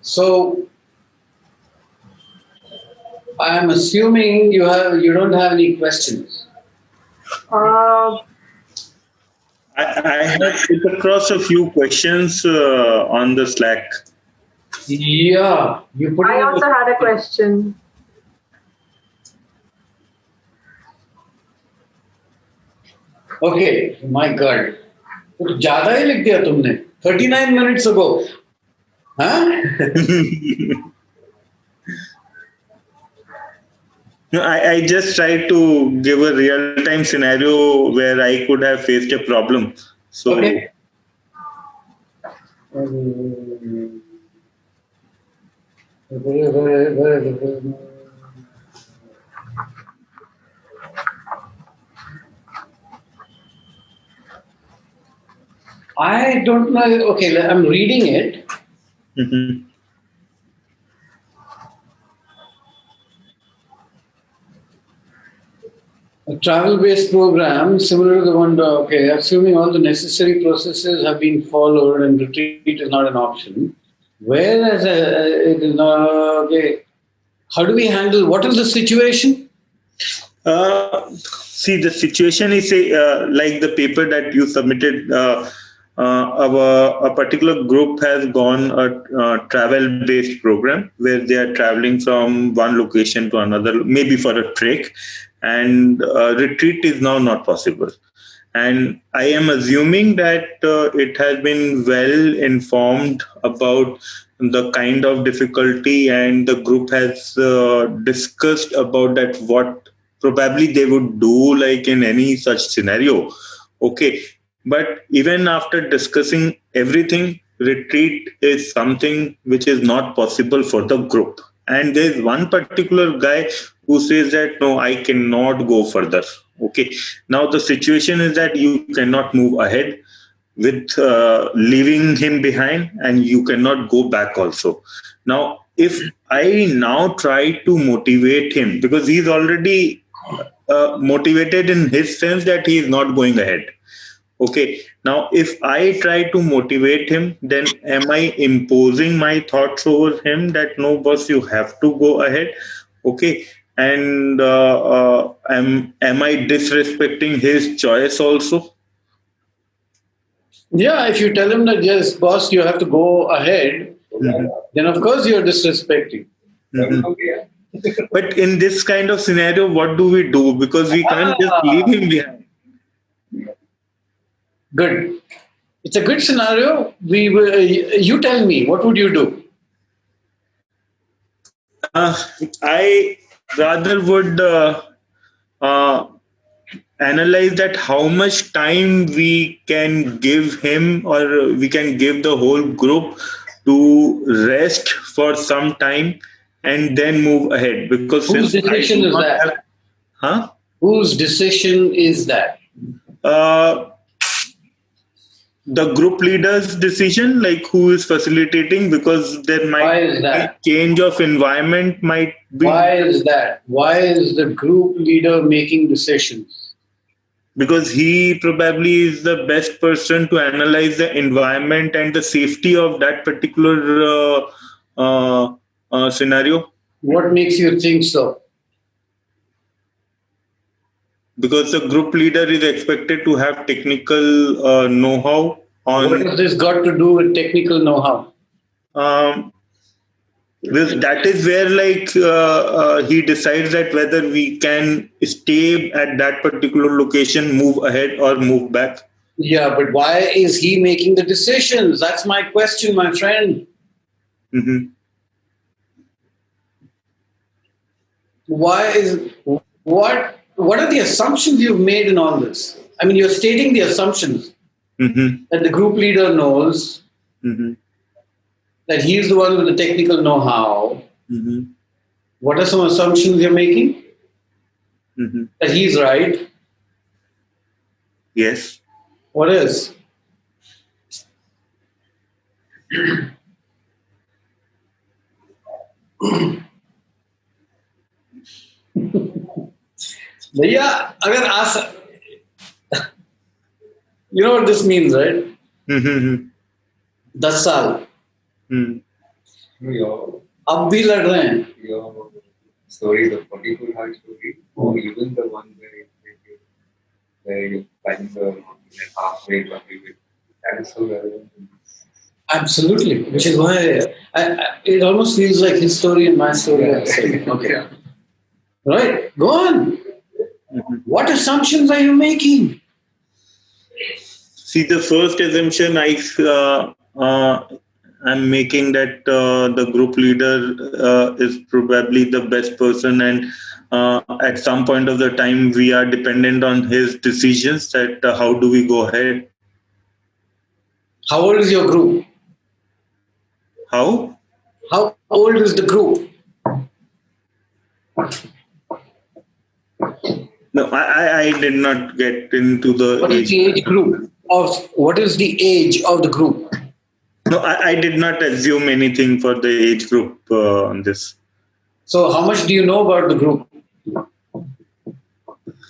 So I am assuming you don't have any questions. Uh, I have put across a few questions on the Slack. Yeah, you put. I also had a question. Okay, my God, कुछ ज़्यादा ही लिख दिया तुमने. 39 minutes ago, huh? No, I just tried to give a real-time scenario where I could have faced a problem. So, Okay. I don't know. Okay, I'm reading it. mhm. A travel-based program similar to the one. Okay, assuming all the necessary processes have been followed and retreat is not an option. Whereas it is not okay. How do we handle? What is the situation? See, the situation is like the paper that you submitted. A particular group has gone a travel-based program where they are traveling from one location to another, maybe for a trek, and retreat is now not possible. And I am assuming that it has been well informed about the kind of difficulty, and the group has discussed about that what probably they would do like in any such scenario. Okay, but even after discussing everything, retreat is something which is not possible for the group. And there's one particular guy who says that no, I cannot go further. Okay, now the situation is that you cannot move ahead with leaving him behind, and you cannot go back also. Now if I now try to motivate him, because he's already motivated in his sense that he is not going ahead. Okay, now if I try to motivate him, then am I imposing my thoughts over him that no, boss, you have to go ahead? Okay, and am I disrespecting his choice also? Yeah, if you tell him that yes, boss, you have to go ahead, then of course you're disrespecting. Mhm. But in this kind of scenario, what do we do? Because we can't just leave him behind. Good. It's a good scenario. We will, you tell me, what would you do? I rather would uh, analyze that how much time we can give him, or we can give the whole group to rest for some time and then move ahead, because Whose since I decision do is not that? have, huh Whose decision is that? uh, the group leader's decision, like who is facilitating, because there Why might is be that? change of environment might be, Why is that? Why is the group leader making decisions? because he probably is the best person to analyze the environment and the safety of that particular scenario, What makes you think so? because the group leader is expected to have technical know-how What on has this got to do with technical know-how? um, that is where like he decides that whether we can stay at that particular location, move ahead or move back. Yeah, but why is he making the decisions? That's my question, my friend. Mhm. Why is what are the assumptions you've made in all this? I mean, you're stating the assumptions Mhm. that the group leader knows Mhm. that he's the one with the technical know-how. Mhm. What are some assumptions you're making? Mhm. That he's right. Yes. What is? भैया अगर आस you know what this means, right? Mhm. 10 साल. Mhm. Your, अब भी लड़ रहे हैं. your story, the 44 heart story, or even the one where you find the halfway, that is so relevant. Absolutely, which is why it almost feels like his story and my story. Yeah. are the same. Okay, right? Go on. Mhm. What assumptions are you making? See, the first assumption I'm making that the group leader is probably the best person, and at some point of the time we are dependent on his decisions. That how do we go ahead? How old is your group? How? How old is the group? No, I did not get into the What is age. the age group of? What is the age of the group? No, I did not assume anything for the age group on this. So, how much do you know about the group?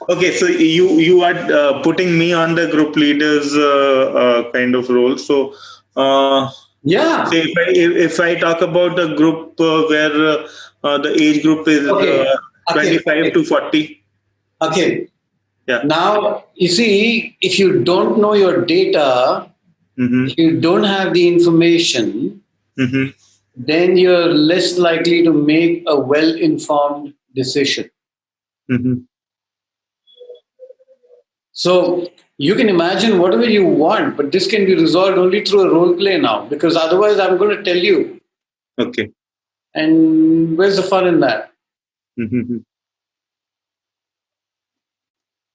Okay, so you are putting me on the group leaders kind of role. So, Yeah. say if I talk about a group where the age group is Okay. 25 to 40. Okay. Yeah. Now, you see, if you don't know your data, Mm-hmm. if you don't have the information, Mm-hmm. then you're less likely to make a well-informed decision. Mm-hmm. So you can imagine whatever you want, but this can be resolved only through a role play now, because otherwise I'm going to tell you. Okay. And where's the fun in that? Mm-hmm.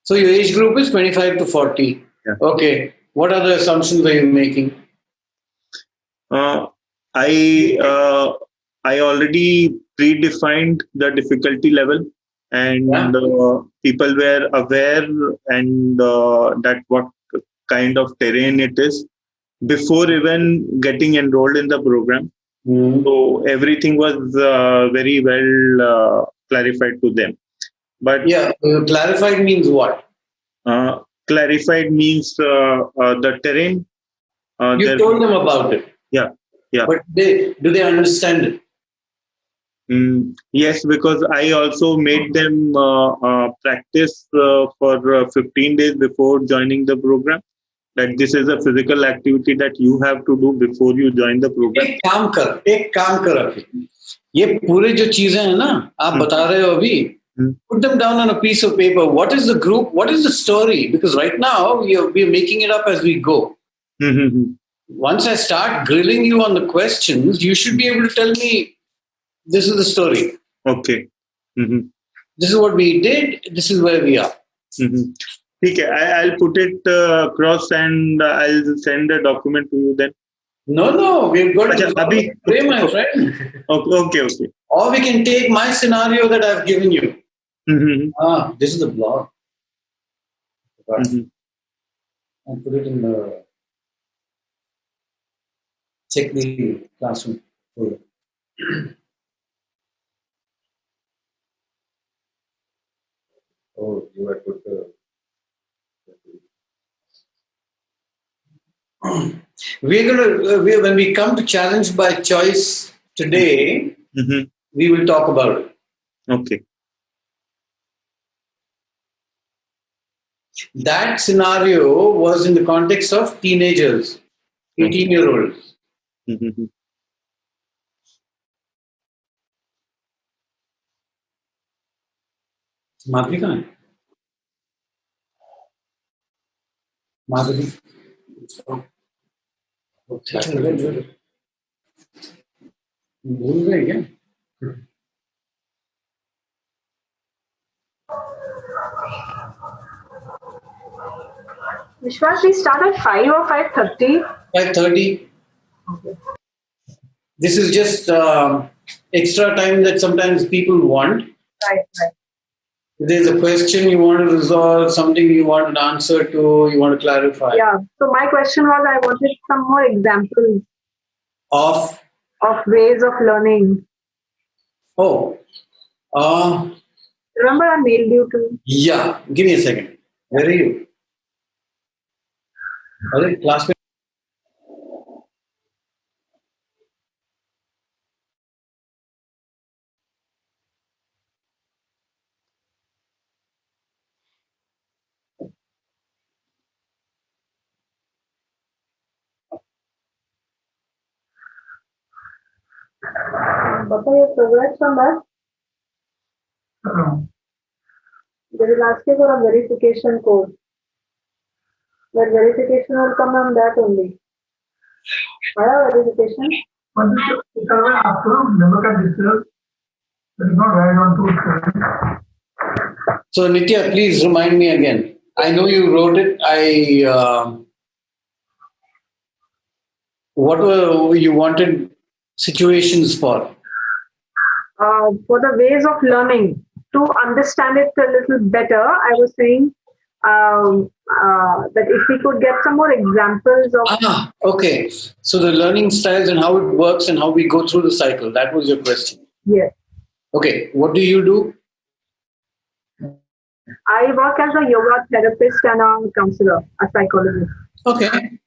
So your age group is 25 to 40. Yeah. Okay. What other assumptions are you making? Uh, I already predefined the difficulty level, and people were aware and that what kind of terrain it is before even getting enrolled in the program. So everything was very well clarified to them. But Yeah, clarified means what? clarified means the terrain. You There, told them about it, yeah, yeah. but do they understand it? Yes, because I also made them practice for 15 days before joining the program. That this is a physical activity that you have to do before you join the program. एक काम कर अभी ये पूरे जो चीजें हैं ना आप बता रहे हो अभी put them down on a piece of paper. What is the group? What is the story? Because right now we are making it up as we go. Once I start grilling you on the questions, you should be able to tell me this is the story. Okay. This is what we did. This is where we are. Okay, I'll put it across and I'll send a document to you then. No, we've got to okay, my friend. Okay. Or we can take my scenario that I've given you. This is the blog. And put it in the check the classroom folder. Oh, you had put the. We're gonna when we come to challenge by choice today, we will talk about it. Okay. That scenario was in the context of teenagers, 18-year-olds. माधुरी कहाँ है? माधुरी भूल गए क्या? Vishwas, we start at 5 or 5:30? 5:30. Okay. This is just extra time that sometimes people want. Right. If there's a question you want to resolve, something you want an answer to, you want to clarify. Yeah. So my question was, I wanted some more examples Of ways of learning. Oh. Remember I mailed you to? Yeah. Give me a second. Where are you? Are they classmates? What are your progress on that? They will ask you for a verification code. That verification will come on that only. Why verification? But this survey after never can discuss. That is not right on to. So Nitya, please remind me again. I know you wrote it. What were you wanted situations for? For the ways of learning, to understand it a little better, I was saying that if we could get some more examples of. Okay. So the learning styles and how it works and how we go through the cycle. That was your question. Yes. Okay. What do you do? I work as a yoga therapist and a counselor, a psychologist. Okay.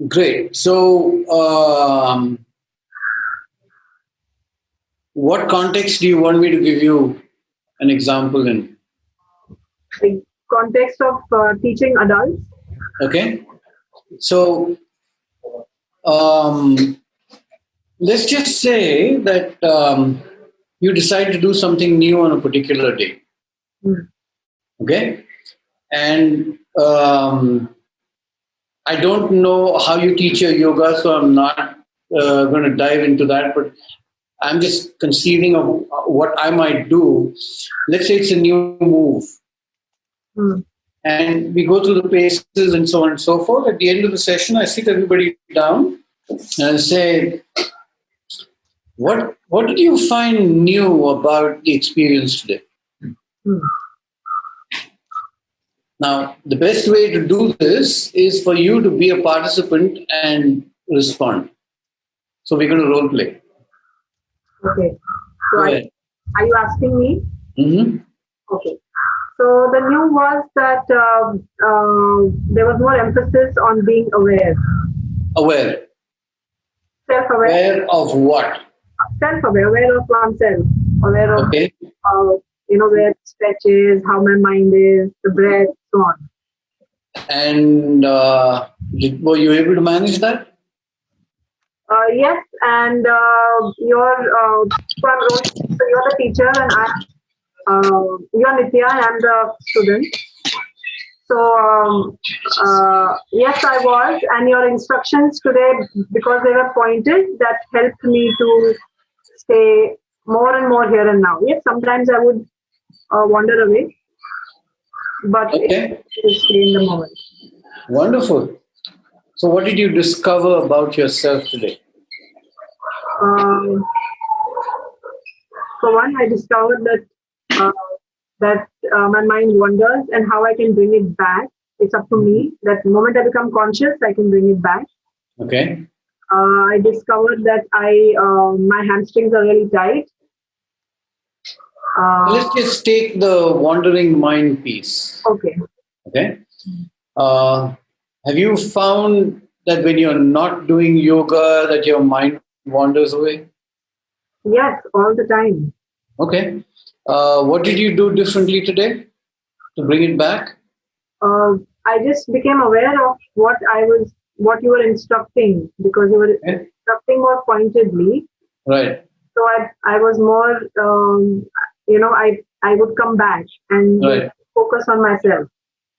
Great. So, what context do you want me to give you an example in? The context of teaching adults. Okay. So, let's just say that you decide to do something new on a particular day. Okay. And I don't know how you teach your yoga, so I'm not going to dive into that, but I'm just conceiving of what I might do. Let's say it's a new move. And we go through the paces and so on and so forth. At the end of the session, I sit everybody down and say, what did you find new about the experience today? Now, the best way to do this is for you to be a participant and respond. So we're going to role play. Okay. So are you asking me? Mm-hmm. Okay. So the new was that there was more emphasis on being aware. Aware. Self-aware. Aware of what? Self-aware. Aware of oneself. Aware of, okay. Where it stretches, how my mind is, the breath, so on. And were you able to manage that? Yes, and you're the teacher, and you're Nitya, and I'm the student. So yes, I was, and your instructions today, because they were pointed, that helped me to stay more and more here and now. Yes, sometimes I would wander away, but okay. it stay in the moment. Wonderful. So what did you discover about yourself today? For one, I discovered that my mind wanders, and how I can bring it back. It's up to me. That the moment I become conscious, I can bring it back. Okay. I discovered that my hamstrings are really tight. Let's just take the wandering mind piece. Okay. Okay. Have you found that when you're not doing yoga, that your mind wanders away? Yes, all the time. Okay. What did you do differently today to bring it back? I just became aware of what you were instructing, because you were instructing more pointedly. Right. So I was more, I would come back and focus on myself.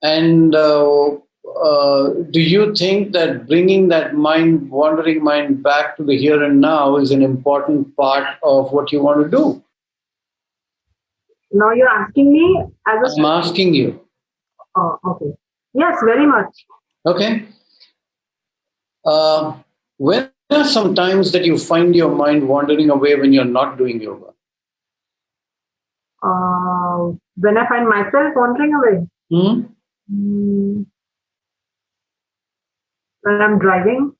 And do you think that bringing that wandering mind back to the here and now is an important part of what you want to do? Now you're asking me as I'm asking you. Oh, okay. Yes, very much. Okay. When are some times that you find your mind wandering away when you're not doing yoga? When I find myself wandering away? When I'm driving?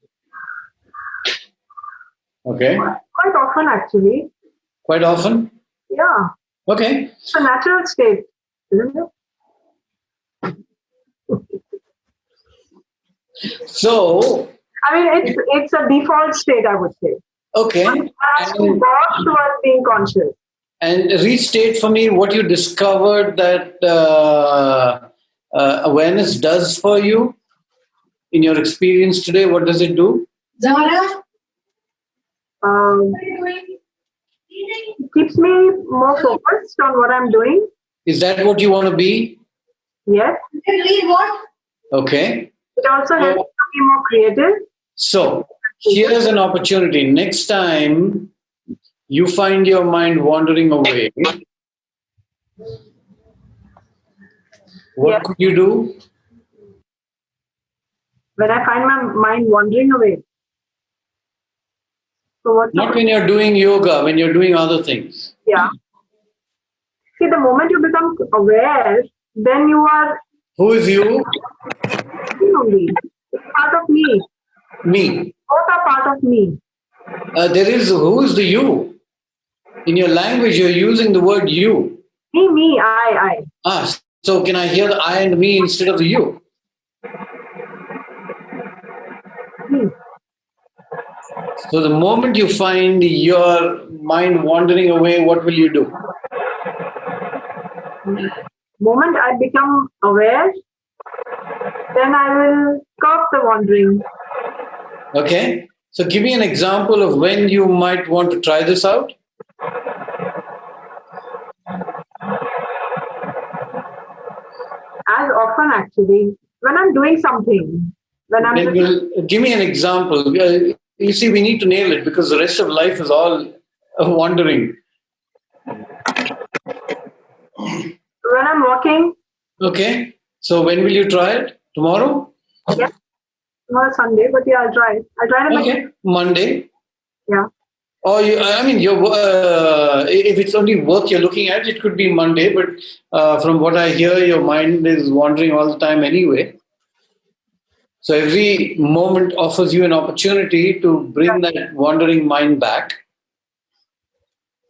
Okay. Quite often, actually. Quite often? Yeah. Okay. It's a natural state, isn't it? So, I mean, it's a default state, I would say. Okay. One has to work towards being conscious. And restate for me what you discovered that awareness does for you in your experience today. What does it do? Zara? It keeps me more focused on what I'm doing. Is that what you want to be? Yes. Okay. It also helps me to be more creative. So here's an opportunity. Next time you find your mind wandering away, what Yes. could you do? When I find my mind wandering away. So what's Not when you're doing yoga, when you're doing other things. Yeah. See, the moment you become aware, then you are Who is you? only. It's part of me. Me. Both are part of me. Who is the you? In your language, you're using the word you. Me, I. So can I hear the I and me instead of the you? Me. So the moment you find your mind wandering away, what will you do? Moment I become aware, then I will stop the wandering. Okay. So give me an example of when you might want to try this out. As often, actually, when I'm doing something, Give me an example. You see, we need to nail it because the rest of life is all wandering. when I'm walking. Okay. So when will you try it? Tomorrow? Yes, not Sunday, but yeah, I'll try it. I'll try it. Okay. Monday. Yeah. Or if it's only work you're looking at, it could be Monday. But from what I hear, your mind is wandering all the time anyway. So every moment offers you an opportunity to bring that wandering mind back.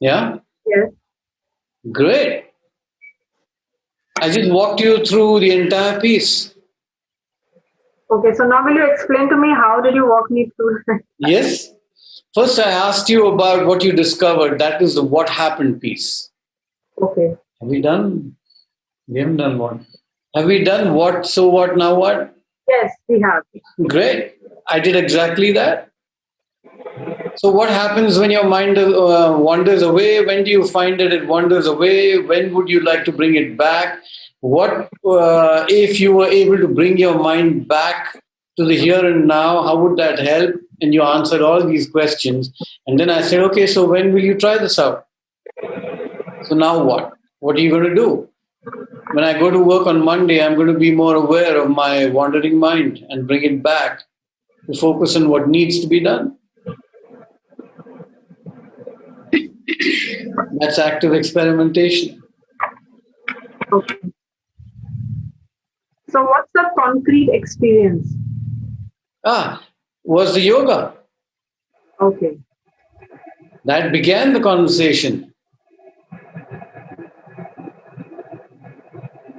Yeah? Yes. Great. I just walked you through the entire piece. Okay, so now will you explain to me how did you walk me through? Yes. First, I asked you about what you discovered. That is the what happened piece. Okay. Have we done? We haven't done what. Have we done what, so what, now what? Yes, we have. Great. I did exactly that. So what happens when your mind wanders away? When do you find that it wanders away? When would you like to bring it back? What if you were able to bring your mind back to the here and now? How would that help? And you answered all these questions. And then I said, okay, so when will you try this out? So now what? What are you going to do? When I go to work on Monday, I'm going to be more aware of my wandering mind and bring it back to focus on what needs to be done. That's active experimentation. Okay. So what's the concrete experience? Was the yoga. Okay. That began the conversation.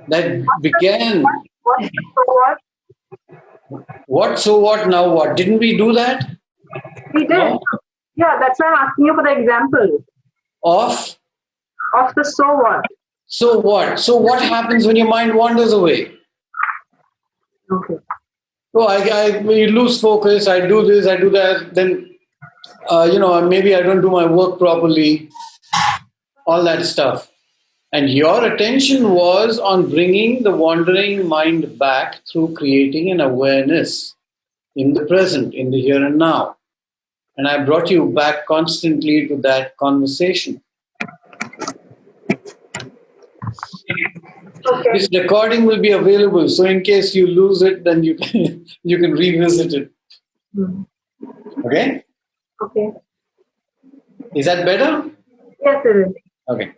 That began. What, so what, now what? Didn't we do that? We did. No? Yeah, that's why I'm asking you for the example. Of the so what. So what? So what happens when your mind wanders away? Okay. So we lose focus, I do this, I do that, then, maybe I don't do my work properly, all that stuff. And your attention was on bringing the wandering mind back through creating an awareness in the present, in the here and now. And I brought you back constantly to that conversation. Okay. This recording will be available, so in case you lose it, then you can revisit it. Okay? Okay. Is that better? Yes, it is. Okay.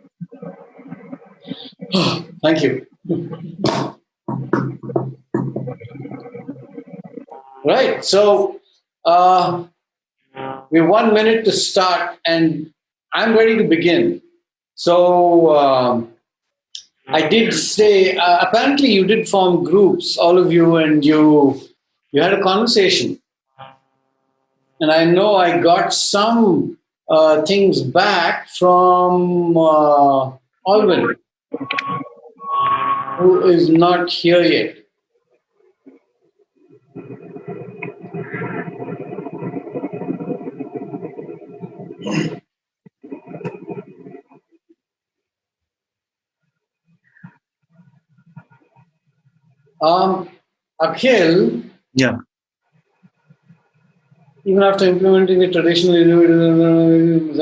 Thank you. Right. So we have 1 minute to start, and I'm ready to begin. So I did say, apparently you did form groups, all of you, and you had a conversation. And I know I got some things back from Alvin, who is not here yet. Akhil, Yeah. even after implementing the traditional in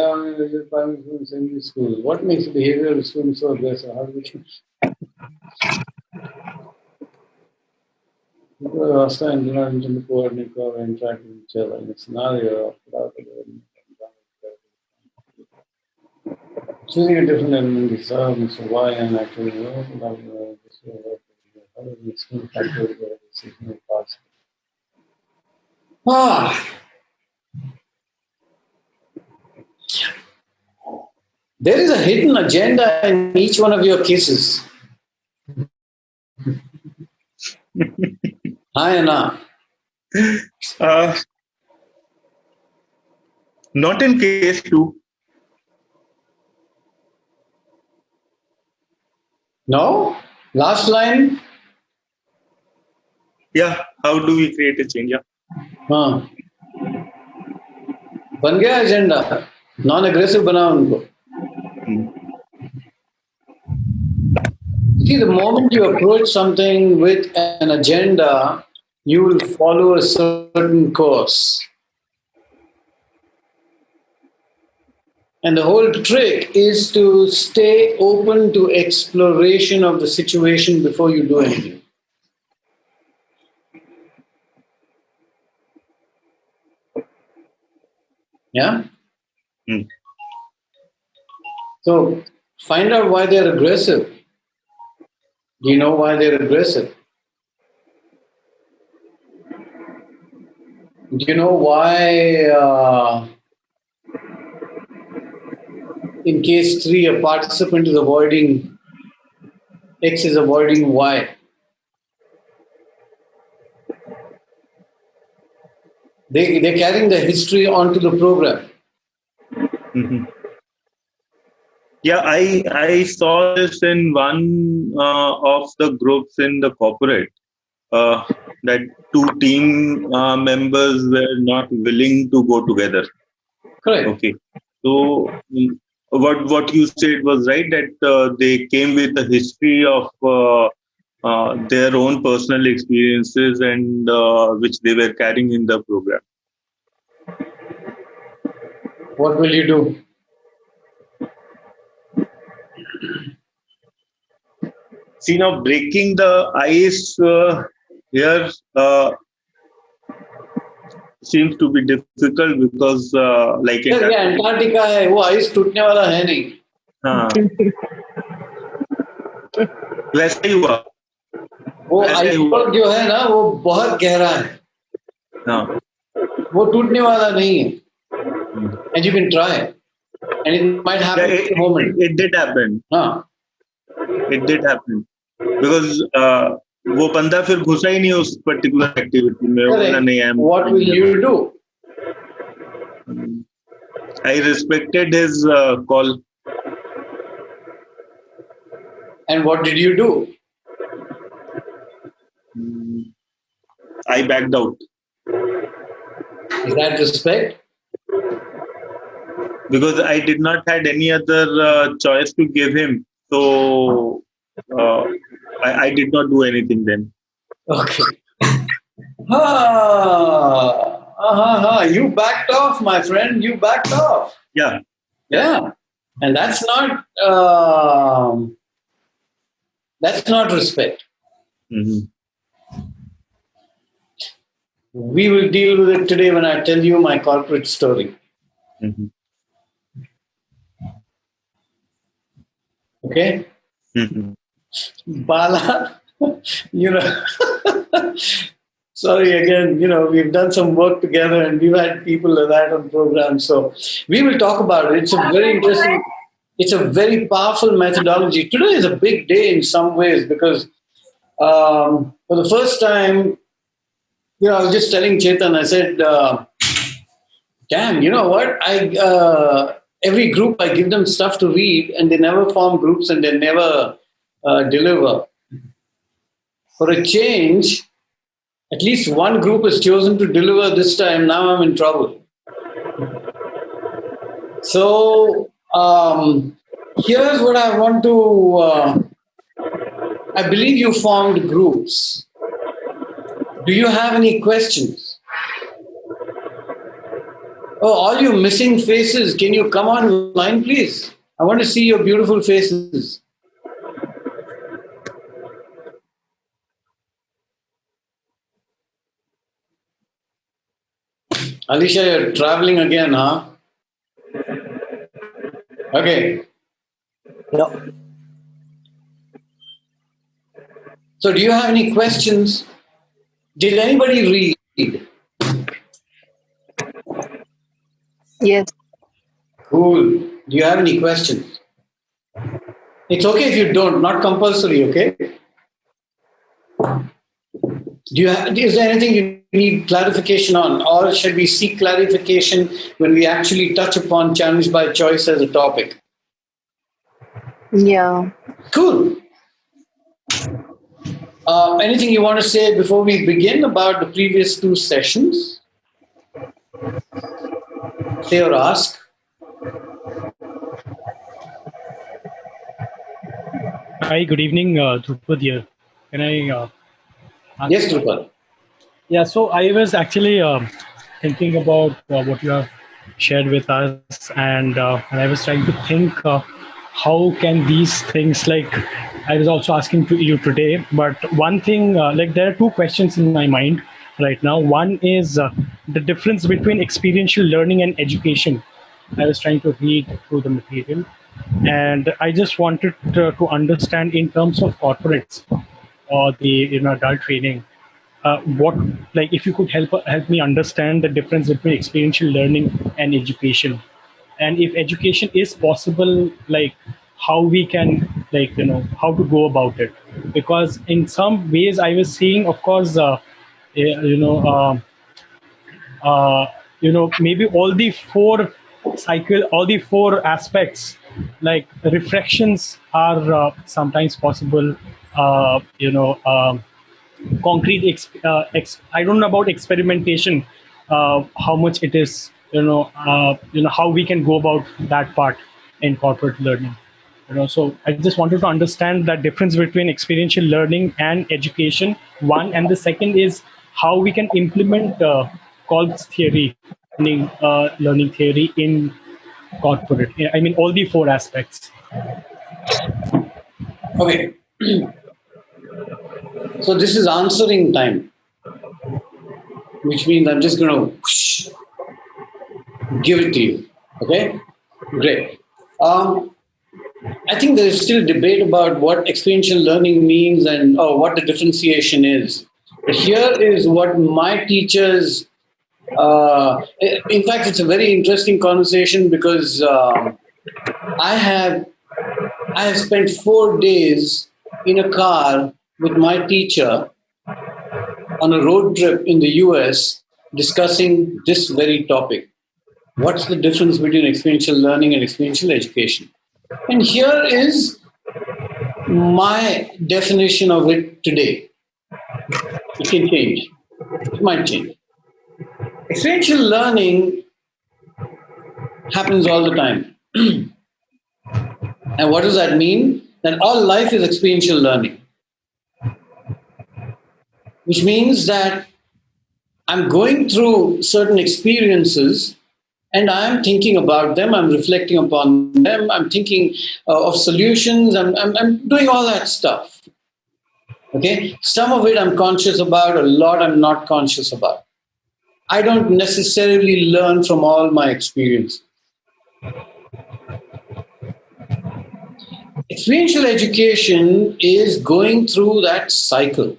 school, what makes the behavior of the students so aggressive? How do we change? People are hostile and do not intend to coordinate or interact with each other. In a scenario, choosing a different element is Mr. Y and actually how does the school factor the decision parts? There is a hidden agenda in each one of your cases. Hi, Anna. Not in case 2. No? Last line? Yeah. How do we create a change? Yeah. हाँ बन गया agenda non aggressive बना उनको See, the moment you approach something with an agenda, you will follow a certain course. And the whole trick is to stay open to exploration of the situation before you do anything. Yeah? So find out why they're aggressive. Do you know why they're aggressive? Do you know why in case 3 a participant is avoiding X is avoiding Y? They're carrying the history onto the program. Yeah, I saw this in one of the groups in the corporate that 2 team members were not willing to go together. Correct. Okay, so what you said was right, that they came with a history of their own personal experiences and which they were carrying in the program. What will you do? See, now breaking the ice here seems to be difficult because like ये Antarctica है वो ice टूटने वाला है नहीं. हाँ वैसा ही हुआ. वो आइसबर्ग जो है ना वो बहुत गहरा है. हाँ वो टूटने वाला नहीं है. And you can try and it might happen yeah, at the moment. It did happen. हाँ. It did happen because वो बंदा फिर घुसा ही नहीं उस पर्टिकुलर एक्टिविटी में. वो बोला नहीं है. What will you do? I respected his call. And what did you do? I backed out. Is that respect? Because I did not had any other choice to give him, so I did not do anything then. Okay. You backed off, my friend. You backed off. Yeah. Yeah. And that's not respect. We will deal with it today when I tell you my corporate story. Okay? Bala, sorry again, we've done some work together and we've had people like that on programs. So we will talk about it. It's a very interesting, it's a very powerful methodology. Today is a big day in some ways because for the first time, I was just telling Chetan, I said, damn, you know what? Every group I give them stuff to read and they never form groups and they never deliver. For a change, at least one group is chosen to deliver this time. Now I'm in trouble. So here's what I want to, I believe you formed groups. Do you have any questions? Oh, all you missing faces, can you come online, please? I want to see your beautiful faces. Alicia, you're traveling again, huh? Okay. Yeah. So, do you have any questions? Did anybody read? Yes. Cool. Do you have any questions? It's okay if you don't, not compulsory, okay? Is there anything you need clarification on, or should we seek clarification when we actually touch upon challenge by choice as a topic? Yeah. Cool. Anything you want to say before we begin about the previous two sessions? Say or ask. Hi, good evening, Drupad here. Can I? Yes, Drupal. Yeah, so I was actually thinking about what you have shared with us, and I was trying to think how can these things, like I was also asking to you today, but one thing, like there are two questions in my mind right now. One is the difference between experiential learning and education. I was trying to read through the material, and I just wanted to understand in terms of corporates or the adult training, what, like, if you could help me understand the difference between experiential learning and education, and if education is possible, like how we can, like, how to go about it, because in some ways I was seeing, of course, you know uh, maybe all the four aspects, like reflections are sometimes possible, concrete I don't know about experimentation, how much it is, how we can go about that part in corporate learning. So I just wanted to understand that difference between experiential learning and education, one, and the second is how we can implement Kolb's theory, learning theory in corporate. I mean, all the four aspects. Okay. So this is answering time, which means I'm just going to give it to you. Okay? Great. I think there is still debate about what experiential learning means and what the differentiation is. But here is what my teachers, in fact, it's a very interesting conversation because I have spent 4 days in a car with my teacher on a road trip in the US discussing this very topic. What's the difference between experiential learning and experiential education? And here is my definition of it today. It can change. It might change. Experiential learning happens all the time. And what does that mean? That all life is experiential learning. Which means that I'm going through certain experiences and I'm thinking about them, I'm reflecting upon them, I'm thinking of solutions, I'm doing all that stuff. Okay? Some of it I'm conscious about, a lot I'm not conscious about. I don't necessarily learn from all my experiences. Experiential education is going through that cycle,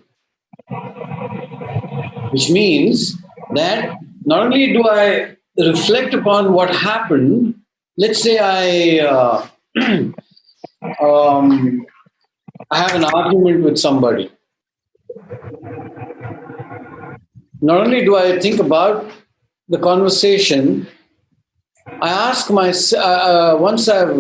which means that not only do I reflect upon what happened, let's say I have an argument with somebody. Not only do I think about the conversation, I ask myself, once I've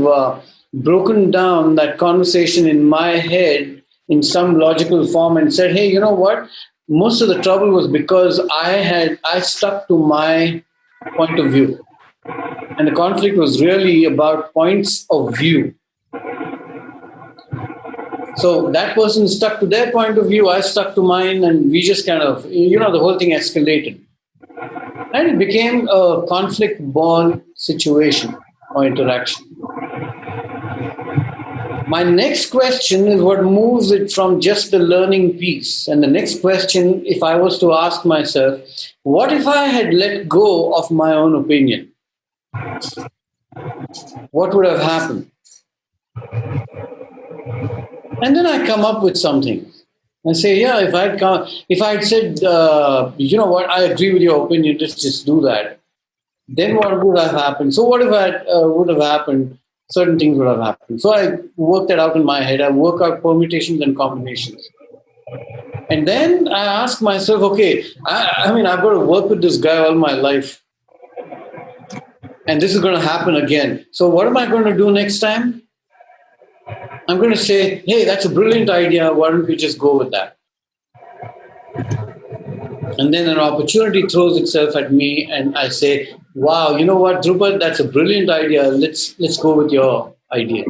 broken down that conversation in my head in some logical form and said, hey, you know what? Most of the trouble was because I stuck to my point of view. And the conflict was really about points of view. So that person stuck to their point of view, I stuck to mine, and we just kind of, the whole thing escalated. And it became a conflict-born situation or interaction. My next question is what moves it from just the learning piece. And the next question, if I was to ask myself, what if I had let go of my own opinion? What would have happened? And then I come up with something. I say, yeah, if I'd said, you know what, I agree with your opinion, just do that. Then what would have happened? So what if would have happened? Certain things would have happened. So I worked that out in my head. I work out permutations and combinations. And then I ask myself, okay, I mean, I've got to work with this guy all my life. And this is going to happen again. So what am I going to do next time? I'm going to say, hey, that's a brilliant idea. Why don't we just go with that? And then an opportunity throws itself at me and I say, wow, you know what, Drupal, that's a brilliant idea. Let's go with your idea.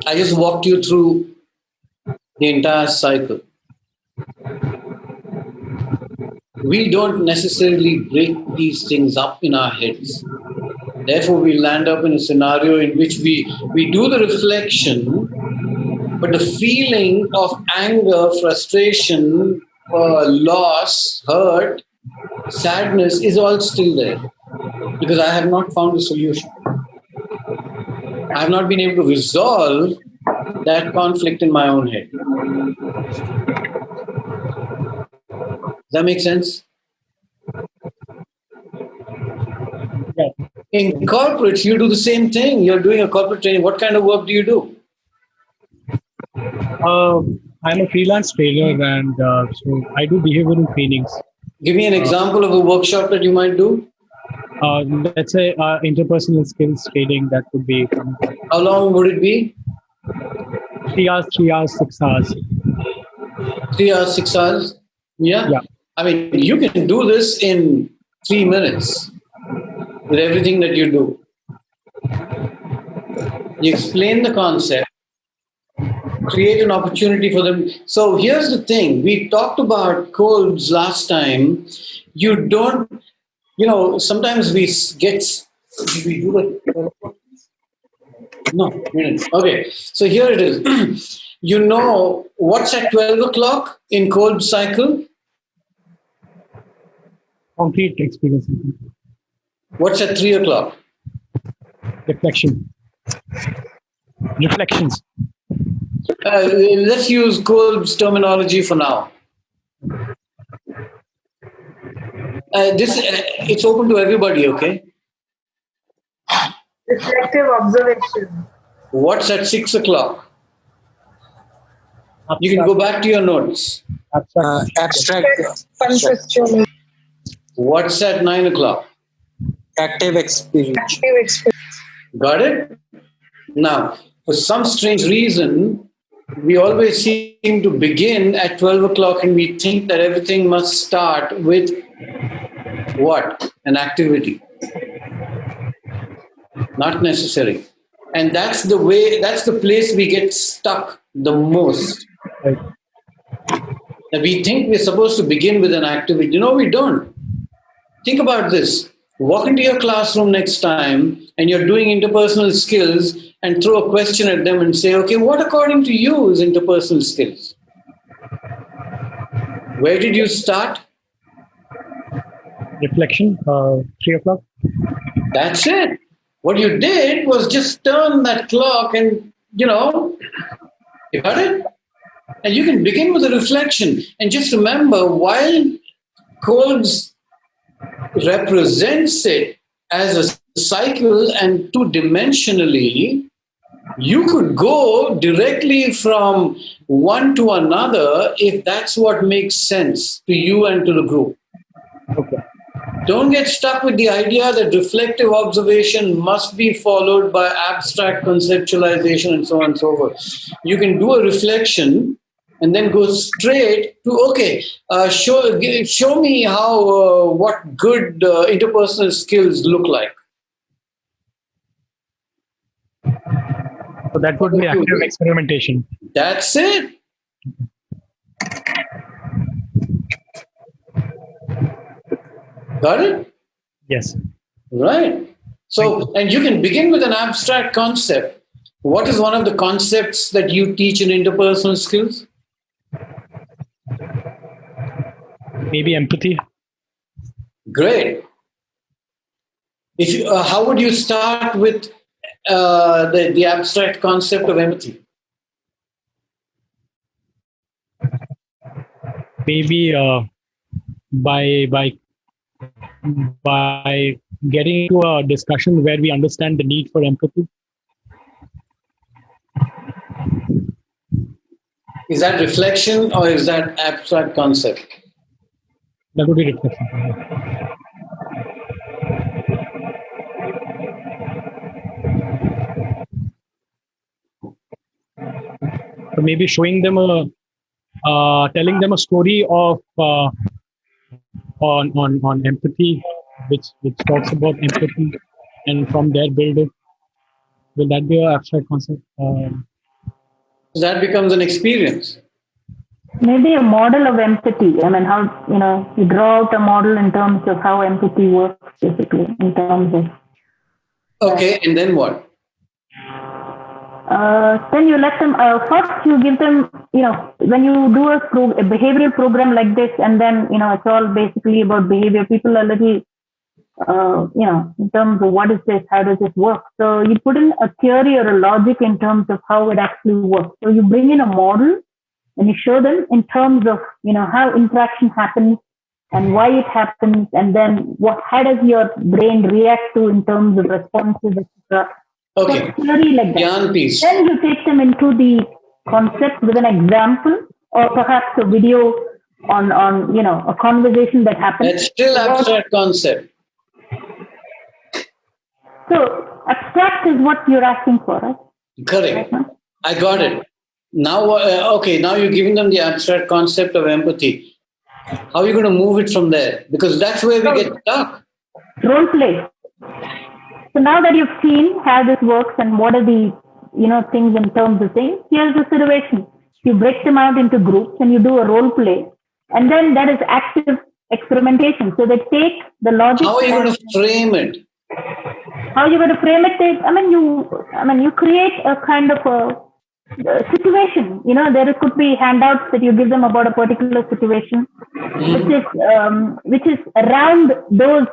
I just walked you through the entire cycle. We don't necessarily break these things up in our heads. Therefore, we land up in a scenario in which we do the reflection, but the feeling of anger, frustration, loss, hurt, sadness is all still there because I have not found a solution. I have not been able to resolve that conflict in my own head. Does that make sense? Yeah. In corporates, you do the same thing. You're doing a corporate training. What kind of work do you do? I'm a freelance trainer, and so I do behavioral trainings. Give me an example of a workshop that you might do. Let's say interpersonal skills training. That would be. How long would it be? 3 hours, 6 hours. 3 hours, 6 hours? Yeah. I mean, you can do this in 3 minutes with everything that you do. You explain the concept, create an opportunity for them. So here's the thing. We talked about codes last time. You don't, sometimes we get, did we do it? No, we didn't. Okay, so here it is. What's at 12 o'clock in code cycle? Concrete experience. What's at 3 o'clock? Reflections. Let's use Cole's terminology for now. It's open to everybody, okay? Reflective observation. What's at 6 o'clock? You can go back to your notes. Abstract. What's at 9 o'clock? Active experience. Got it? Now, for some strange reason, we always seem to begin at 12 o'clock and we think that everything must start with what? An activity. Not necessary. And that's the place we get stuck the most. Right. That we think we're supposed to begin with an activity. No, we don't. Think about this. Walk into your classroom next time and you're doing interpersonal skills and throw a question at them and say, okay, what according to you is interpersonal skills? Where did you start? Reflection, 3 o'clock. That's it. What you did was just turn that clock and, you got it? And you can begin with a reflection. And just remember, while codes represents it as a cycle and two-dimensionally, you could go directly from one to another if that's what makes sense to you and to the group. Okay. Don't get stuck with the idea that reflective observation must be followed by abstract conceptualization and so on and so forth. You can do a reflection and then go straight to, okay, show me how, what good interpersonal skills look like. So that would be active experimentation. That's it. Got it? Yes. Right. So, and you can begin with an abstract concept. What is one of the concepts that you teach in interpersonal skills? Maybe empathy. Great. If you, how would you start with the abstract concept of empathy? Maybe by getting into a discussion where we understand the need for empathy. Is that reflection or is that abstract concept? That would be reflection. So maybe showing them telling them a story of on empathy, which talks about empathy, and from there build it. Will that be an abstract concept? So that becomes an experience. Maybe a model of empathy. I mean, how, you draw out a model in terms of how empathy works, basically, in terms of. Okay, and then what? Then you let them, first you give them, when you do a behavioral program like this, and then, it's all basically about behavior, people are a little, in terms of what is this, how does this work? So you put in a theory or a logic in terms of how it actually works. So you bring in a model and you show them in terms of, how interaction happens and why it happens, and then how does your brain react to in terms of responses, etc. Okay. So theory like that. Yarn piece. Then you take them into the concept with an example or perhaps a video on a conversation that happens. That's still abstract concept. So abstract is what you're asking for, right? Correct. I got it. Now, okay, now you're giving them the abstract concept of empathy. How are you going to move it from there? Because that's where we get stuck. Role play. So now that you've seen how this works and what are the things in terms of things, here's the situation. You break them out into groups and you do a role play, and then that is active experimentation. So they take the logic. How are you going to frame it? How are you going to frame it? You create a kind of a situation. There could be handouts that you give them about a particular situation, which is around those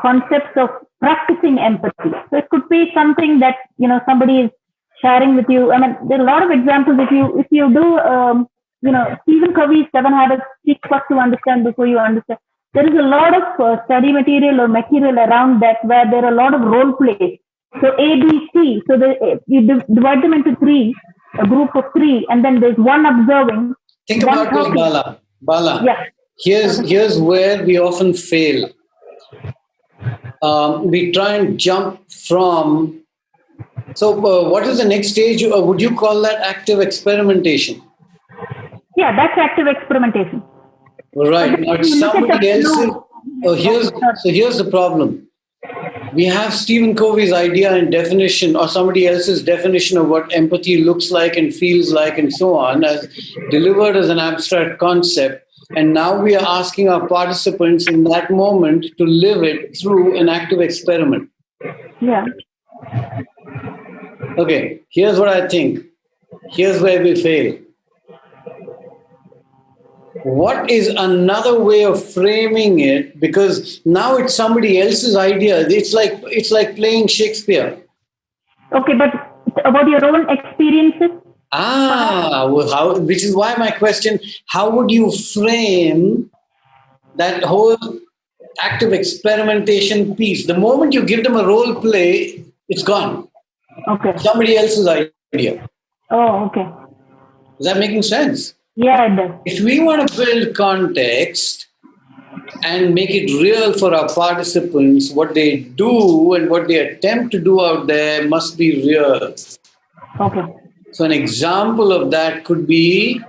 concepts of practicing empathy. So it could be something that somebody is sharing with you. There are a lot of examples. If you do Stephen Covey's 7 Habits, Seek First to Understand Before You Understand. There is a lot of study material or material around that where there are a lot of role plays. So A, B, C. So you divide them into 3, a group of 3, and then there's one observing. Think about this, Bala. Bala. Yeah. Here's where we often fail. We try and jump from. So, what is the next stage? Would you call that active experimentation? Yeah, that's active experimentation. Right. Now, it's somebody else's. Here's the problem. We have Stephen Covey's idea and definition, or somebody else's definition of what empathy looks like and feels like, and so on, as delivered as an abstract concept. And now we are asking our participants in that moment to live it through an active experiment. Yeah. Okay, here's what I think. Here's where we fail. What is another way of framing it? Because now it's somebody else's idea. It's like playing Shakespeare. Okay, but about your own experiences? Which is why my question, how would you frame that whole active experimentation piece? The moment you give them a role play, it's gone. Okay. Somebody else's idea. Oh, okay. Is that making sense? Yeah, it does. If we want to build context and make it real for our participants, what they do and what they attempt to do out there must be real. Okay. So an example of that could be,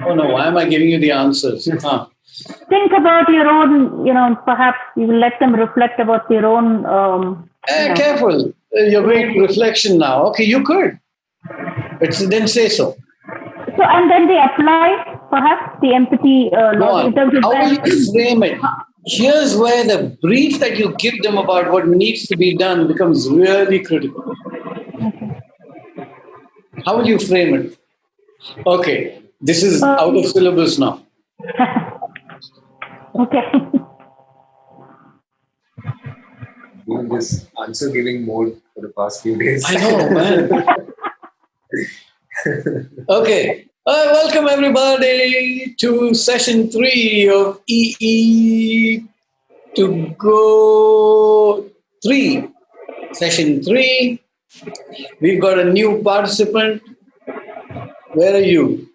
oh no, why am I giving you the answers? Think about your own, perhaps you will let them reflect about their own. Careful. You're going to reflection now. Okay, you could. But then say so. So, and then they apply perhaps the empathy Go logic in on. terms of How will that. you frame it? Here's where the brief that you give them about what needs to be done becomes really critical. How will you frame it? Okay, this is out of syllabus now. Okay. Doing this answer giving mode for the past few days. I know, man. Okay. Welcome everybody to session 3 of ee2go3. Session 3. We've got a new participant. Where are you?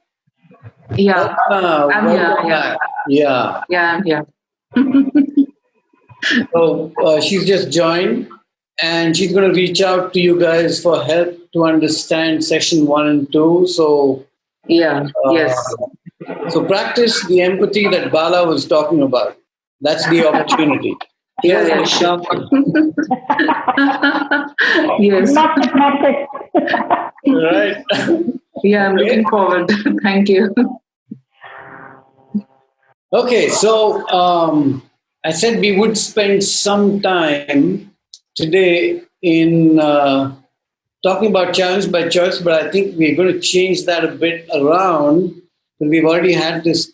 Yeah, I'm here. Yeah. I'm here. So she's just joined, and she's going to reach out to you guys for help to understand session 1 and 2. So Yes. So practice the empathy that Bala was talking about. That's the opportunity. Yeah, sure. Yes. Not it. Right. Yeah, I'm looking forward. Thank you. Okay, so I said we would spend some time today in talking about challenge by choice, but I think we're going to change that a bit around. We've already had this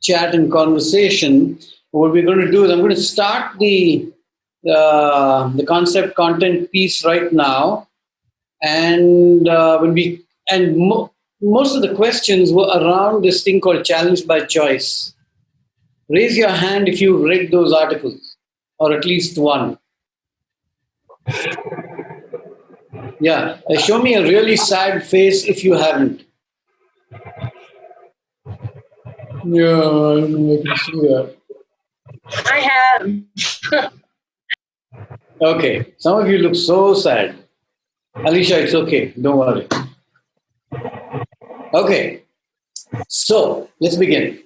chat and conversation. What we're going to do is I'm going to start the concept content piece right now, and most of the questions were around this thing called challenge by choice. Raise your hand if you've read those articles, or at least one. Yeah, show me a really sad face if you haven't. Yeah, I can see that. I have. Okay, some of you look so sad. Alicia, it's okay. Don't worry. Okay, so let's begin.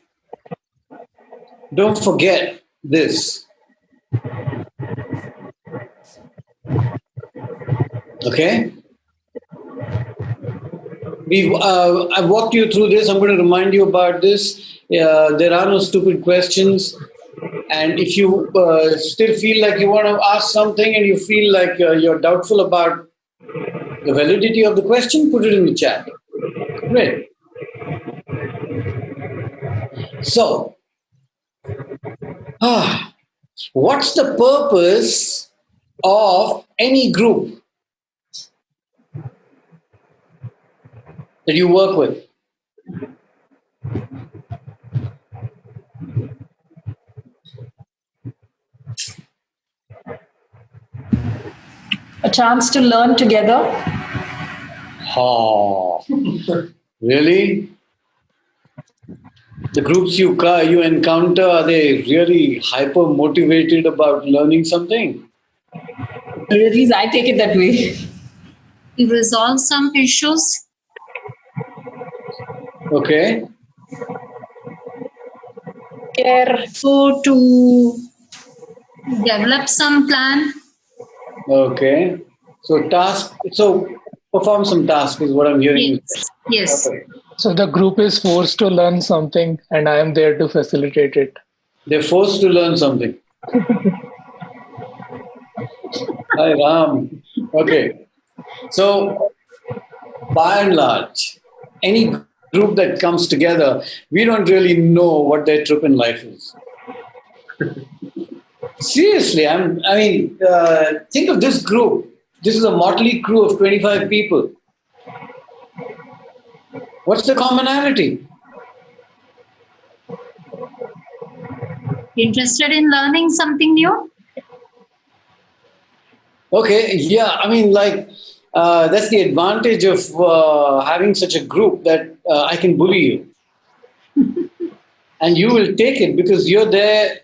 Don't forget this. Okay? I've walked you through this. I'm going to remind you about this. There are no stupid questions. And if you still feel like you want to ask something and you feel like you're doubtful about the validity of the question, put it in the chat. Great. So, what's the purpose of any group that you work with? A chance to learn together. Oh, really? The groups you encounter, are they really hyper motivated about learning something? At least I take it that way. We resolve some issues. Okay. Careful to develop some plan. Okay. So perform some task is what I'm hearing. Yes. Okay. So the group is forced to learn something and I am there to facilitate it. They're forced to learn something. Hi, Ram. Okay. So, by and large, any group that comes together, we don't really know what their trip in life is. Seriously, think of this group. This is a motley crew of 25 people. What's the commonality? Interested in learning something new? Okay, yeah, that's the advantage of having such a group that I can bully you. And you will take it because you're there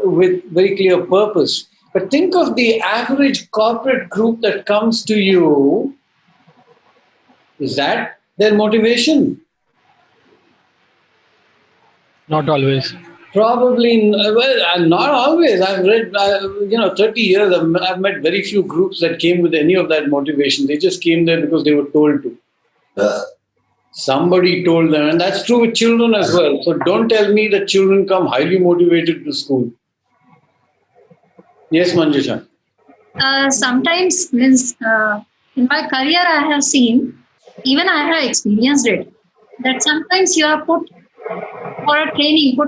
with very clear purpose. But think of the average corporate group that comes to you. Is that their motivation? Not always. Probably, not always. I've read, 30 years, I've met very few groups that came with any of that motivation. They just came there because they were told to. Somebody told them, and that's true with children as well. So don't tell me that children come highly motivated to school. Yes, Manjusha. Sometimes means in my career I have seen, even I have experienced it, that sometimes you are put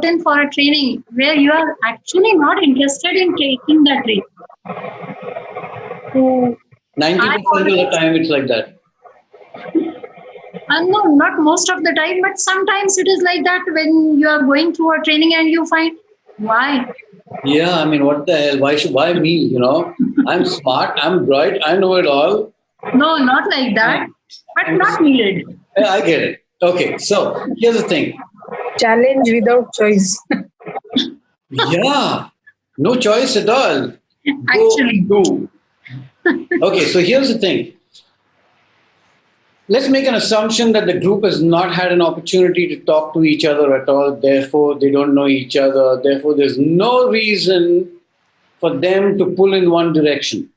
in for a training where you are actually not interested in taking that training. So 90% of the time it's like that. no, not most of the time, but sometimes it is like that when you are going through a training and you find why. Yeah, I mean, what the hell? Why me? You know, I'm smart, I'm bright, I know it all. No, not like that, but not needed. Yeah, I get it. Okay, so here's the thing. Challenge without choice. Yeah, no choice at all. Actually. Do. Okay, so here's the thing. Let's make an assumption that the group has not had an opportunity to talk to each other at all. Therefore, they don't know each other. Therefore, there's no reason for them to pull in one direction.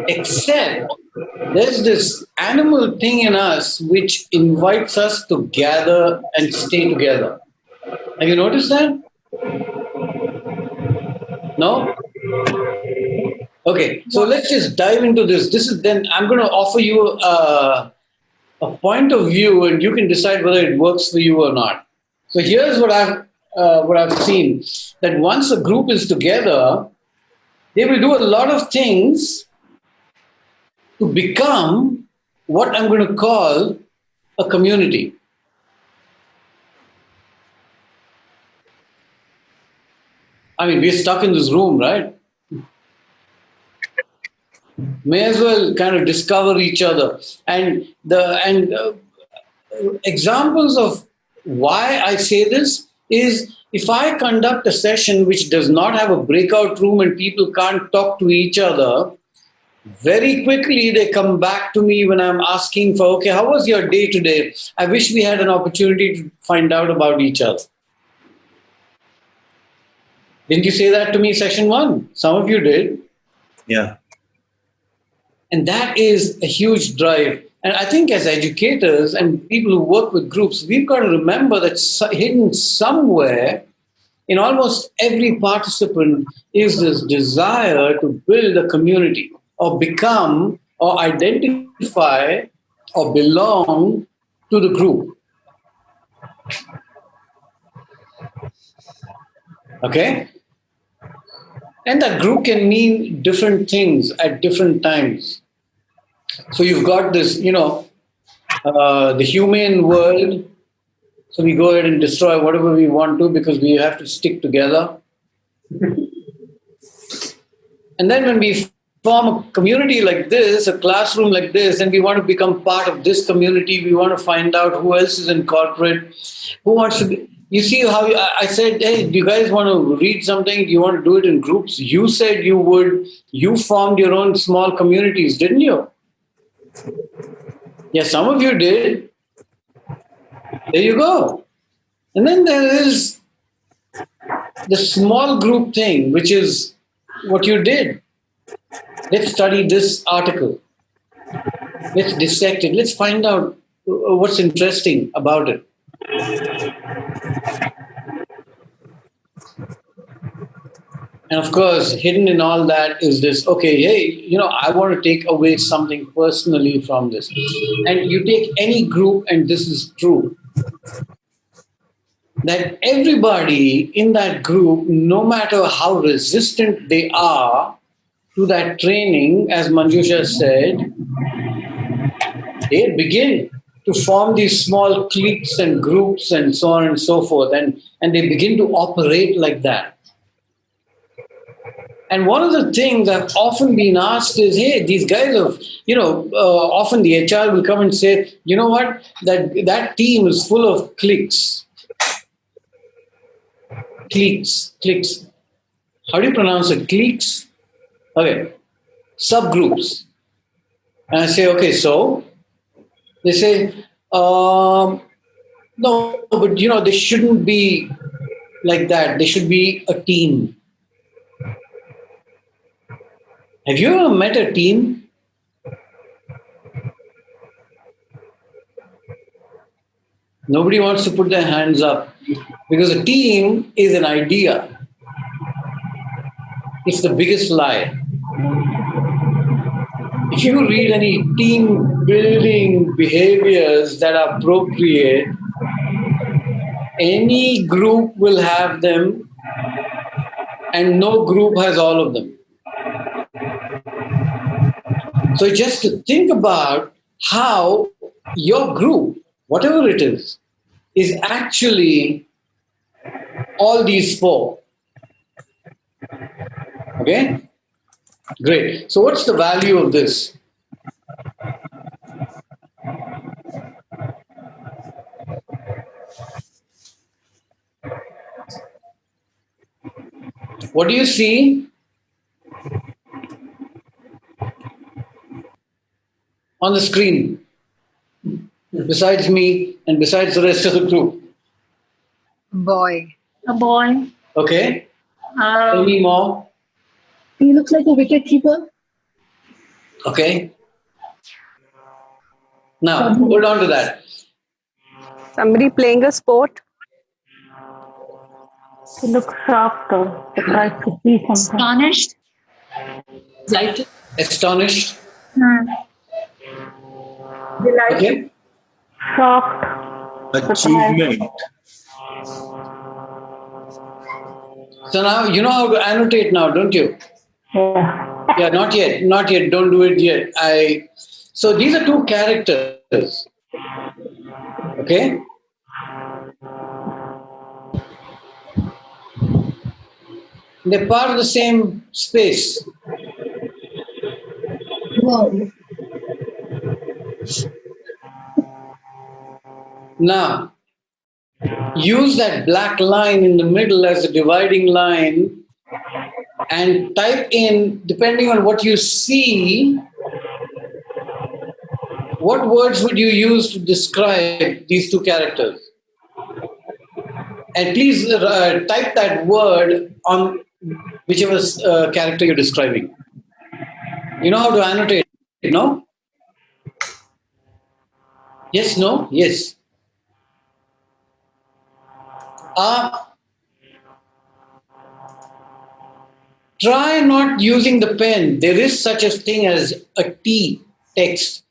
Except there's this animal thing in us which invites us to gather and stay together. Have you noticed that? No? Okay, so let's just dive into this. I'm going to offer you a point of view, and you can decide whether it works for you or not. So here's what I've seen: that once a group is together, they will do a lot of things to become what I'm going to call a community. I mean, we're stuck in this room, right? May as well kind of discover each other. And examples of why I say this is, if I conduct a session which does not have a breakout room and people can't talk to each other, very quickly they come back to me when I'm asking for, okay, how was your day today? I wish we had an opportunity to find out about each other. Didn't you say that to me, session 1? Some of you did. Yeah. And that is a huge drive. And I think as educators and people who work with groups, we've got to remember that hidden somewhere in almost every participant is this desire to build a community or become or identify or belong to the group. Okay? And that group can mean different things at different times. So you've got this, the humane world. So we go ahead and destroy whatever we want to because we have to stick together. And then when we form a community like this, a classroom like this, and we want to become part of this community, we want to find out who else is in corporate, who wants to be. You see how I said, hey, do you guys want to read something? Do you want to do it in groups? You said you would. You formed your own small communities, didn't you? Yeah, some of you did. There you go. And then there is the small group thing, which is what you did. Let's study this article. Let's dissect it. Let's find out what's interesting about it. And of course, hidden in all that is this, okay, hey, I want to take away something personally from this. And you take any group, and this is true, that everybody in that group, no matter how resistant they are to that training, as Manjusha said, they begin to form these small cliques and groups and so on and so forth. And they begin to operate like that. And one of the things I've often been asked is, hey, these guys have, often the HR will come and say, you know what, that team is full of cliques. Cliques. How do you pronounce it? Cliques? Okay. Subgroups. And I say, okay, so? They say, no, but they shouldn't be like that. They should be a team. Have you ever met a team? Nobody wants to put their hands up because a team is an idea. It's the biggest lie. If you read any team building behaviors that are appropriate, any group will have them and no group has all of them. So just to think about how your group, whatever it is actually all these four. Okay? Great. So what's the value of this? What do you see on the screen besides me and besides the rest of the group? Boy. A boy. Okay. Any more? He looks like a wicket keeper. Okay. Now, hold on to that. Somebody playing a sport. He looks shocked or surprised to see something. Astonished. Delighted. Astonished. Delighted. Okay. Shocked. Achievement. So now you know how to annotate now, don't you? Yeah. Yeah, not yet. Not yet. Don't do it yet. So these are two characters. Okay? They're part of the same space. Wow. Now, use that black line in the middle as a dividing line and type in, depending on what you see, what words would you use to describe these two characters? And please type that word on whichever character you're describing. You know how to annotate, no? Yes, no? Yes. Try not using the pen. There is such a thing as a T text.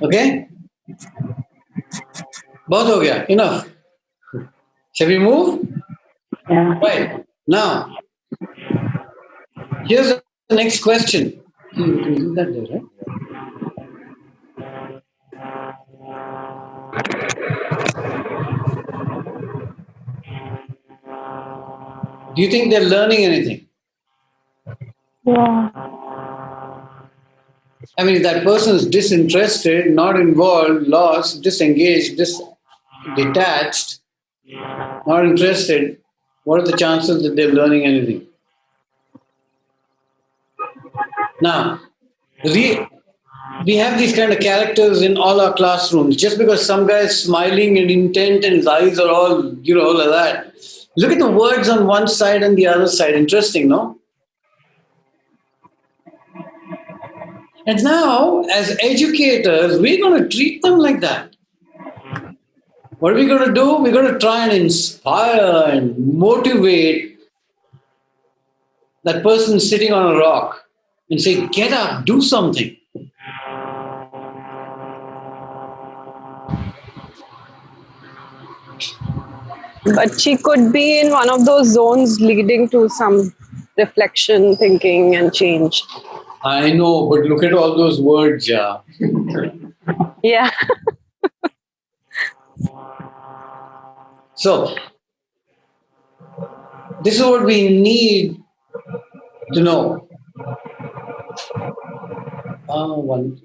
Okay? बहुत हो गया. Enough. Shall we move? Yeah. Right. Now, here's the next question. Isn't that there, right? Do you think they're learning anything? Yeah. I mean, if that person is disinterested, not involved, lost, disengaged, detached, not interested, what are the chances that they're learning anything? Now, we have these kind of characters in all our classrooms. Just because some guy is smiling and intent and his eyes are all, like that. Look at the words on one side and the other side. Interesting, no? And now, as educators, we're going to treat them like that. What are we going to do? We're going to try and inspire and motivate that person sitting on a rock and say, get up, do something. But she could be in one of those zones leading to some reflection, thinking, and change. I know, but look at all those words, yeah. Yeah. So, this is what we need to know. One.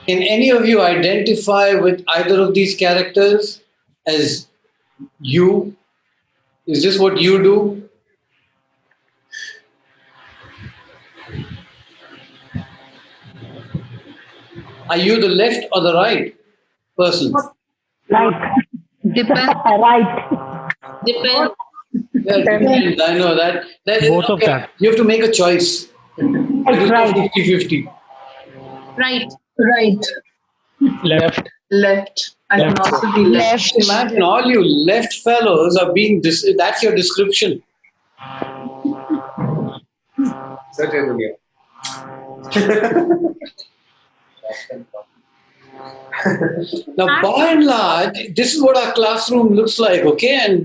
Can any of you identify with either of these characters as you? Is this what you do? Are you the left or the right person? Right. Depends. Right. Depends. Yeah, depends. I know that. Both of that. You have to make a choice. It is Right. 50-50. Right. Right. Left. Left. I can Left. also be left. Imagine all you left fellows are being that's your description. Certainly. Now, by and large, this is what our classroom looks like, okay? And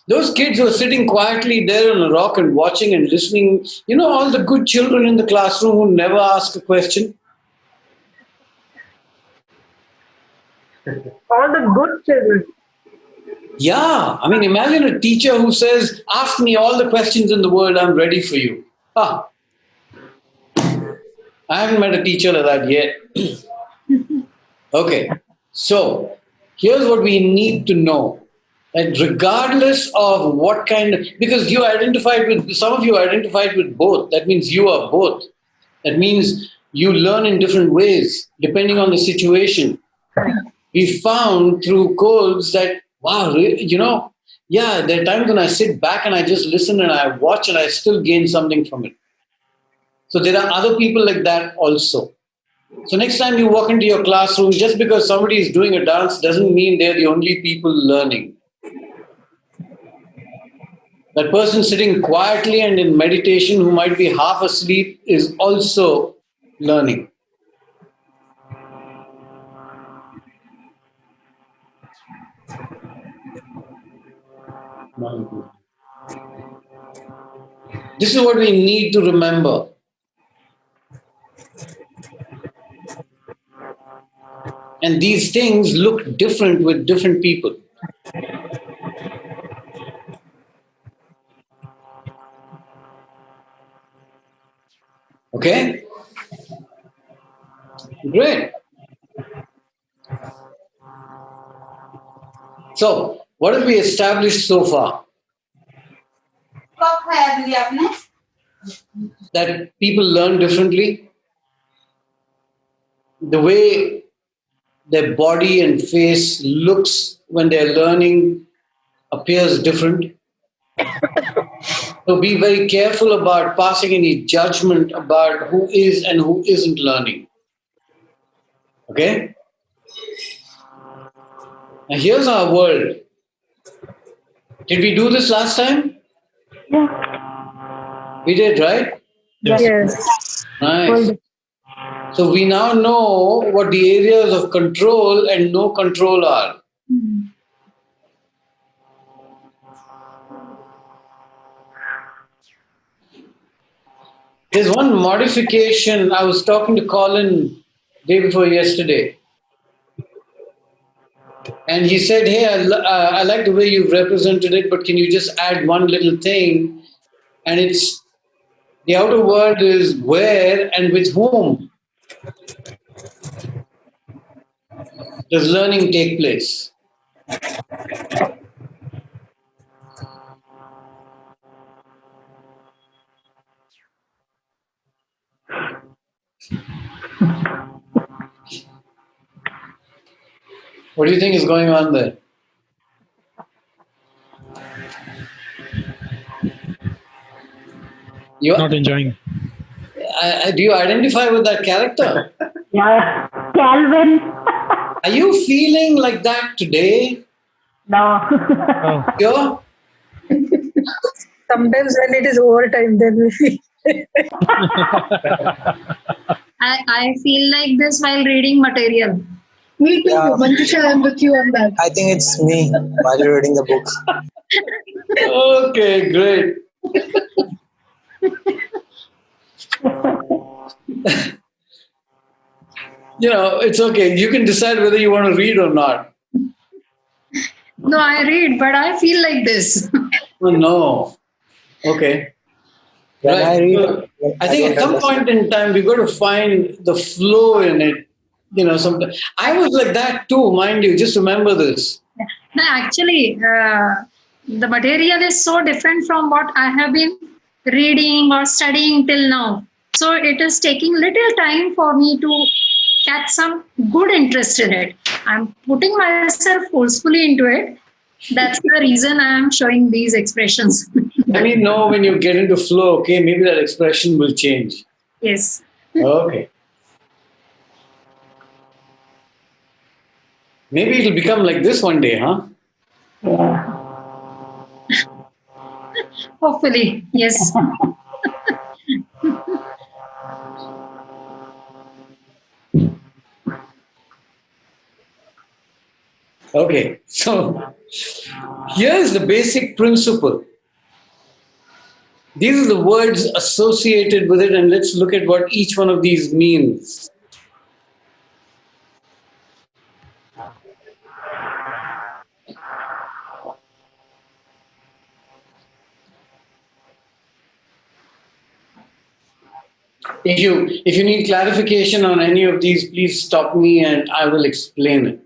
those kids who are sitting quietly there on a rock and watching and listening, you know, all the good children in the classroom who never ask a question. All the good children. Yeah, I mean, imagine a teacher who says, "Ask me all the questions in the world, I'm ready for you." Ah, I haven't met a teacher like that yet. Okay, so here's what we need to know. That regardless of what kind of, because you identified with, some of you identified with both. That means you are both. That means you learn in different ways, depending on the situation. We found through Coles that, wow, you know, yeah, there are times when I sit back and I just listen and I watch and I still gain something from it. So there are other people like that also. So next time you walk into your classroom, just because somebody is doing a dance doesn't mean they're the only people learning. That person sitting quietly and in meditation who might be half asleep is also learning. This is what we need to remember. And these things look different with different people. Okay? Great. So, what have we established so far? That people learn differently. The way their body and face looks when they're learning appears different. So be very careful about passing any judgment about who is and who isn't learning. Okay? Now here's our world. Did we do this last time? Yeah. We did, right? Yes. Nice. So we now know what the areas of control and no control are. There's one modification. I was talking to Colin day before yesterday. And he said, hey, I like the way you've represented it, but can you just add one little thing? And it's, the outer world is where and with whom does learning take place? What do you think is going on there? You're not enjoying. Do you identify with that character? Yeah, Calvin. Are you feeling like that today? No. Oh. Sure? Sometimes when it is overtime, then we feel. I feel like this while reading material. Me too, Manjusha, I'm with you on that. I think it's me while you're reading the book. Okay, great. It's okay. You can decide whether you want to read or not. No, I read, but I feel like this. Oh, no. Okay. When Right. I read, So I think at some point in time, we've got to find the flow in it. Sometimes I was like that too, mind you. Just remember this. No, actually, the material is so different from what I have been reading or studying till now. So it is taking little time for me to catch some good interest in it. I'm putting myself forcefully into it. That's the reason I am showing these expressions. Let me know when you get into flow, okay? Maybe that expression will change. Yes. Okay. Maybe it'll become like this one day, huh? Hopefully, yes. Okay, so here's the basic principle. These are the words associated with it, and let's look at what each one of these means. If you need clarification on any of these, please stop me and I will explain it.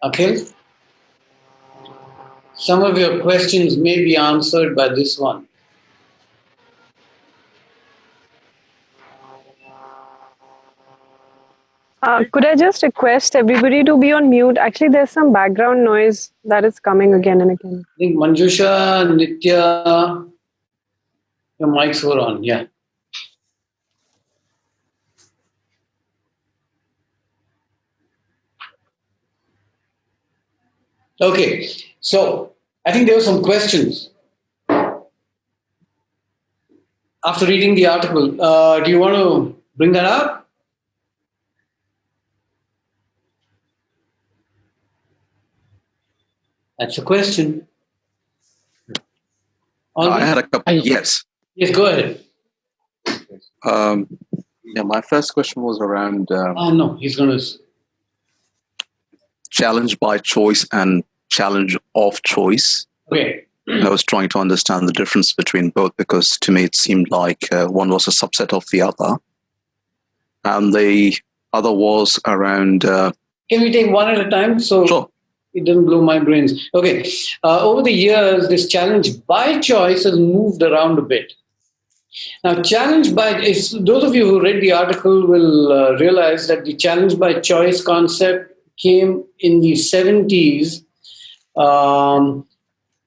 Akhil, some of your questions may be answered by this one. Could I just request everybody to be on mute? Actually, there's some background noise that is coming again and again. I think Manjusha, Nitya, your mics were on, yeah. Okay, so I think there were some questions. After reading the article, do you want to bring that up? That's a question. I had a couple. Yes. Yes, go ahead. Yeah, my first question was around no, he's going to. Challenge by choice and challenge of choice. Okay. I was trying to understand the difference between both because to me it seemed like one was a subset of the other. And the other was around. Can we take one at a time? So sure. It doesn't blow my brains. Okay. Over the years, this challenge by choice has moved around a bit. Now, challenge by, those of you who read the article will realize that the challenge by choice concept came in the 70s.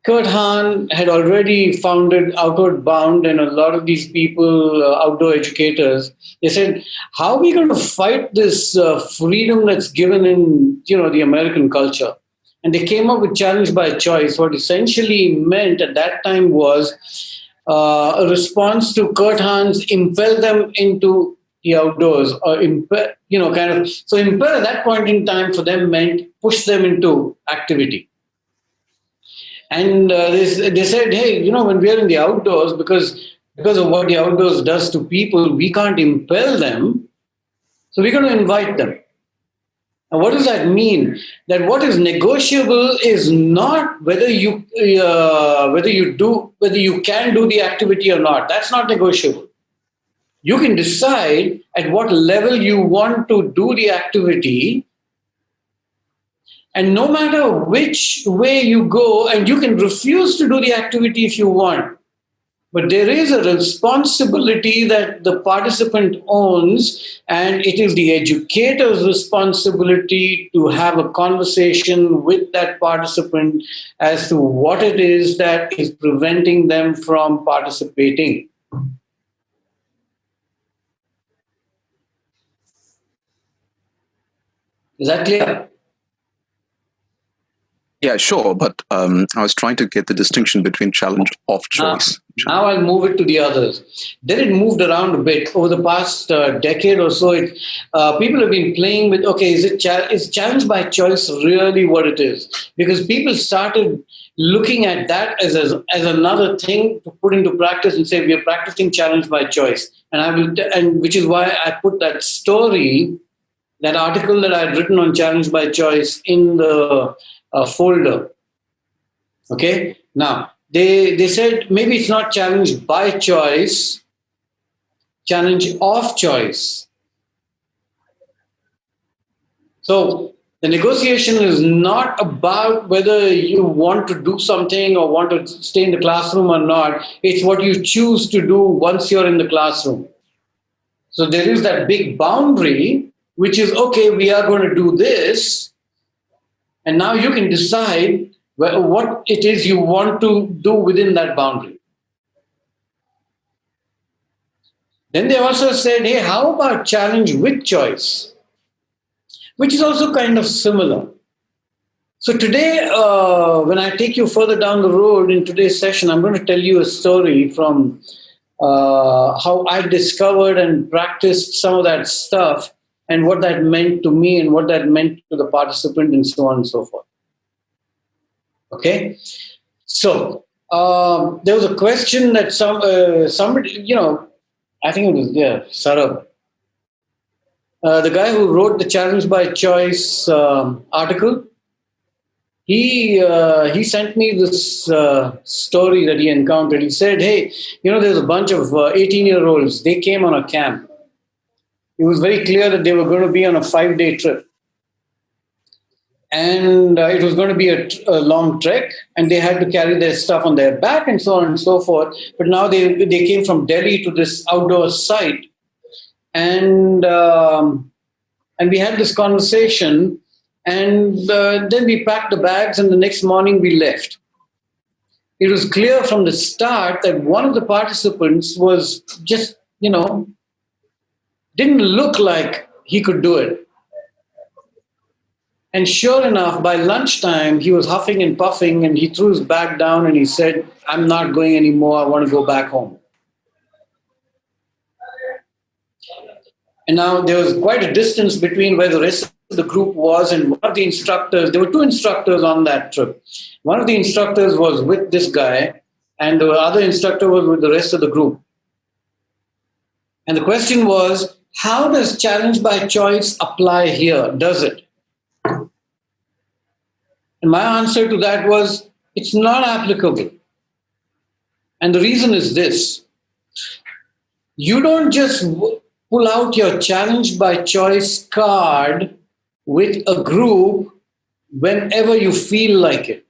Kurt Hahn had already founded Outward Bound, and a lot of these people, outdoor educators, they said, how are we going to fight this freedom that's given in, the American culture? And they came up with challenge by choice. What essentially meant at that time was a response to Kurt Hahn's impel them into the outdoors, or So impel at that point in time for them meant push them into activity. And they said, hey, when we are in the outdoors, because of what the outdoors does to people, we can't impel them. So we're going to invite them. And what does that mean? That what is negotiable is not whether you can do the activity or not. That's not negotiable. You can decide at what level you want to do the activity. And no matter which way you go, and you can refuse to do the activity if you want. But there is a responsibility that the participant owns, and it is the educator's responsibility to have a conversation with that participant as to what it is that is preventing them from participating. Is that clear? Yeah, sure. But I was trying to get the distinction between challenge of choice. Now I'll move it to the others. Then it moved around a bit over the past decade or so. People have been playing with, okay, is challenge by choice really what it is? Because people started looking at that as another thing to put into practice and say we are practicing challenge by choice. And which is why I put that story, that article that I had written on challenge by choice in the folder. Okay, now. They said maybe it's not challenge by choice, challenge of choice. So the negotiation is not about whether you want to do something or want to stay in the classroom or not. It's what you choose to do once you're in the classroom. So there is that big boundary, which is, okay, we are going to do this. And now you can decide what it is you want to do within that boundary. Then they also said, hey, how about challenge with choice? Which is also kind of similar. So today, when I take you further down the road in today's session, I'm going to tell you a story from how I discovered and practiced some of that stuff and what that meant to me and what that meant to the participant and so on and so forth. Okay? So there was a question that somebody, I think it was, Sarab. The guy who wrote the challenge by choice article, he sent me this story that he encountered. He said, hey, there's a bunch of 18-year-olds. They came on a camp. It was very clear that they were going to be on a 5-day trip. And it was going to be a long trek, and they had to carry their stuff on their back and so on and so forth. But now they came from Delhi to this outdoor site, and we had this conversation, and then we packed the bags, and the next morning we left. It was clear from the start that one of the participants was just, didn't look like he could do it. And sure enough, by lunchtime, he was huffing and puffing, and he threw his bag down and he said, I'm not going anymore. I want to go back home. And now there was quite a distance between where the rest of the group was and one of the instructors. There were 2 instructors on that trip. One of the instructors was with this guy, and the other instructor was with the rest of the group. And the question was, how does challenge by choice apply here? Does it? And my answer to that was, it's not applicable. And the reason is this. You don't just pull out your challenge by choice card with a group whenever you feel like it.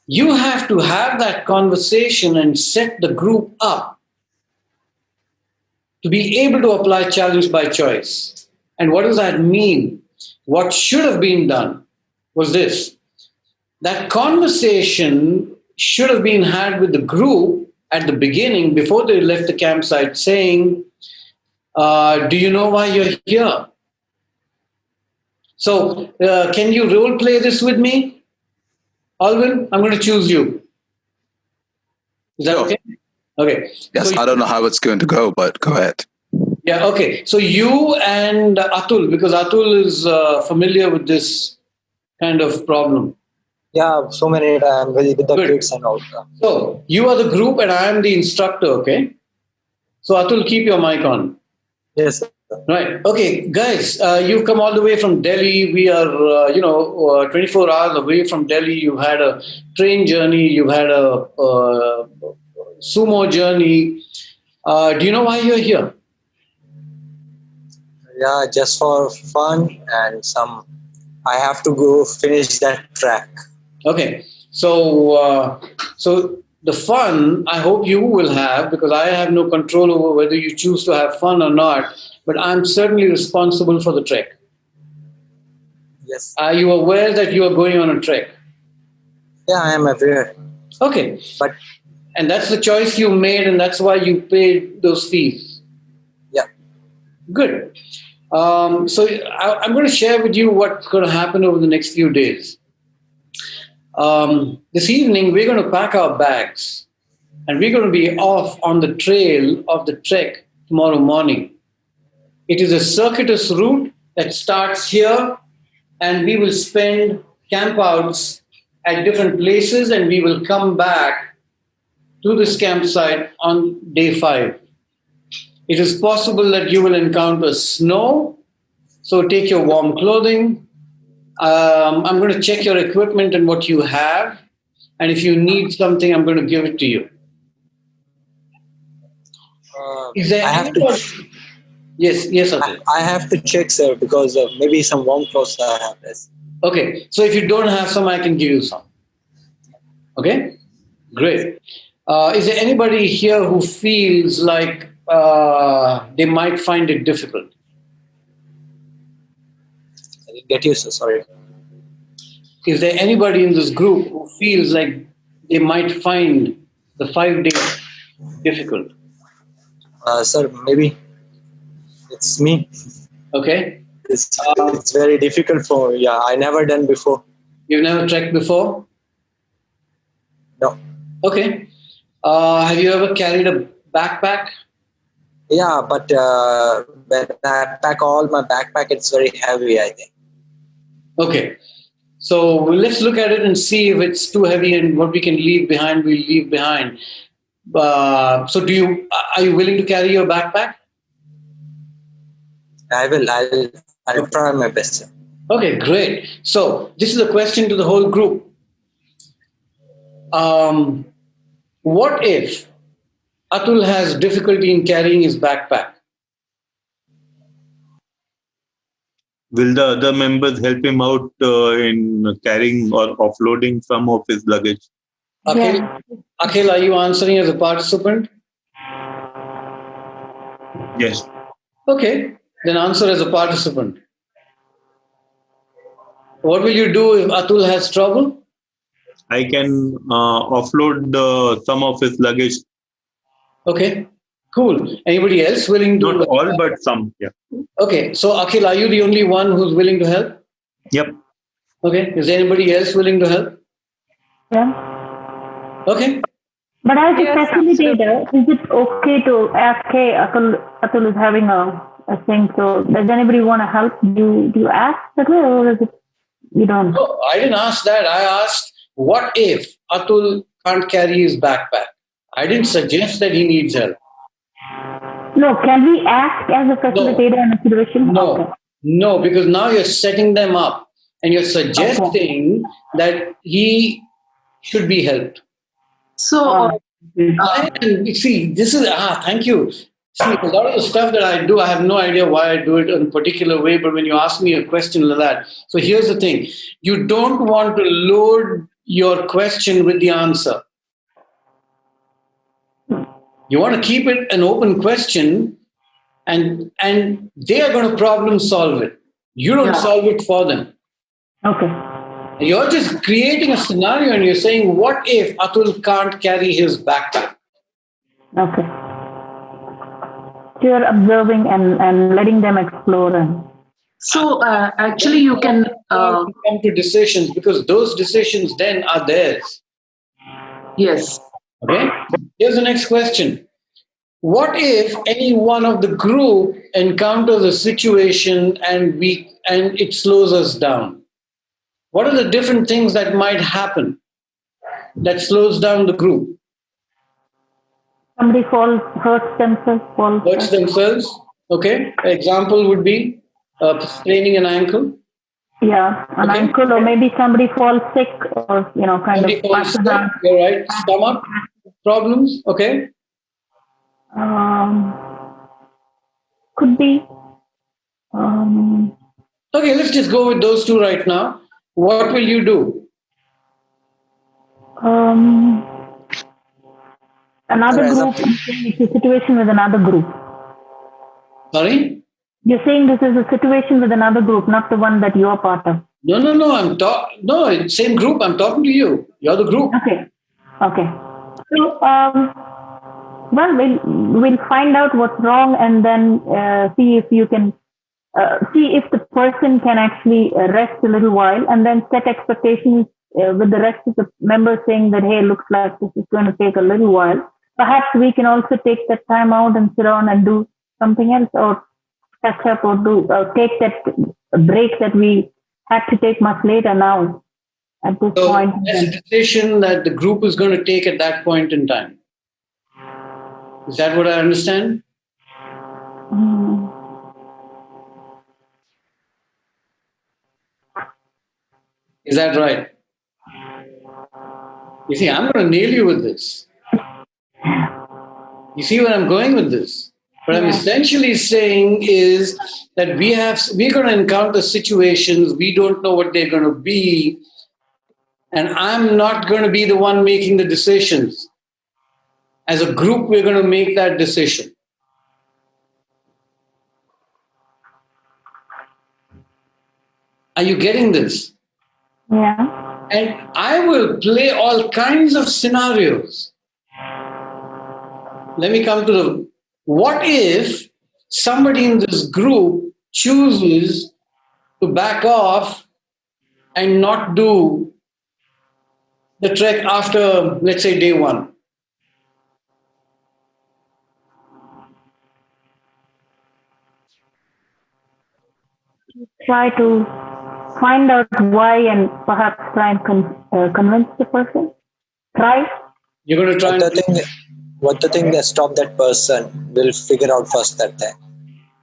You have to have that conversation and set the group up to be able to apply challenge by choice. And what does that mean? What should have been done was this. That conversation should have been had with the group at the beginning before they left the campsite saying, do you know why you're here? So can you role play this with me? Alvin, I'm going to choose you. Is that okay? Okay. Yes, so I don't know how it's going to go, but go ahead. Yeah, okay. So you and Atul, because Atul is familiar with this kind of problem. Yeah, so many times with the Good. kids and all. So you are the group and I am the instructor, okay? So Atul, keep your mic on. Yes, sir. Right. Okay, guys, you've come all the way from Delhi. We are, 24 hours away from Delhi. You've had a train journey. You've had a sumo journey. Do you know why you're here? Yeah, just for fun and some. I have to go finish that track. Okay. So the fun, I hope you will have, because I have no control over whether you choose to have fun or not. But I'm certainly responsible for the trek. Yes. Are you aware that you are going on a trek? Yeah, I am aware. Okay. But and that's the choice you made, and that's why you paid those fees. Yeah. Good. So I'm going to share with you what's going to happen over the next few days. This evening, we're going to pack our bags. and we're going to be off on the trail of the trek tomorrow morning. It is a circuitous route that starts here, and we will spend campouts at different places, and we will come back to this campsite on day 5. It is possible that you will encounter snow, so take your warm clothing. I'm going to check your equipment and what you have, and if you need something, I'm going to give it to you. Is there Yes, Atul. I have to check, sir, because maybe some warm clothes I have. Yes. Okay, so if you don't have some, I can give you some. Okay, great. Is there anybody here who feels like they might find it difficult? I didn't get you, sir. Sorry. Is there anybody in this group who feels like they might find the 5 days difficult? Sir, maybe it's me. Okay. It's very difficult for me. Yeah, I never done before. You've never trekked before? No. Okay. Have you ever carried a backpack? Yeah, but when I pack all my backpack, it's very heavy, I think. Okay. So let's look at it and see if it's too heavy and what we can leave behind, we'll leave behind. So are you willing to carry your backpack? I will. I'll try my best, sir. Okay, great. So this is a question to the whole group. What if Atul has difficulty in carrying his backpack? Will the other members help him out in carrying or offloading some of his luggage? Akhil, are you answering as a participant? Yes. Okay, then answer as a participant. What will you do if Atul has trouble? I can offload some of his luggage. Okay, cool. Anybody else willing to? Not all, but some. Yeah. Okay, so Akhil, are you the only one who's willing to help? Yep. Okay, is anybody else willing to help? Yeah. Okay. But as a facilitator, is it okay to ask, hey, Atul is having a thing, so does anybody want to help? Do you ask that way, or is it you don't? No, I didn't ask that. I asked, what if Atul can't carry his backpack? I didn't suggest that he needs help. No, can we ask as a facilitator in a situation? No, okay. No, because now you're setting them up and you're suggesting that he should be helped. So, see, this is, thank you. See, a lot of the stuff that I do, I have no idea why I do it in a particular way, but when you ask me a question like that, so here's the thing. You don't want to load your question with the answer. You want to keep it an open question, and they are going to problem solve it. You don't solve it for them. Okay. You're just creating a scenario and you're saying, what if Atul can't carry his backpack? Okay. You're observing and letting them explore. So actually you can come to decisions, because those decisions then are theirs. Yes. Okay. Here's the next question. What if any one of the group encounters a situation and it slows us down? What are the different things that might happen that slows down the group? Somebody hurts themselves. Hurts themselves. Okay. Example would be spraining an ankle. Yeah, an ankle, or maybe somebody falls sick, or somebody falls sick. You're right. Stomach problems. Okay. Could be. Okay, let's just go with those two right now. What will you do? Another group. It's a situation with another group. Sorry? You're saying this is a situation with another group, not the one that you're part of. No. No, it's same group. I'm talking to you. You're the group. Okay. So, we'll find out what's wrong, and then see if you can see if the person can actually rest a little while, and then set expectations with the rest of the members saying that, hey, looks like this is going to take a little while, perhaps we can also take that time out and sit down and do something else, or catch up, or take that break that we had to take much later now at this point. That's a decision that the group is going to take at that point in time. Is that what I understand? Is that right? You see, I'm going to nail you with this. You see where I'm going with this? What I'm essentially saying is that we're going to encounter situations, we don't know what they're going to be, and I'm not going to be the one making the decisions. As a group, we're going to make that decision. Are you getting this? Yeah. And I will play all kinds of scenarios. Let me come to the, what if somebody in this group chooses to back off and not do the trek after, let's say, day one? Try to find out why and perhaps try and convince the person. Try. You're going to try. What the thing that stop that person? We'll figure out first that thing.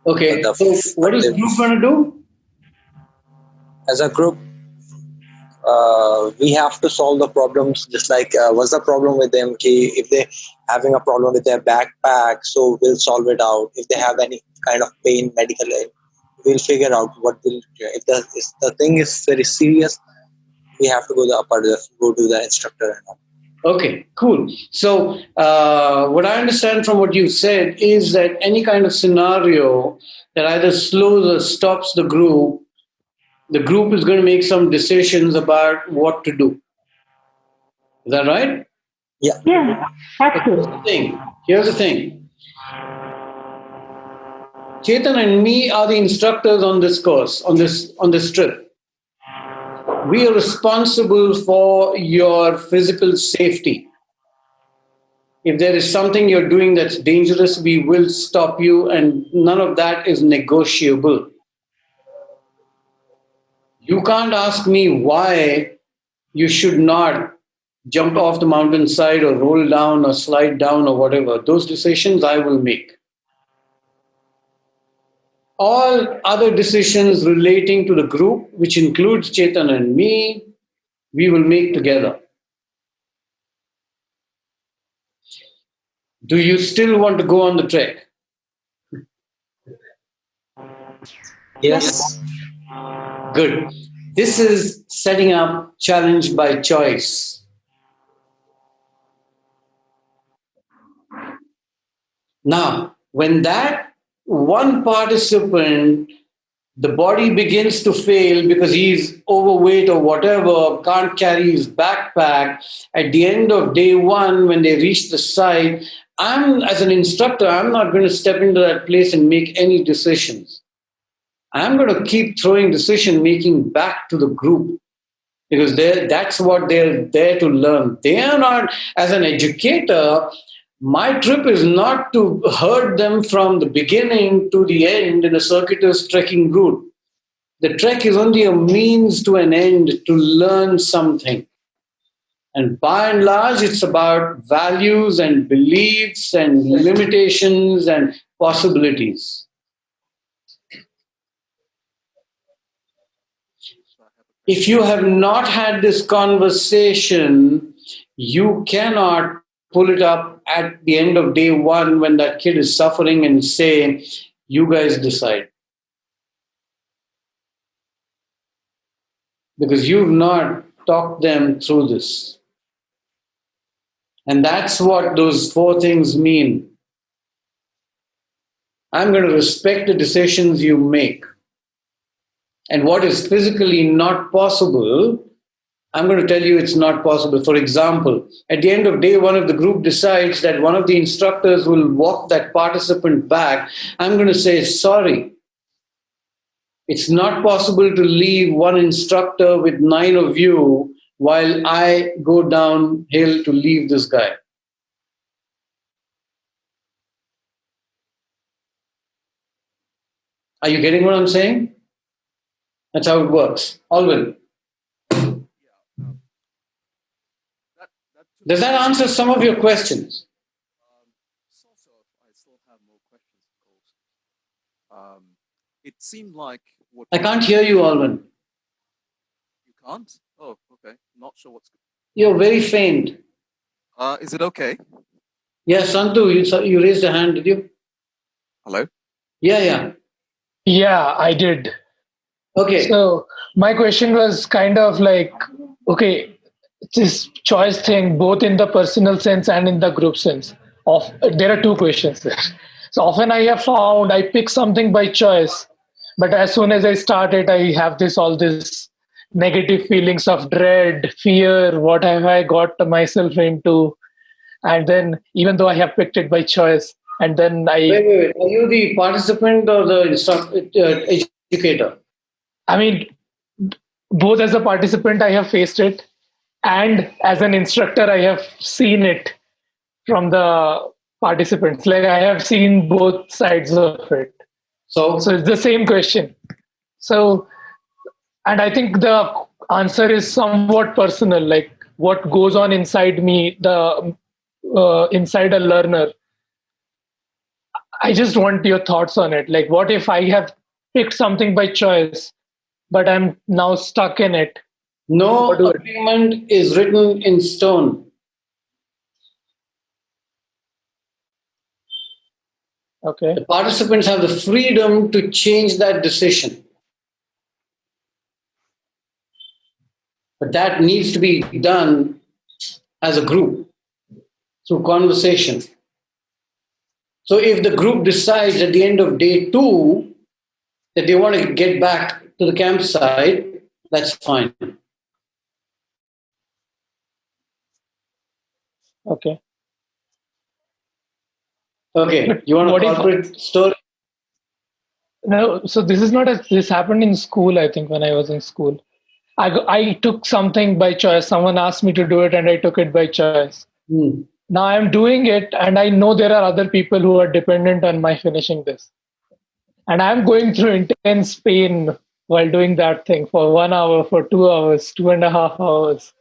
Okay. So what is the group going to do? As a group, we have to solve the problems. Just like what's the problem with them? If they're having a problem with their backpack, so we'll solve it out. If they have any kind of pain, medical aid, we'll figure out what will. If the thing is very serious, we have to go to the instructor and all. Okay, cool. So what I understand from what you said is that any kind of scenario that either slows or stops the group is going to make some decisions about what to do. Is that right? Yeah. Yeah, absolutely. Here's the thing. Chetan and me are the instructors on this course, on this trip. We are responsible for your physical safety. If there is something you're doing that's dangerous, we will stop you, and none of that is negotiable. You can't ask me why you should not jump off the mountainside or roll down or slide down or whatever. Those decisions I will make. All other decisions relating to the group, which includes Chetan and me, we will make together. Do you still want to go on the trek? Yes. Good. This is setting up challenge by choice. Now, when that one participant, the body begins to fail because he's overweight or whatever, can't carry his backpack, at the end of day one, when they reach the site, as an instructor, I'm not going to step into that place and make any decisions. I'm going to keep throwing decision making back to the group because that's what they're there to learn. They are not, as an educator, my trip is not to herd them from the beginning to the end in a circuitous trekking route. The trek is only a means to an end to learn something. And by and large, it's about values and beliefs and limitations and possibilities. If you have not had this conversation, you cannot pull it up at the end of day one when that kid is suffering and say, you guys decide. Because you've not talked them through this. And that's what those 4 things mean. I'm going to respect the decisions you make. And what is physically not possible, I'm going to tell you it's not possible. For example, at the end of day one, if the group decides that one of the instructors will walk that participant back, I'm going to say, sorry. It's not possible to leave one instructor with 9 of you while I go downhill to leave this guy. Are you getting what I'm saying? That's how it works. Alvin. Does that answer some of your questions? I still have more questions, of course. It seemed like what I can't hear you, Alvin. You can't? Oh, okay. Not sure what's. You're very faint. Is it okay? Yeah, Santu, you raised a hand, did you? Hello? Yeah. Yeah, I did. Okay. So my question was kind of like, okay, this choice thing, both in the personal sense and in the group sense. There are two questions there. So often I have found I pick something by choice, but as soon as I start it, I have all this negative feelings of dread, fear. What have I got myself into? And then even though I have picked it by choice, and then Wait. Are you the participant or the educator? I mean, both as a participant, I have faced it, and as an instructor, I have seen it from the participants. Like I have seen both sides of it. So it's the same question. So, and I think the answer is somewhat personal, like what goes on inside me, the inside a learner. I just want your thoughts on it. Like, what if I have picked something by choice, but I'm now stuck in it? No agreement is written in stone. Okay. The participants have the freedom to change that decision. But that needs to be done as a group through conversation. So if the group decides at the end of day 2 that they want to get back to the campsite, that's fine. Okay. Okay. You want a corporate story? No, so this is not this happened in school, I think, when I was in school. I took something by choice. Someone asked me to do it and I took it by choice. Now I'm doing it and I know there are other people who are dependent on my finishing this. And I'm going through intense pain while doing that thing for 1 hour, for 2 hours, 2.5 hours.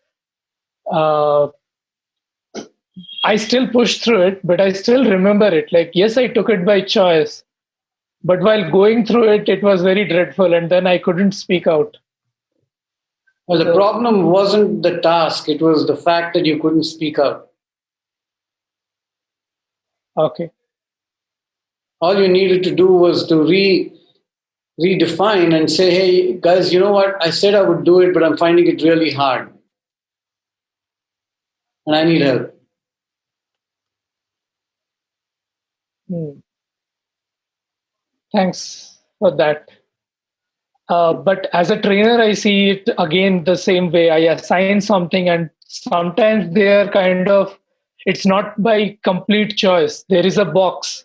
I still pushed through it, but I still remember it. Like, yes, I took it by choice. But while going through it, it was very dreadful. And then I couldn't speak out. Well, the problem wasn't the task. It was the fact that you couldn't speak out. Okay. All you needed to do was to redefine and say, hey, guys, you know what? I said I would do it, but I'm finding it really hard. And I need help. Thanks for that. But as a trainer, I see it again the same way. I assign something, and sometimes they are kind of, it's not by complete choice. There is a box,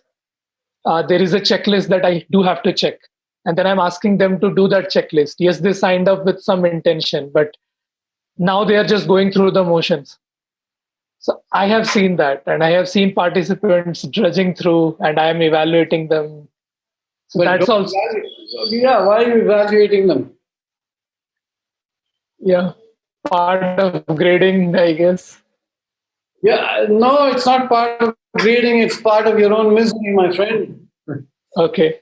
there is a checklist that I do have to check. And then I'm asking them to do that checklist. Yes, they signed up with some intention, but now they are just going through the motions. So I have seen that, and I have seen participants drudging through, and I am evaluating them. So But that's also. Yeah, why are you evaluating them? Yeah, part of grading, I guess. Yeah, no, it's not part of grading, it's part of your own misery, my friend. Okay.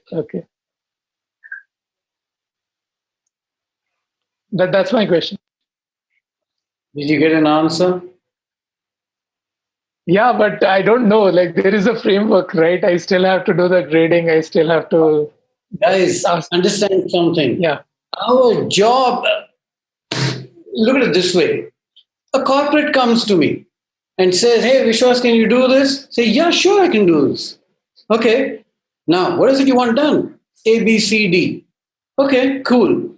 That's my question. Did you get an answer? Yeah, but I don't know. Like, there is a framework, right? I still have to do the grading. I still have to. Guys, understand something. Yeah. Our job, look at it this way. A corporate comes to me and says, hey, Vishwas, can you do this? Say, yeah, sure, I can do this. Okay. Now, what is it you want done? A, B, C, D. Okay, cool.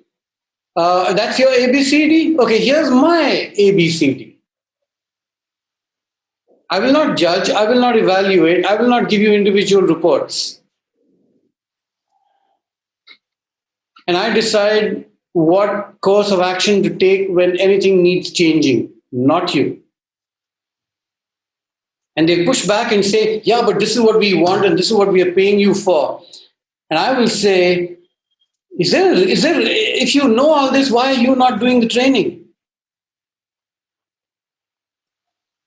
That's your A, B, C, D? Okay, here's my A, B, C, D. I will not judge. I will not evaluate. I will not give you individual reports. And I decide what course of action to take when anything needs changing, not you. And they push back and say, yeah, but this is what we want and this is what we are paying you for. And I will say, if you know all this, why are you not doing the training?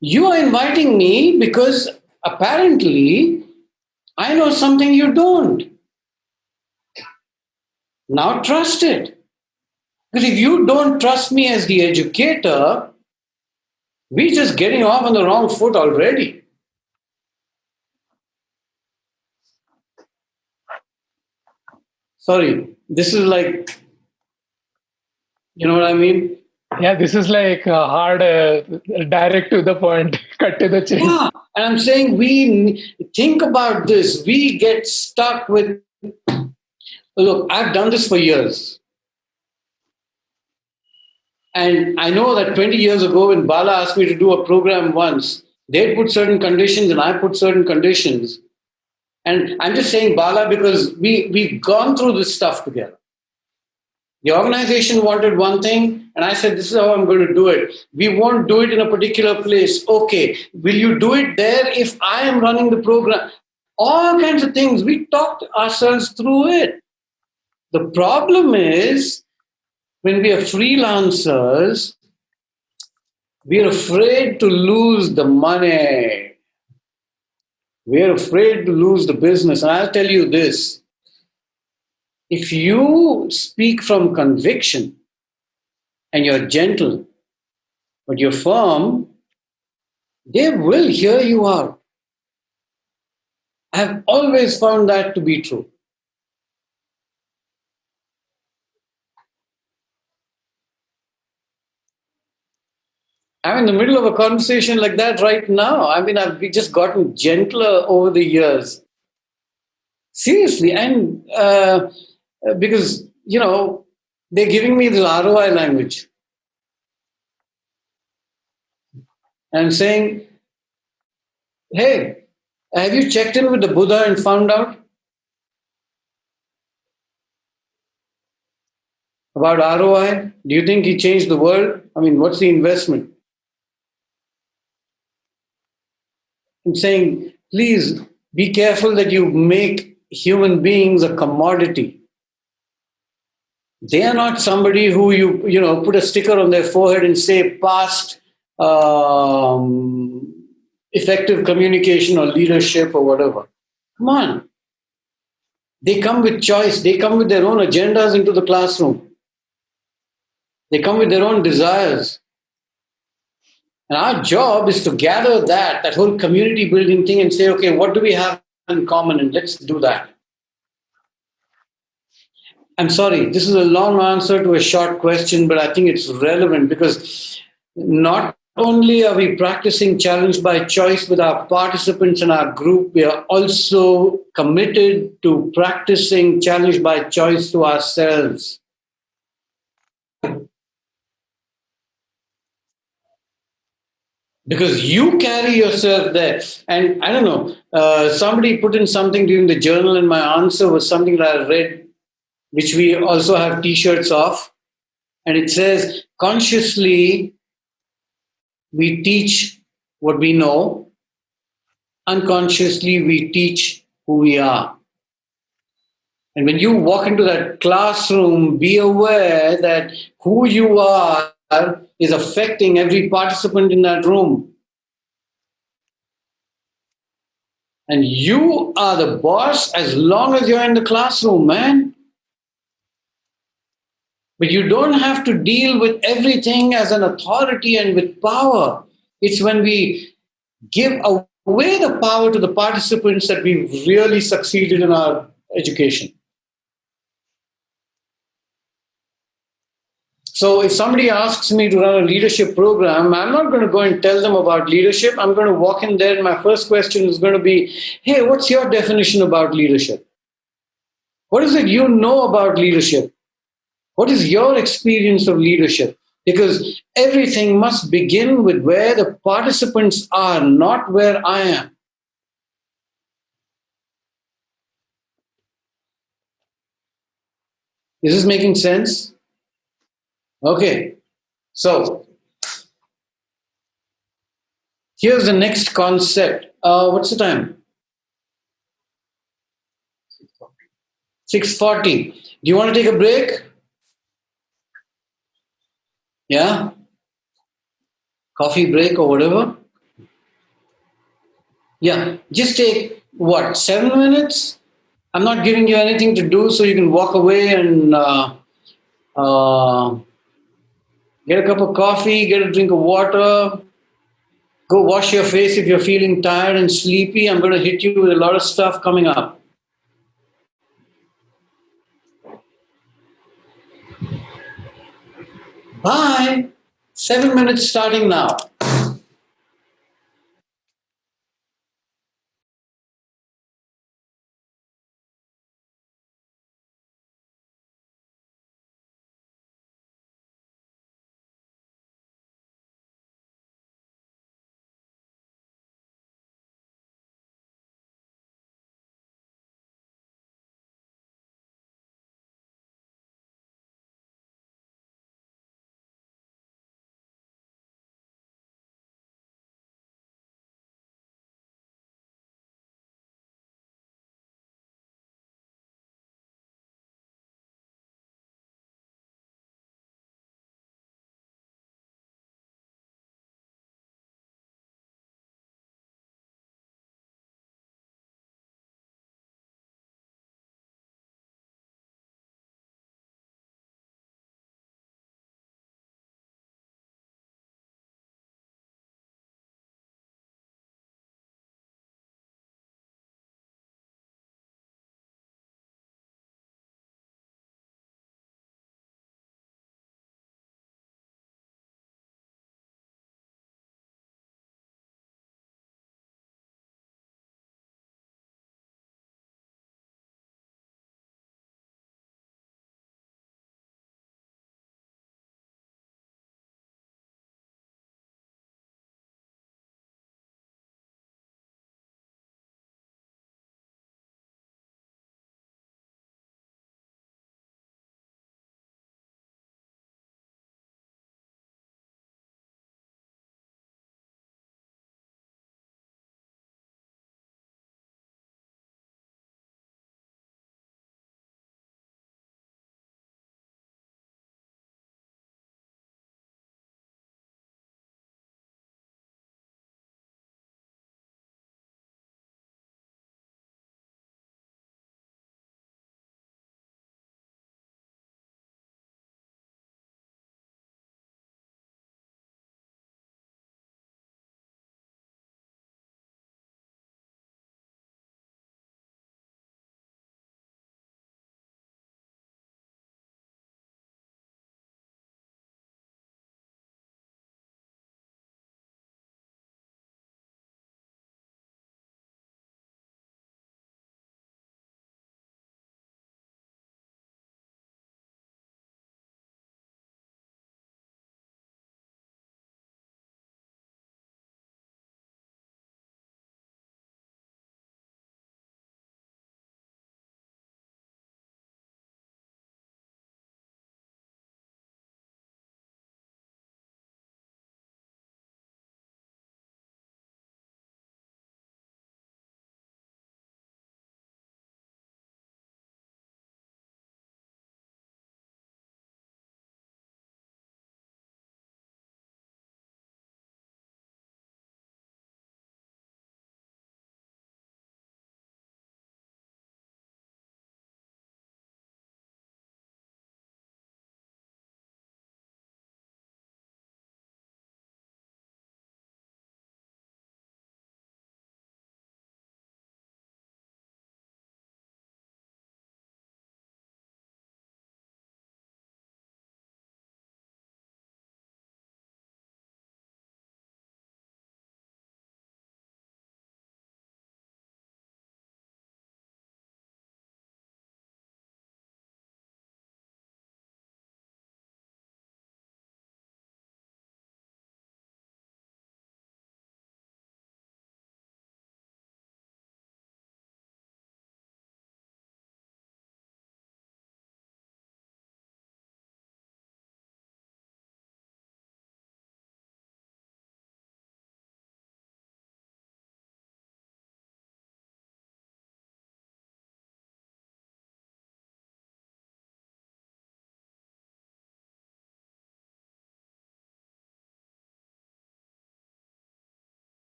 You are inviting me because apparently I know something you don't. Now trust it. Because if you don't trust me as the educator, we're just getting off on the wrong foot already. Sorry, this is like, you know what I mean? Yeah, this is like hard, direct to the point, cut to the chase. Yeah, and I'm saying we think about this. We get stuck with, look, I've done this for years. And I know that 20 years ago, when Bala asked me to do a program once, they put certain conditions and I put certain conditions. And I'm just saying Bala because we've gone through this stuff together. The organization wanted one thing, and I said, this is how I'm going to do it. We won't do it in a particular place. Okay, will you do it there if I am running the program? All kinds of things. We talked ourselves through it. The problem is, when we are freelancers, we're afraid to lose the money. We're afraid to lose the business. And I'll tell you this. If you speak from conviction and you're gentle, but you're firm, they will hear you out. I've always found that to be true. I'm in the middle of a conversation like that right now. I mean, I've just gotten gentler over the years. Seriously. And because, they're giving me this ROI language. I'm saying, hey, have you checked in with the Buddha and found out about ROI? Do you think he changed the world? I mean, what's the investment? I'm saying, please be careful that you make human beings a commodity. They are not somebody who you put a sticker on their forehead and say past effective communication or leadership or whatever. Come on. They come with choice. They come with their own agendas into the classroom. They come with their own desires. And our job is to gather that whole community building thing and say, okay, what do we have in common? And let's do that. I'm sorry, this is a long answer to a short question, but I think it's relevant because not only are we practicing challenge by choice with our participants in our group, we are also committed to practicing challenge by choice to ourselves. Because you carry yourself there. And I don't know, somebody put in something during the journal and my answer was something that I read, which we also have t-shirts of. And it says, consciously, we teach what we know. Unconsciously, we teach who we are. And when you walk into that classroom, be aware that who you are is affecting every participant in that room. And you are the boss as long as you're in the classroom, man. But you don't have to deal with everything as an authority and with power. It's when we give away the power to the participants that we've really succeeded in our education. So if somebody asks me to run a leadership program, I'm not going to go and tell them about leadership. I'm going to walk in there and my first question is going to be, hey, what's your definition about leadership? What is it you know about leadership? What is your experience of leadership? Because everything must begin with where the participants are, not where I am. Is this making sense? Okay, so here's the next concept. What's the time? 6:40. Do you want to take a break? Yeah? Coffee break or whatever? Yeah, just take what, 7 minutes? I'm not giving you anything to do, so you can walk away and uh, get a cup of coffee, get a drink of water, go wash your face if you're feeling tired and sleepy. I'm going to hit you with a lot of stuff coming up. Bye. 7 minutes starting now.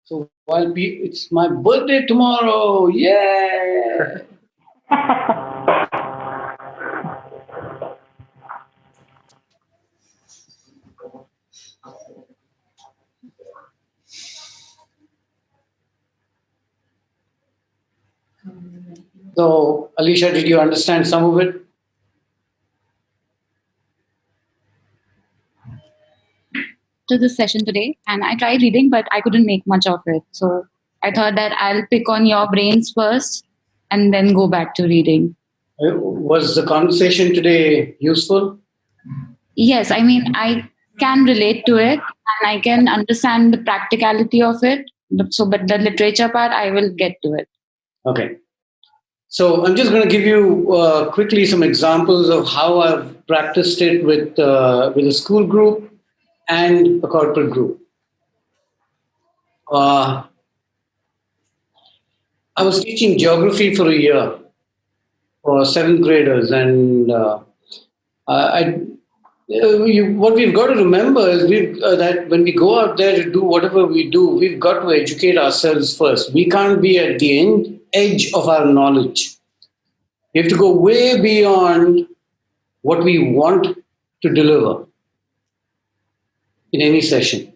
So while it's my birthday tomorrow, yeah. So, Alicia, did you understand some of it? To this session today, and I tried reading, but I couldn't make much of it. So I thought that I'll pick on your brains first and then go back to reading. Was the conversation today useful? Yes, I mean, I can relate to it and I can understand the practicality of it. So, but the literature part, I will get to it. Okay. So I'm just going to give you quickly some examples of how I've practiced it with a school group and a corporate group. I was teaching geography for a year for 7th graders, and what we've got to remember is that when we go out there to do whatever we do, we've got to educate ourselves first. We can't be at the edge of our knowledge. We have to go way beyond what we want to deliver in any session.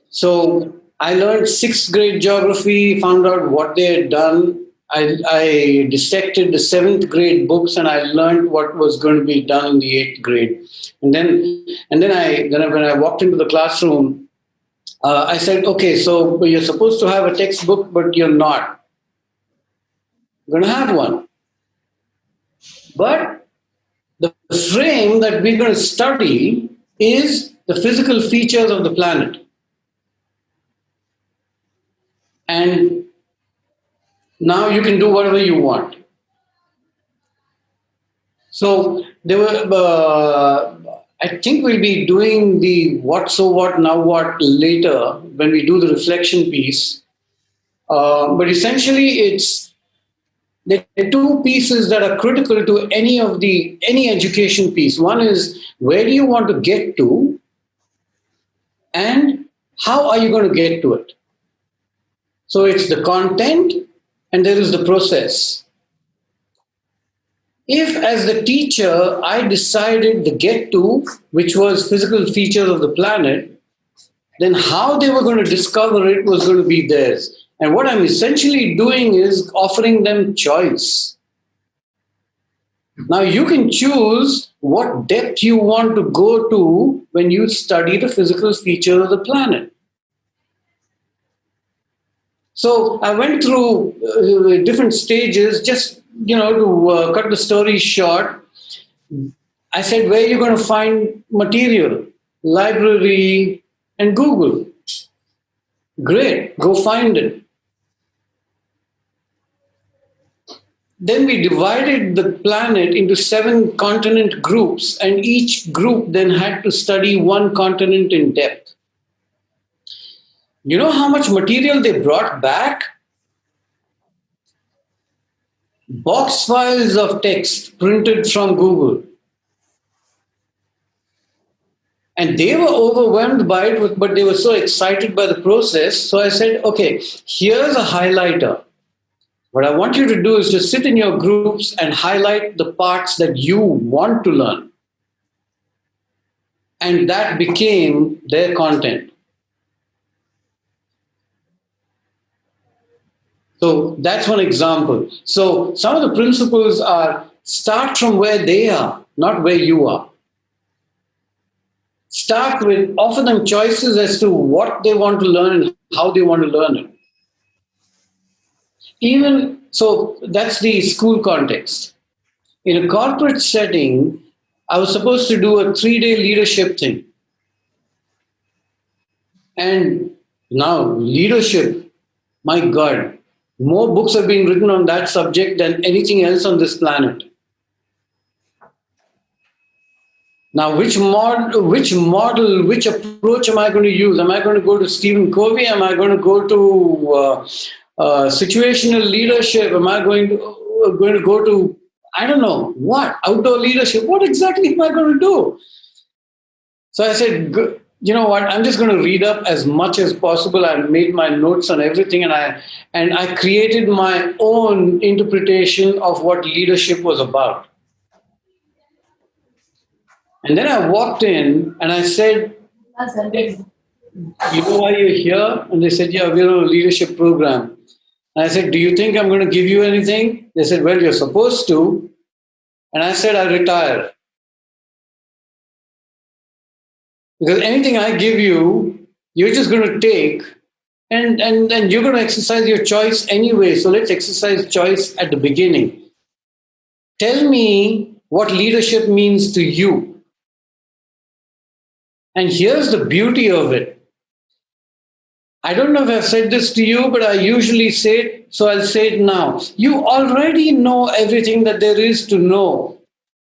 So I learned 6th grade geography, found out what they had done. I dissected the 7th grade books, and I learned what was going to be done in the 8th grade. And then when I walked into the classroom, I said, okay, so you're supposed to have a textbook, but you're not. You're going to have one. But the frame that we're going to study is the physical features of the planet. And now you can do whatever you want. So there were, I think we'll be doing the what, so what, now what later when we do the reflection piece. But essentially, there are 2 pieces that are critical to any education piece. One is where do you want to get to, and how are you going to get to it? So it's the content, and there is the process. If, as the teacher, I decided the get to, which was physical features of the planet, then how they were going to discover it was going to be theirs. And what I'm essentially doing is offering them choice. Now you can choose what depth you want to go to when you study the physical features of the planet. So I went through different stages, just to cut the story short. I said, where are you going to find material? Library and Google. Great, go find it. Then we divided the planet into 7 continent groups, and each group then had to study one continent in depth. You know how much material they brought back? Box files of text printed from Google. And they were overwhelmed by it, but they were so excited by the process. So I said, okay, here's a highlighter. What I want you to do is to sit in your groups and highlight the parts that you want to learn. And that became their content. So that's one example. So some of the principles are start from where they are, not where you are. Start with, offer them choices as to what they want to learn and how they want to learn it. Even so, that's the school context. In a corporate setting, I was supposed to do a 3-day leadership thing. And now, leadership, my God, more books have been written on that subject than anything else on this planet. Now, which approach am I going to use? Am I going to go to Stephen Covey? Am I going to go to situational leadership? Am I going to go to, I don't know, what? Outdoor leadership? What exactly am I going to do? So I said, you know what? I'm just going to read up as much as possible. I made my notes on everything, and I created my own interpretation of what leadership was about. And then I walked in and I said, you know why you're here? And they said, yeah, we're on a leadership program. And I said, do you think I'm going to give you anything? They said, well, you're supposed to. And I said, I retire. Because anything I give you, you're just going to take, and you're going to exercise your choice anyway. So let's exercise choice at the beginning. Tell me what leadership means to you. And here's the beauty of it. I don't know if I've said this to you, but I usually say it, so I'll say it now. You already know everything that there is to know.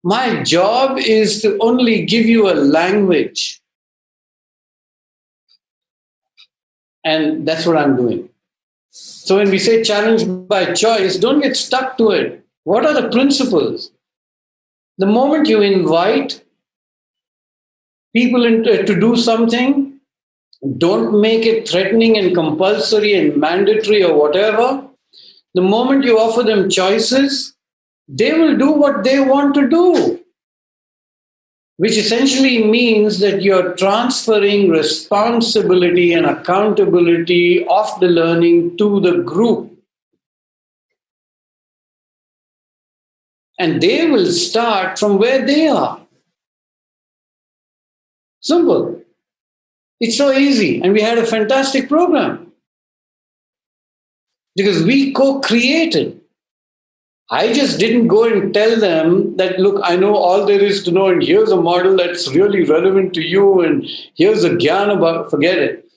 My job is to only give you a language. And that's what I'm doing. So when we say challenge by choice, don't get stuck to it. What are the principles? The moment you invite people to do something, don't make it threatening and compulsory and mandatory or whatever. The moment you offer them choices, they will do what they want to do, which essentially means that you're transferring responsibility and accountability of the learning to the group. And they will start from where they are. Simple. It's so easy. And we had a fantastic program because we co-created. I just didn't go and tell them that, look, I know all there is to know, and here's a model that's really relevant to you, and here's a gyan about, forget it.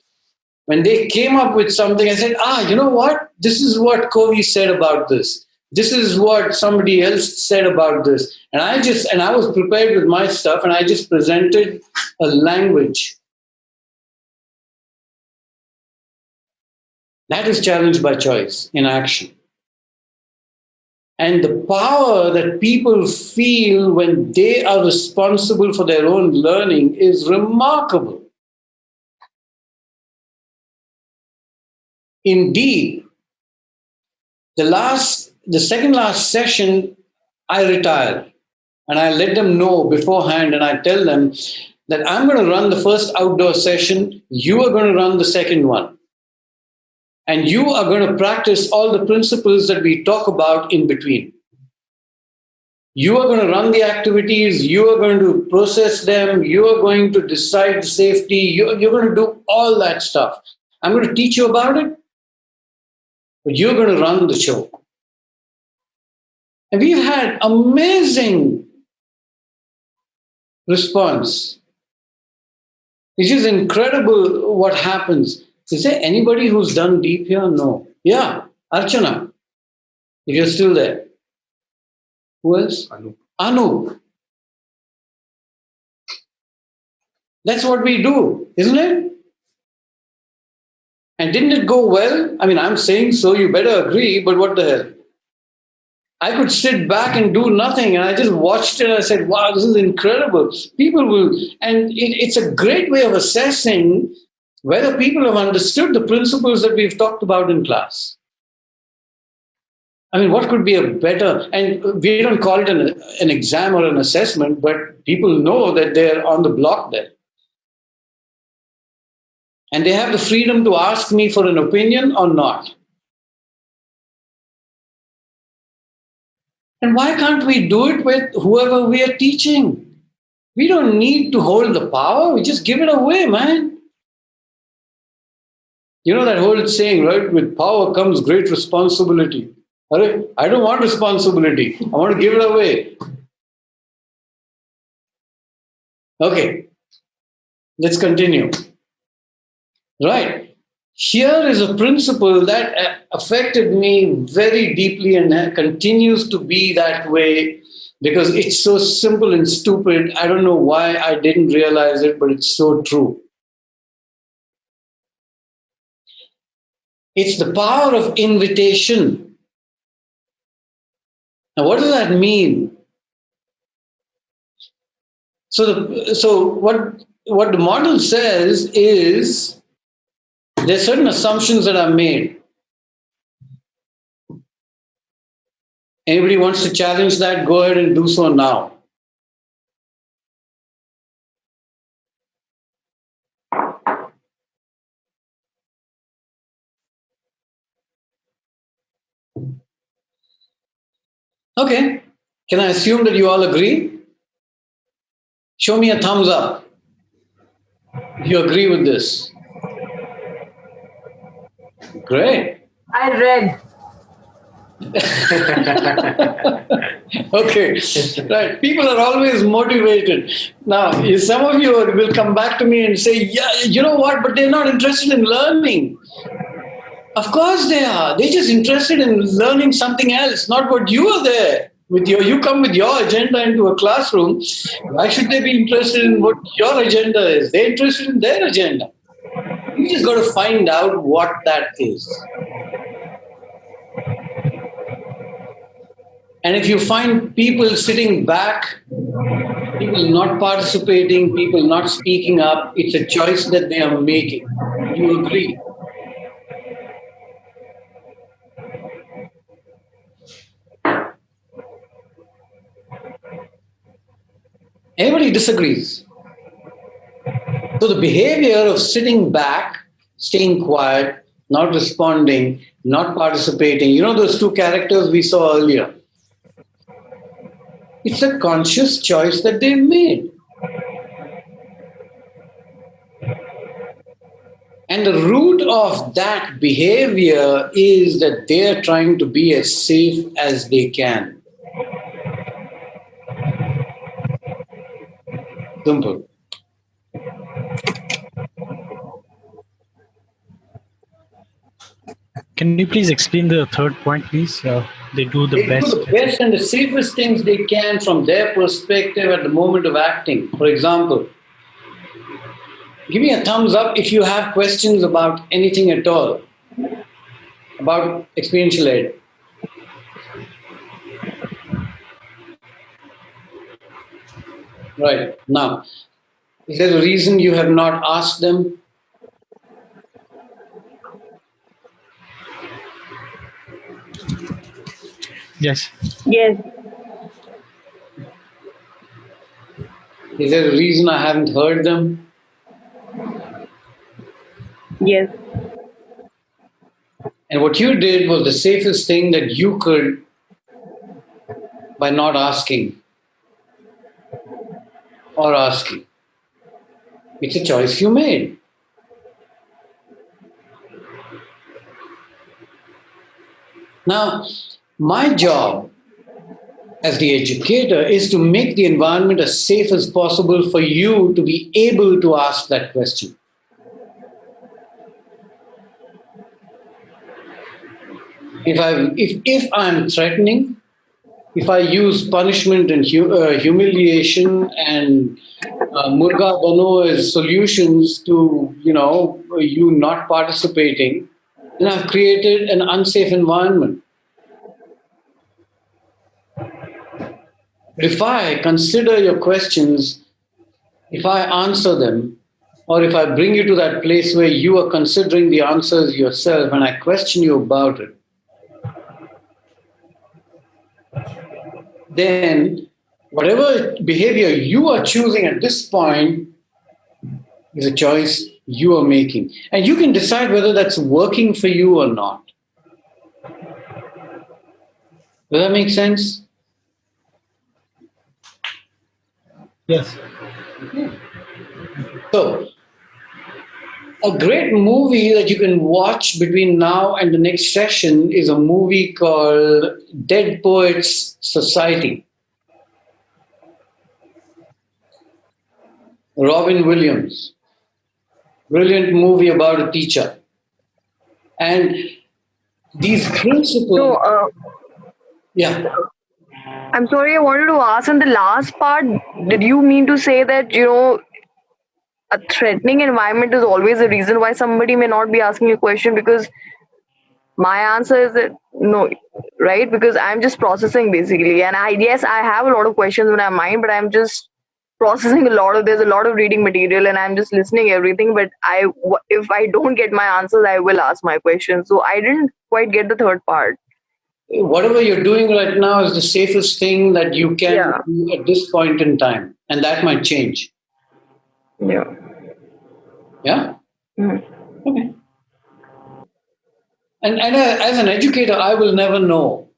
When they came up with something, I said, you know what? This is what Covey said about this. This is what somebody else said about this. And I was prepared with my stuff, and I just presented a language. That is challenge by choice in action. And the power that people feel when they are responsible for their own learning is remarkable. Indeed, the second last session, I retired. And I let them know beforehand, and I tell them that I'm going to run the first outdoor session, you are going to run the second one. And you are going to practice all the principles that we talk about in between. You are going to run the activities, you are going to process them, you are going to decide the safety, you're going to do all that stuff. I'm going to teach you about it, but you're going to run the show. And we've had amazing response. It's just incredible what happens. Is there anybody who's done deep here? No. Yeah, Archana, if you're still there. Who else? Anup. That's what we do, isn't it? And didn't it go well? I mean, I'm saying so, you better agree, but what the hell? I could sit back and do nothing, and I just watched it and I said, wow, this is incredible. People will, and it's a great way of assessing whether people have understood the principles that we've talked about in class. I mean, what could be a better, and we don't call it an exam or an assessment, but people know that they're on the block there. And they have the freedom to ask me for an opinion or not. And why can't we do it with whoever we are teaching? We don't need to hold the power. We just give it away, man. You know that whole saying, right? With power comes great responsibility. I don't want responsibility. I want to give it away. Okay. Let's continue. Right. Here is a principle that affected me very deeply and continues to be that way because it's so simple and stupid. I don't know why I didn't realize it, but it's so true. It's the power of invitation. Now, what does that mean? So what what the model says is there's certain assumptions that are made. Anybody wants to challenge that, go ahead and do so now. Okay. Can I assume that you all agree? Show me a thumbs up. If you agree with this. Great. I read. Okay, right. People are always motivated. Now, some of you will come back to me and say, yeah, you know what, but they're not interested in learning. Of course they are. They're just interested in learning something else, not what you are there. You come with your agenda into a classroom. Why should they be interested in what your agenda is? They're interested in their agenda. You just got to find out what that is. And if you find people sitting back, people not participating, people not speaking up, it's a choice that they are making. You agree? Everybody disagrees. So the behavior of sitting back, staying quiet, not responding, not participating, you know those two characters we saw earlier? It's a conscious choice that they made. And the root of that behavior is that they're trying to be as safe as they can. Simple. Can you please explain the third point, please? They do the best. Do the best and the safest things they can from their perspective at the moment of acting. For example, give me a thumbs up if you have questions about anything at all, about experiential ed. Right. Now, is there a reason you have not asked them? Yes. Yes. Is there a reason I haven't heard them? Yes. And what you did was the safest thing that you could by not asking or asking. It's a choice you made. Now, my job as the educator is to make the environment as safe as possible for you to be able to ask that question. If I'm threatening, if I use punishment and humiliation and Murga Bano as solutions to you not participating, then I've created an unsafe environment. But if I consider your questions, if I answer them, or if I bring you to that place where you are considering the answers yourself and I question you about it, then whatever behavior you are choosing at this point is a choice you are making. And you can decide whether that's working for you or not. Does that make sense? Yes. So, a great movie that you can watch between now and the next session is a movie called Dead Poets Society. Robin Williams. Brilliant movie about a teacher. And these principles... yeah. I'm sorry, I wanted to ask in the last part, did you mean to say that, a threatening environment is always a reason why somebody may not be asking you a question? Because my answer is that no, right? Because I'm just processing basically. And I have a lot of questions in my mind, but I'm just processing there's a lot of reading material, and I'm just listening everything. But if I don't get my answers, I will ask my questions. So I didn't quite get the third part. Whatever you're doing right now is the safest thing that you can do at this point in time, and that might change. Yeah. Yeah? Mm-hmm. Okay. And as an educator, I will never know.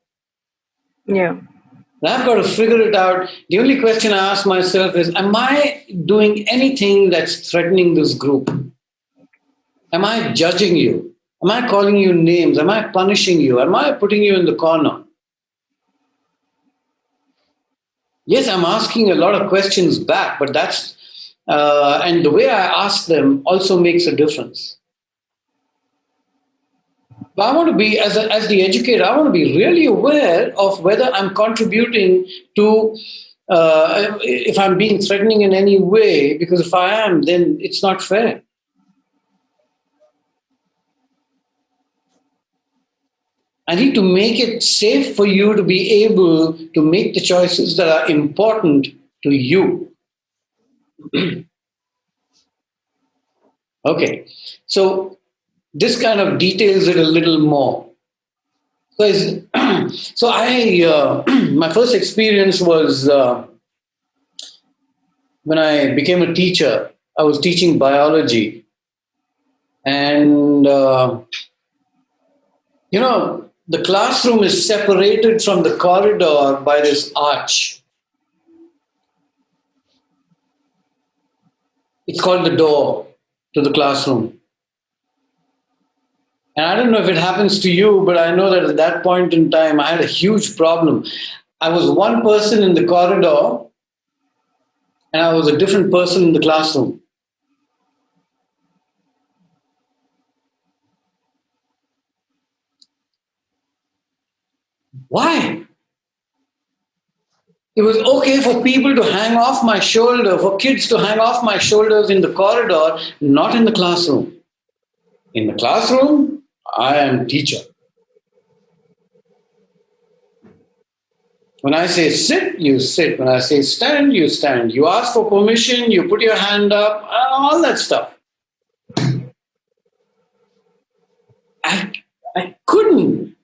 Yeah. I've got to figure it out. The only question I ask myself is, am I doing anything that's threatening this group? Am I judging you? Am I calling you names? Am I punishing you? Am I putting you in the corner? Yes, I'm asking a lot of questions back, but that's, and the way I ask them also makes a difference. But I want to be, as the educator, I want to be really aware of whether I'm contributing to, if I'm being threatening in any way, because if I am, then it's not fair. I need to make it safe for you to be able to make the choices that are important to you. Okay, so this kind of details it a little more. So my first experience was when I became a teacher. I was teaching biology, and the classroom is separated from the corridor by this arch. It's called the door to the classroom. And I don't know if it happens to you, but I know that at that point in time, I had a huge problem. I was one person in the corridor, and I was a different person in the classroom. Why? It was okay for people to hang off my shoulder, for kids to hang off my shoulders in the corridor, not in the classroom. In the classroom, I am teacher. When I say sit, you sit. When I say stand, you stand. You ask for permission, you put your hand up, all that stuff. I couldn't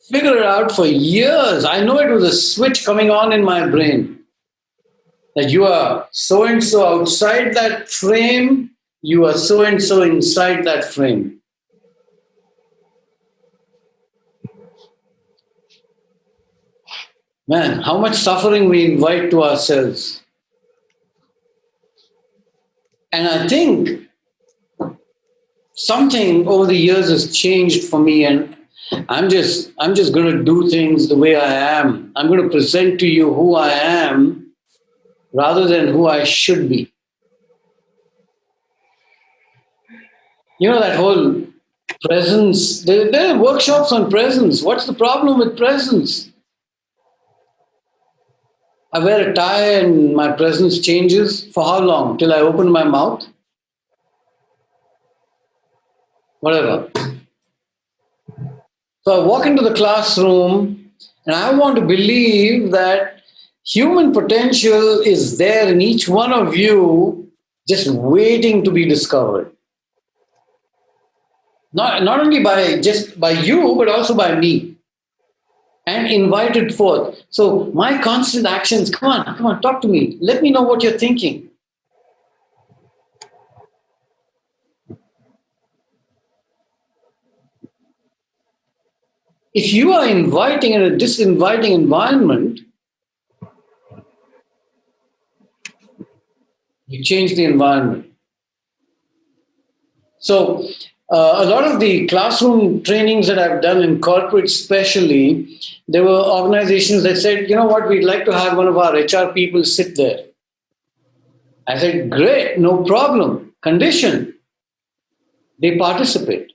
figure it out for years. I know it was a switch coming on in my brain. That you are so-and-so outside that frame, you are so-and-so inside that frame. Man, how much suffering we invite to ourselves. And I think something over the years has changed for me, and I'm just going to do things the way I am. I'm going to present to you who I am rather than who I should be. You know, that whole presence, there are workshops on presence. What's the problem with presence? I wear a tie and my presence changes. For how long? Till I open my mouth? Whatever. So I walk into the classroom and I want to believe that human potential is there in each one of you, just waiting to be discovered. Not only by you, but also by me. And invited forth. So my constant actions, come on, talk to me. Let me know what you're thinking. If you are inviting in a disinviting environment, you change the environment. So a lot of the classroom trainings that I've done in corporate especially, there were organizations that said, you know what, we'd like to have one of our HR people sit there. I said, great, no problem. Condition, they participate.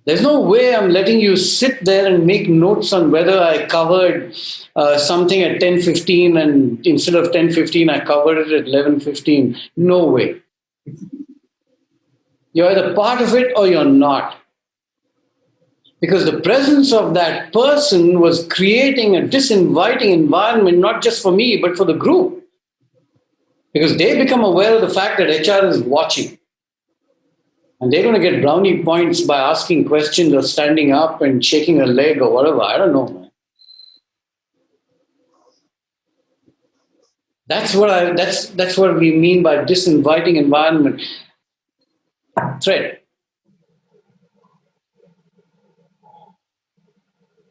There's no way I'm letting you sit there and make notes on whether I covered something at 10:15 and instead of 10:15, I covered it at 11:15. No way. You're either part of it or you're not. Because the presence of that person was creating a disinviting environment, not just for me, but for the group. Because they become aware of the fact that HR is watching. And they're going to get brownie points by asking questions or standing up and shaking a leg or whatever. I don't know, man. That's what we mean by disinviting environment. Threat.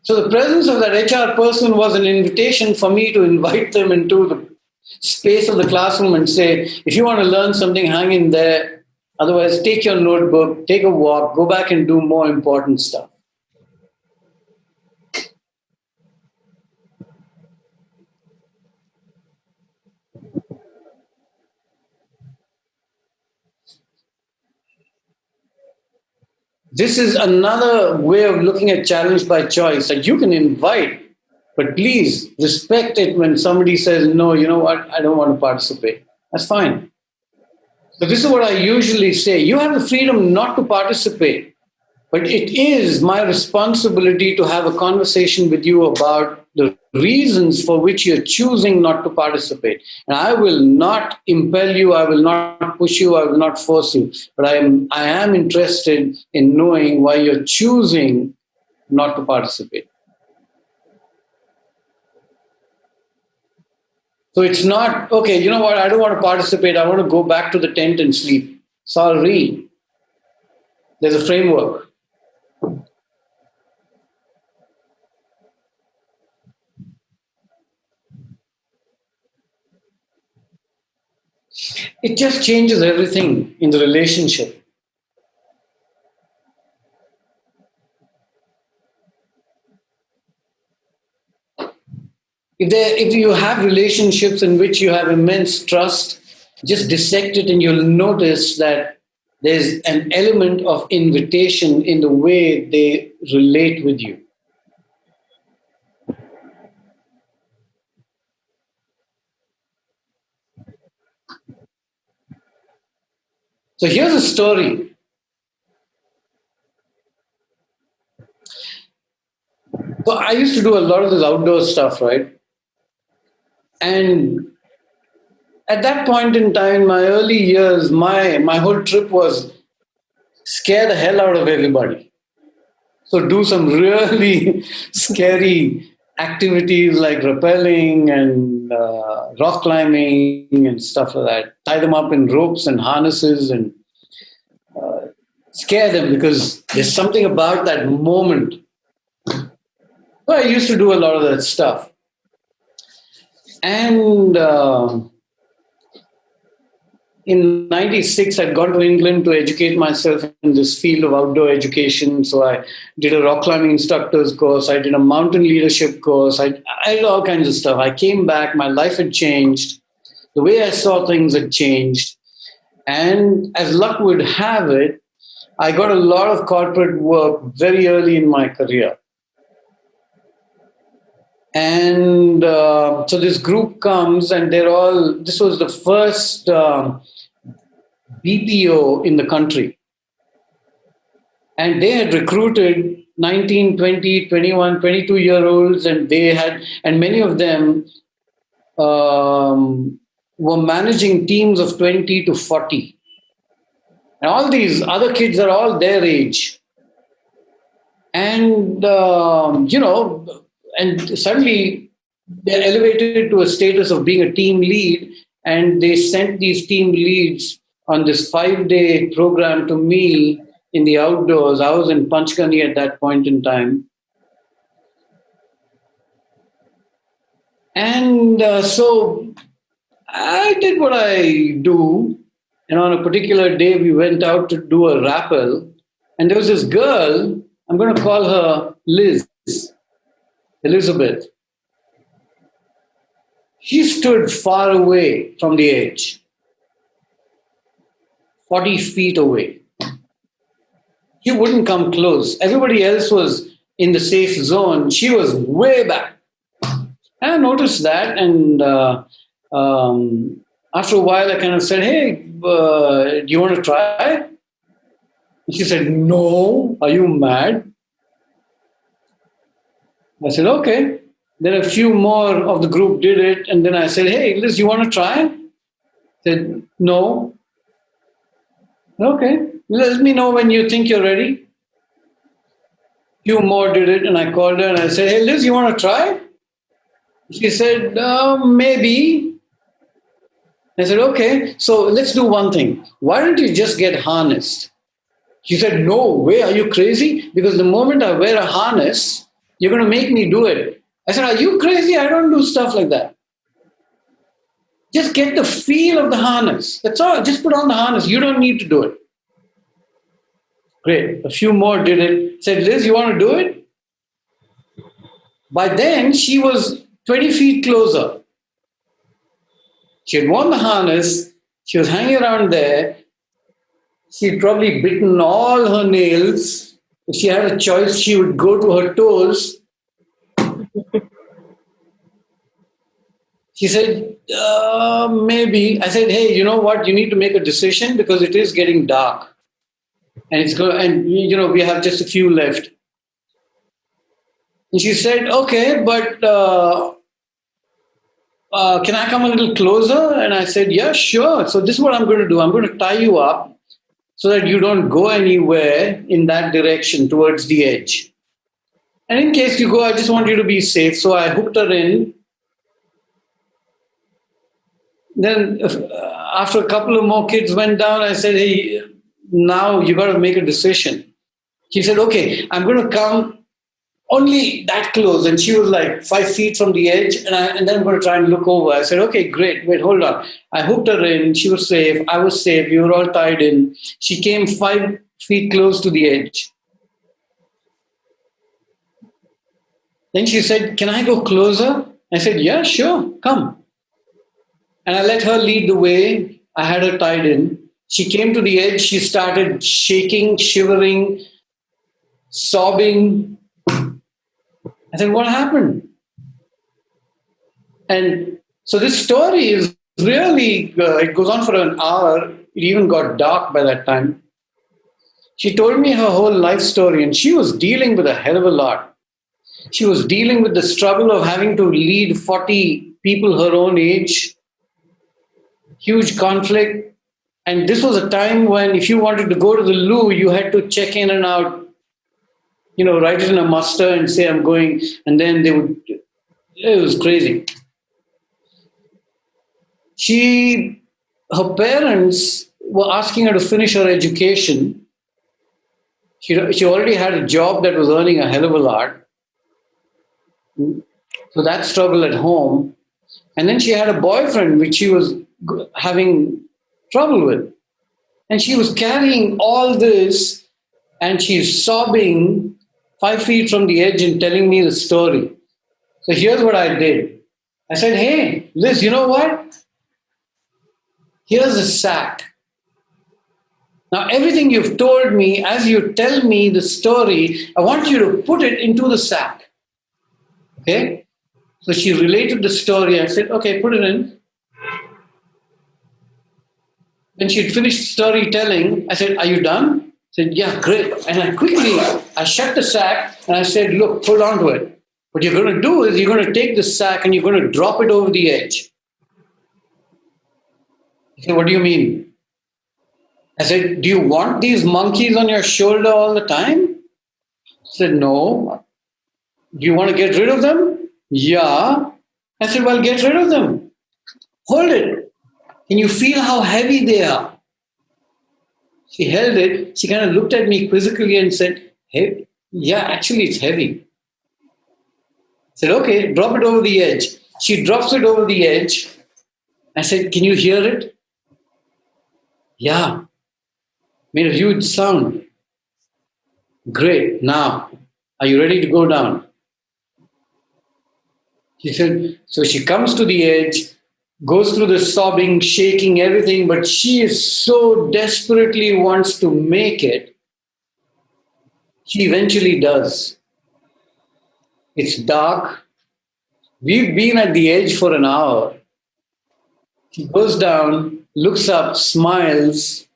So the presence of that HR person was an invitation for me to invite them into the space of the classroom and say, if you want to learn something, hang in there. Otherwise, take your notebook, take a walk, go back and do more important stuff. This is another way of looking at challenge by choice, that you can invite, but please respect it when somebody says, no, you know what, I don't want to participate. That's fine. So this is what I usually say. You have the freedom not to participate, but it is my responsibility to have a conversation with you about the reasons for which you're choosing not to participate. And I will not impel you, I will not push you, I will not force you. But I am interested in knowing why you're choosing not to participate. So it's not, okay, you know what, I don't want to participate, I want to go back to the tent and sleep. Sorry. There's a framework. It just changes everything in the relationship. If you have relationships in which you have immense trust, just dissect it and you'll notice that there's an element of invitation in the way they relate with you. So here's a story. So I used to do a lot of this outdoor stuff, right? And at that point in time, in my early years, my whole trip was scare the hell out of everybody. So do some really scary activities like rappelling and rock climbing and stuff like that. Tie them up in ropes and harnesses and scare them, because there's something about that moment. So I used to do a lot of that stuff. And in '96, I'd gone to England to educate myself in this field of outdoor education. So I did a rock climbing instructor's course. I did a mountain leadership course. I did all kinds of stuff. I came back. My life had changed. The way I saw things had changed. And as luck would have it, I got a lot of corporate work very early in my career. And so this group comes and this was the first BPO in the country. And they had recruited 19, 20, 21, 22-year-olds, and many of them were managing teams of 20 to 40. And all these other kids are all their age. And, and suddenly they're elevated to a status of being a team lead, and they sent these team leads on this 5-day program to me in the outdoors. I was in Panchgani at that point in time. And so I did what I do. And on a particular day, we went out to do a rappel. And there was this girl, I'm going to call her Elizabeth. She stood far away from the edge, 40 feet away. She wouldn't come close. Everybody else was in the safe zone. She was way back. And I noticed that, and after a while, I kind of said, hey, do you want to try? And she said, no, are you mad? I said, okay. Then a few more of the group did it. And then I said, hey, Liz, you want to try? Said, no. Okay. Let me know when you think you're ready. Few more did it. And I called her and I said, hey, Liz, you want to try? She said, maybe. I said, okay. So let's do one thing. Why don't you just get harnessed? She said, no way. Are you crazy? Because the moment I wear a harness, you're going to make me do it. I said, are you crazy? I don't do stuff like that. Just get the feel of the harness. That's all. Just put on the harness. You don't need to do it. Great. A few more did it. Said, Liz, you want to do it? By then, she was 20 feet closer. She had worn the harness. She was hanging around there. She'd probably bitten all her nails. If she had a choice, she would go to her toes. She said, maybe. I said, hey, you know what? You need to make a decision because it is getting dark. And it's going, and we have just a few left. And she said, okay, but can I come a little closer? And I said, yeah, sure. So this is what I'm going to do. I'm going to tie you up so that you don't go anywhere in that direction towards the edge. And in case you go, I just want you to be safe. So I hooked her in. Then after a couple of more kids went down, I said, hey, now you got to make a decision. She said, okay, I'm going to come only that close. And she was like 5 feet from the edge. And then I'm going to try and look over. I said, okay, great. Wait, hold on. I hooked her in. She was safe. I was safe. We were all tied in. She came 5 feet close to the edge. Then she said, can I go closer? I said, yeah, sure. Come. And I let her lead the way. I had her tied in. She came to the edge. She started shaking, shivering, sobbing. I said, what happened? And so this story is really, it goes on for an hour. It even got dark by that time. She told me her whole life story, and she was dealing with a hell of a lot. She was dealing with the struggle of having to lead 40 people her own age. Huge conflict. And this was a time when if you wanted to go to the loo, you had to check in and out, write it in a muster and say, I'm going. And then it was crazy. Her parents were asking her to finish her education. She already had a job that was earning a hell of a lot. So that struggle at home. And then she had a boyfriend, which she was having trouble with. And she was carrying all this, and she's sobbing 5 feet from the edge and telling me the story. So here's what I did. I said, hey, Liz, you know what? Here's a sack. Now, everything you've told me, as you tell me the story, I want you to put it into the sack. Okay? So she related the story. I said, okay, put it in. When she'd finished storytelling, I said, are you done? I said, yeah, great. And I shut the sack and I said, look, hold on to it. What you're going to do is you're going to take the sack and you're going to drop it over the edge. He said, what do you mean? I said, do you want these monkeys on your shoulder all the time? He said, no. Do you want to get rid of them? Yeah. I said, well, get rid of them. Hold it. Can you feel how heavy they are? She held it. She kind of looked at me quizzically and said, hey, yeah, actually it's heavy. I said, okay, drop it over the edge. She drops it over the edge. I said, can you hear it? Yeah. Made a huge sound. Great. Now, are you ready to go down? She said, so she comes to the edge, goes through the sobbing, shaking, everything, but she is so desperately wants to make it. She eventually does. It's dark. We've been at the edge for an hour. She goes down, looks up, smiles.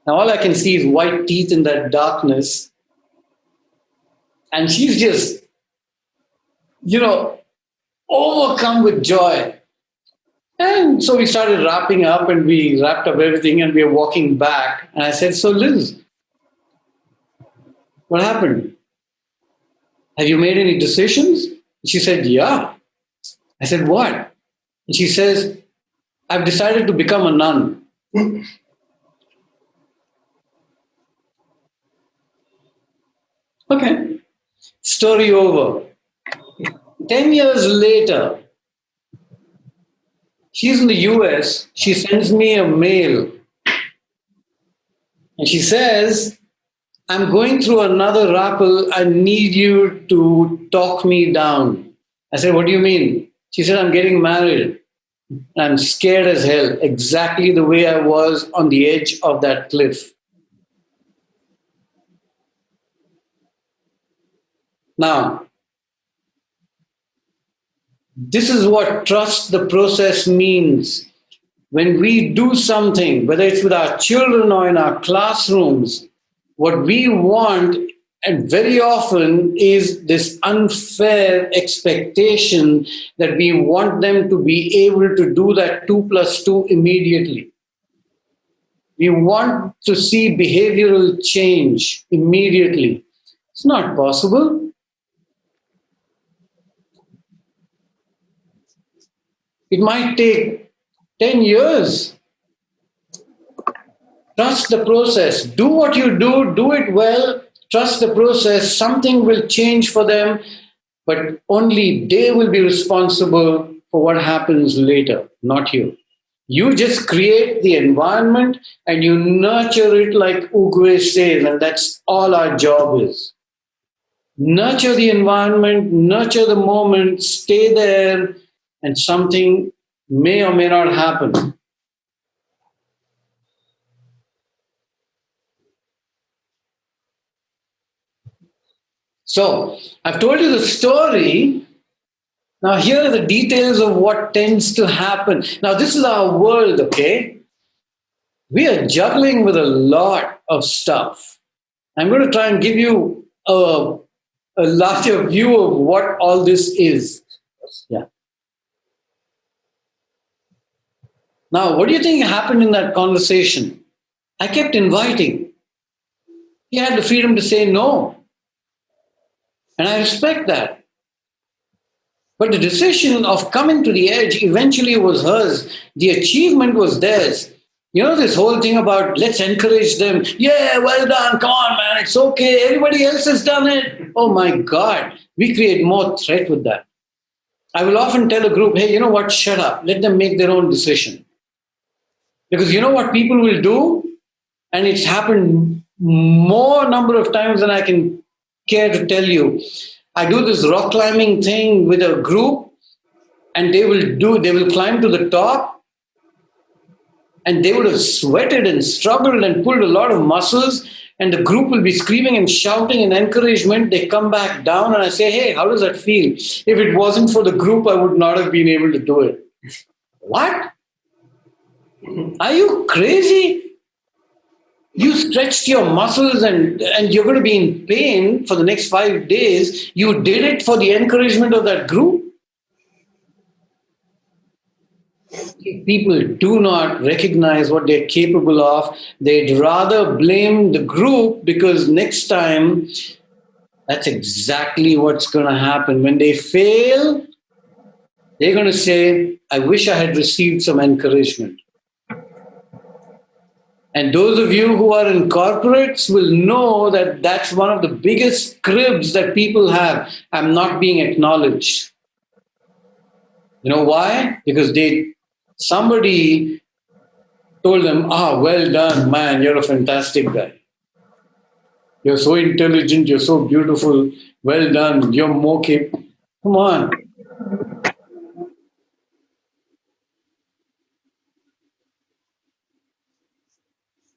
Now all I can see is white teeth in that darkness. And she's just overcome with joy. And so we started wrapping up and we wrapped up everything and we were walking back. And I said, so Liz, what happened? Have you made any decisions? She said, yeah. I said, what? And she says, I've decided to become a nun. Okay. Story over. 10 years later, she's in the US. She sends me a mail. And she says, I'm going through another rappel. I need you to talk me down. I said, what do you mean? She said, I'm getting married. I'm scared as hell, exactly the way I was on the edge of that cliff. Now, this is what trust the process means. When we do something, whether it's with our children or in our classrooms, what we want, and very often, is this unfair expectation that we want them to be able to do that 2 + 2 immediately. We want to see behavioral change immediately. It's not possible. It might take 10 years. Trust the process. Do what you do it well. Trust the process. Something will change for them, but only they will be responsible for what happens later, not you. You just create the environment and you nurture it like ee2go3 says, and that's all our job is. Nurture the environment, nurture the moment, stay there, and something may or may not happen. So, I've told you the story. Now, here are the details of what tends to happen. Now, this is our world, okay? We are juggling with a lot of stuff. I'm going to try and give you a larger view of what all this is. Yeah. Now, what do you think happened in that conversation? I kept inviting. He had the freedom to say no. And I respect that. But the decision of coming to the edge eventually was hers. The achievement was theirs. You know, this whole thing about let's encourage them. Yeah, well done. Come on, man. It's okay. Everybody else has done it. Oh, my God. We create more threat with that. I will often tell a group, hey, you know what? Shut up. Let them make their own decision. Because you know what people will do? And it's happened more number of times than I can care to tell you. I do this rock climbing thing with a group, and they will climb to the top, and they would have sweated and struggled and pulled a lot of muscles, and the group will be screaming and shouting in encouragement. They come back down, and I say, hey, how does that feel? If it wasn't for the group, I would not have been able to do it. What? Are you crazy? You stretched your muscles and you're going to be in pain for the next 5 days. You did it for the encouragement of that group. People do not recognize what they're capable of. They'd rather blame the group because next time, that's exactly what's going to happen. When they fail, they're going to say, I wish I had received some encouragement. And those of you who are in corporates will know that that's one of the biggest cribs that people have. I'm not being acknowledged. You know why? Because somebody told them, well done, man, you're a fantastic guy. You're so intelligent, you're so beautiful, well done, you're more capable. Come on.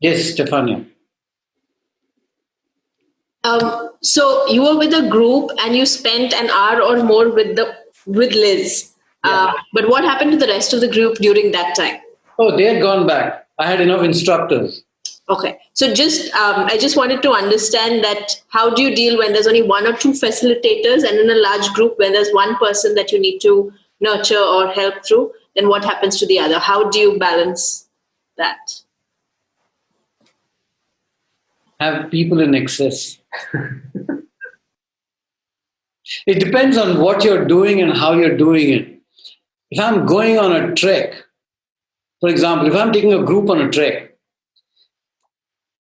Yes, Stefania. So you were with a group and you spent an hour or more with Liz. But what happened to the rest of the group during that time? Oh, they had gone back. I had enough instructors. Okay. So I just wanted to understand that how do you deal when there's only one or two facilitators and in a large group when there's one person that you need to nurture or help through, then what happens to the other? How do you balance that? Have people in excess. It depends on what you're doing and how you're doing it. If I'm going on a trek, for example, if I'm taking a group on a trek,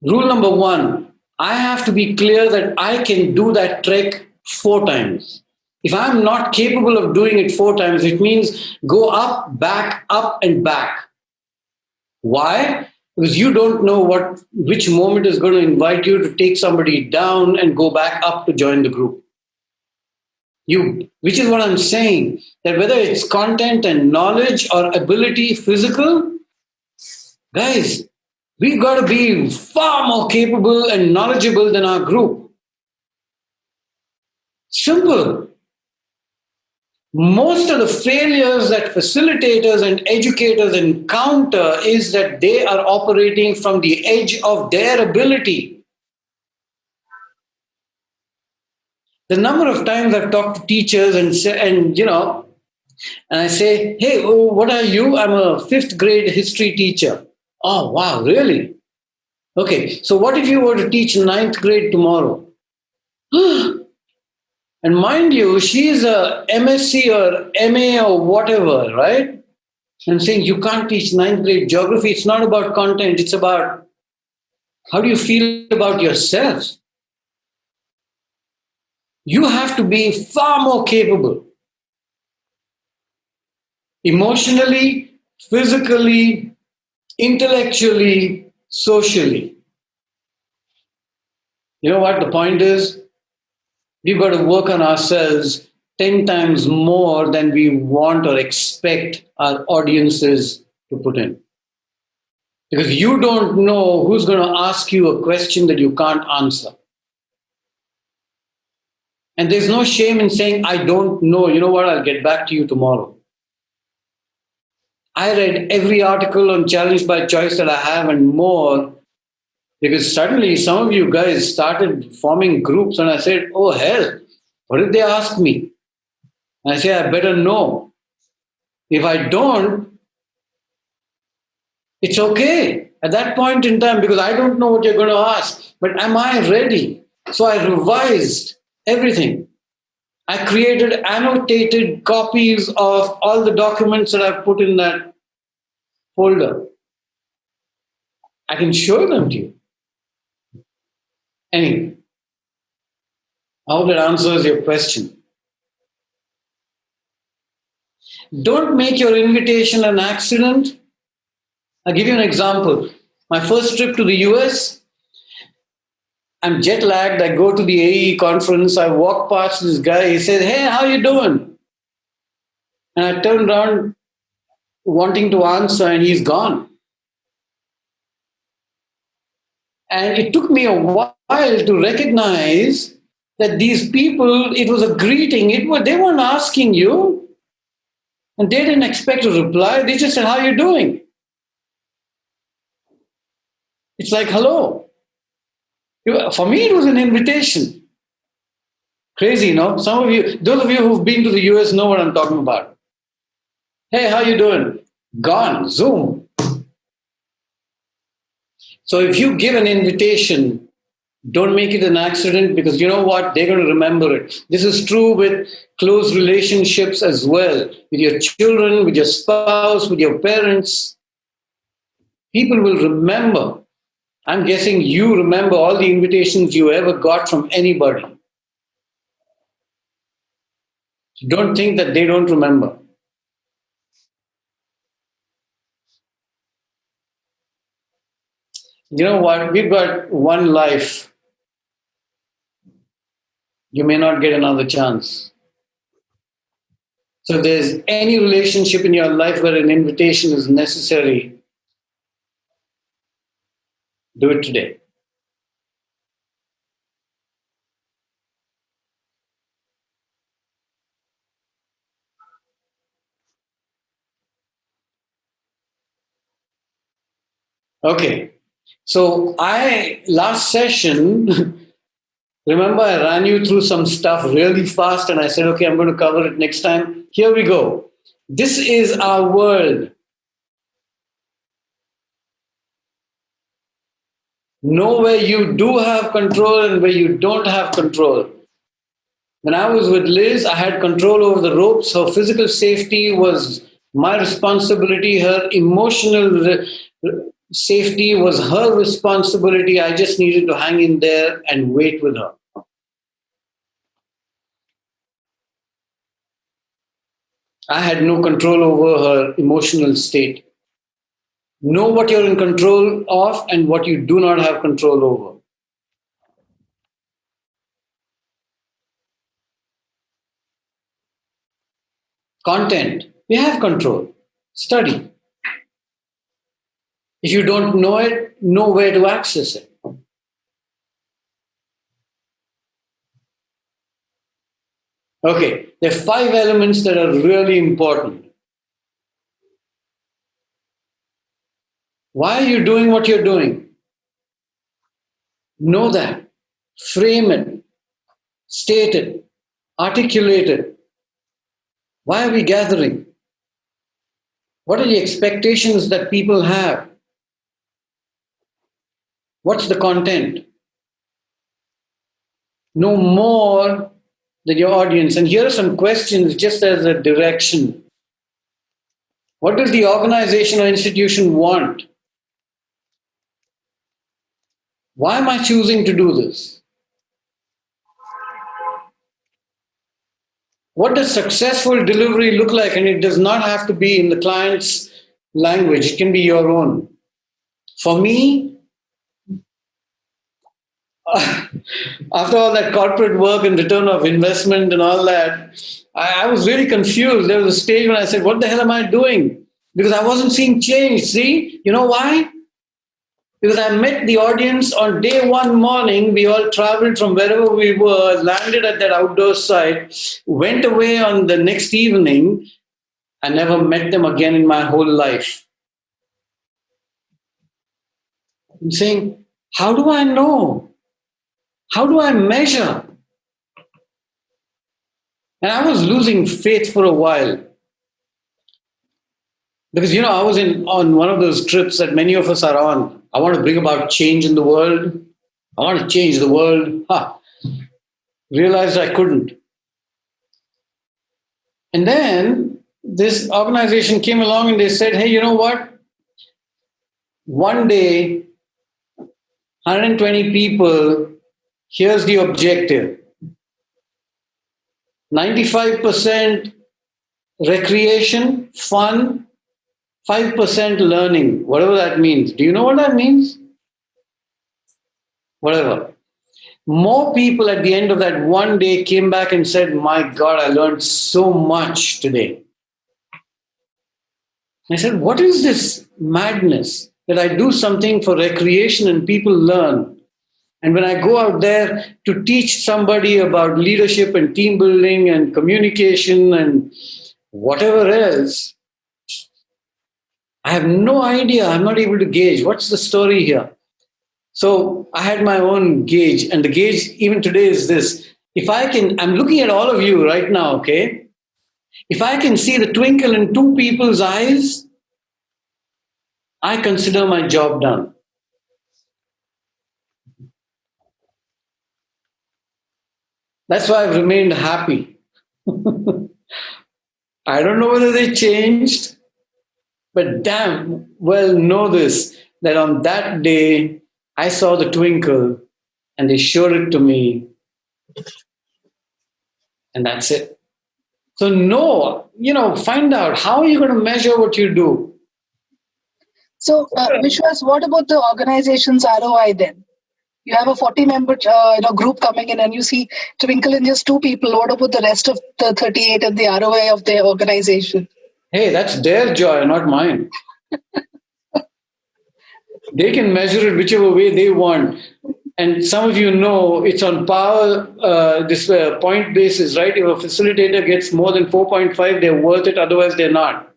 rule number one, I have to be clear that I can do that trek 4 times. If I'm not capable of doing it 4 times, it means go up, and back. Why? Because you don't know which moment is going to invite you to take somebody down and go back up to join the group. Which is what I'm saying, that whether it's content and knowledge or ability, physical, guys, we've got to be far more capable and knowledgeable than our group. Simple. Most of the failures that facilitators and educators encounter is that they are operating from the edge of their ability. The number of times I've talked to teachers and I say, hey, what are you? I'm a 5th grade history teacher. Oh, wow, really? Okay, so what if you were to teach 9th grade tomorrow? And mind you, she's a MSc or MA or whatever, right? I'm saying you can't teach 9th grade geography. It's not about content. It's about how do you feel about yourself. You have to be far more capable. Emotionally, physically, intellectually, socially. You know what the point is? We've got to work on ourselves 10 times more than we want or expect our audiences to put in. Because you don't know who's going to ask you a question that you can't answer. And there's no shame in saying, I don't know. You know what? I'll get back to you tomorrow. I read every article on Challenge by Choice that I have and more, because suddenly some of you guys started forming groups, and I said, oh, hell, what if they ask me? And I say, I better know. If I don't, it's okay at that point in time, because I don't know what you're going to ask. But am I ready? So I revised everything. I created annotated copies of all the documents that I've put in that folder. I can show them to you. Anyway, I hope that answers your question. Don't make your invitation an accident. I'll give you an example. My first trip to the US, I'm jet lagged. I go to the AE conference. I walk past this guy. He said, hey, how you doing? And I turned around wanting to answer, and he's gone. And it took me a while to recognize that these people, it was a greeting. They weren't asking you. And they didn't expect a reply. They just said, how you doing? It's like, hello. For me, it was an invitation. Crazy, Some of you, those of you who've been to the US know what I'm talking about. Hey, how you doing? Gone, Zoom. So if you give an invitation, don't make it an accident, because you know what? They're going to remember it. This is true with close relationships as well, with your children, with your spouse, with your parents. People will remember. I'm guessing you remember all the invitations you ever got from anybody. Don't think that they don't remember. You know what? We've got one life. You may not get another chance. So if there's any relationship in your life where an invitation is necessary, do it today. Okay. So last session, remember I ran you through some stuff really fast and I said, okay, I'm going to cover it next time. Here we go. This is our world. Know where you do have control and where you don't have control. When I was with Liz, I had control over the ropes. Her physical safety was my responsibility. Her emotional safety was her responsibility. I just needed to hang in there and wait with her. I had no control over her emotional state. Know what you're in control of and what you do not have control over. Content, you have control. Study. If you don't know it, know where to access it. Okay, there are 5 elements that are really important. Why are you doing what you're doing? Know that. Frame it. State it. Articulate it. Why are we gathering? What are the expectations that people have? What's the content? Know more than your audience. And here are some questions just as a direction. What does the organization or institution want? Why am I choosing to do this? What does successful delivery look like? And it does not have to be in the client's language. It can be your own. For me, after all that corporate work and return of investment and all that, I was really confused. There was a stage when I said, what the hell am I doing? Because I wasn't seeing change. See, you know why? Because I met the audience on day one morning. We all traveled from wherever we were, landed at that outdoor site, went away on the next evening. I never met them again in my whole life. I'm saying, how do I know? How do I measure? And I was losing faith for a while. Because, I was on one of those trips that many of us are on. I want to bring about change in the world. I want to change the world. Realized I couldn't. And then this organization came along and they said, hey, you know what? One day, 120 people, here's the objective. 95% recreation, fun, 5% learning, whatever that means. Do you know what that means? Whatever. More people at the end of that one day came back and said, my God, I learned so much today. I said, what is this madness that I do something for recreation and people learn? And when I go out there to teach somebody about leadership and team building and communication and whatever else, I have no idea. I'm not able to gauge. What's the story here? So I had my own gauge, and the gauge even today is this. I'm looking at all of you right now, okay? If I can see the twinkle in 2 people's eyes, I consider my job done. That's why I've remained happy. I don't know whether they changed, but damn well know this, that on that day, I saw the twinkle and they showed it to me. And that's it. So find out how are you going to measure what you do. So, Vishwas, what about the organization's ROI then? You have a 40-member group coming in and you see twinkle in just 2 people. What about the rest of the 38 and the ROI of the organization? Hey, that's their joy, not mine. They can measure it whichever way they want. And some of you know it's on power, point basis, right? If a facilitator gets more than 4.5, they're worth it. Otherwise, they're not.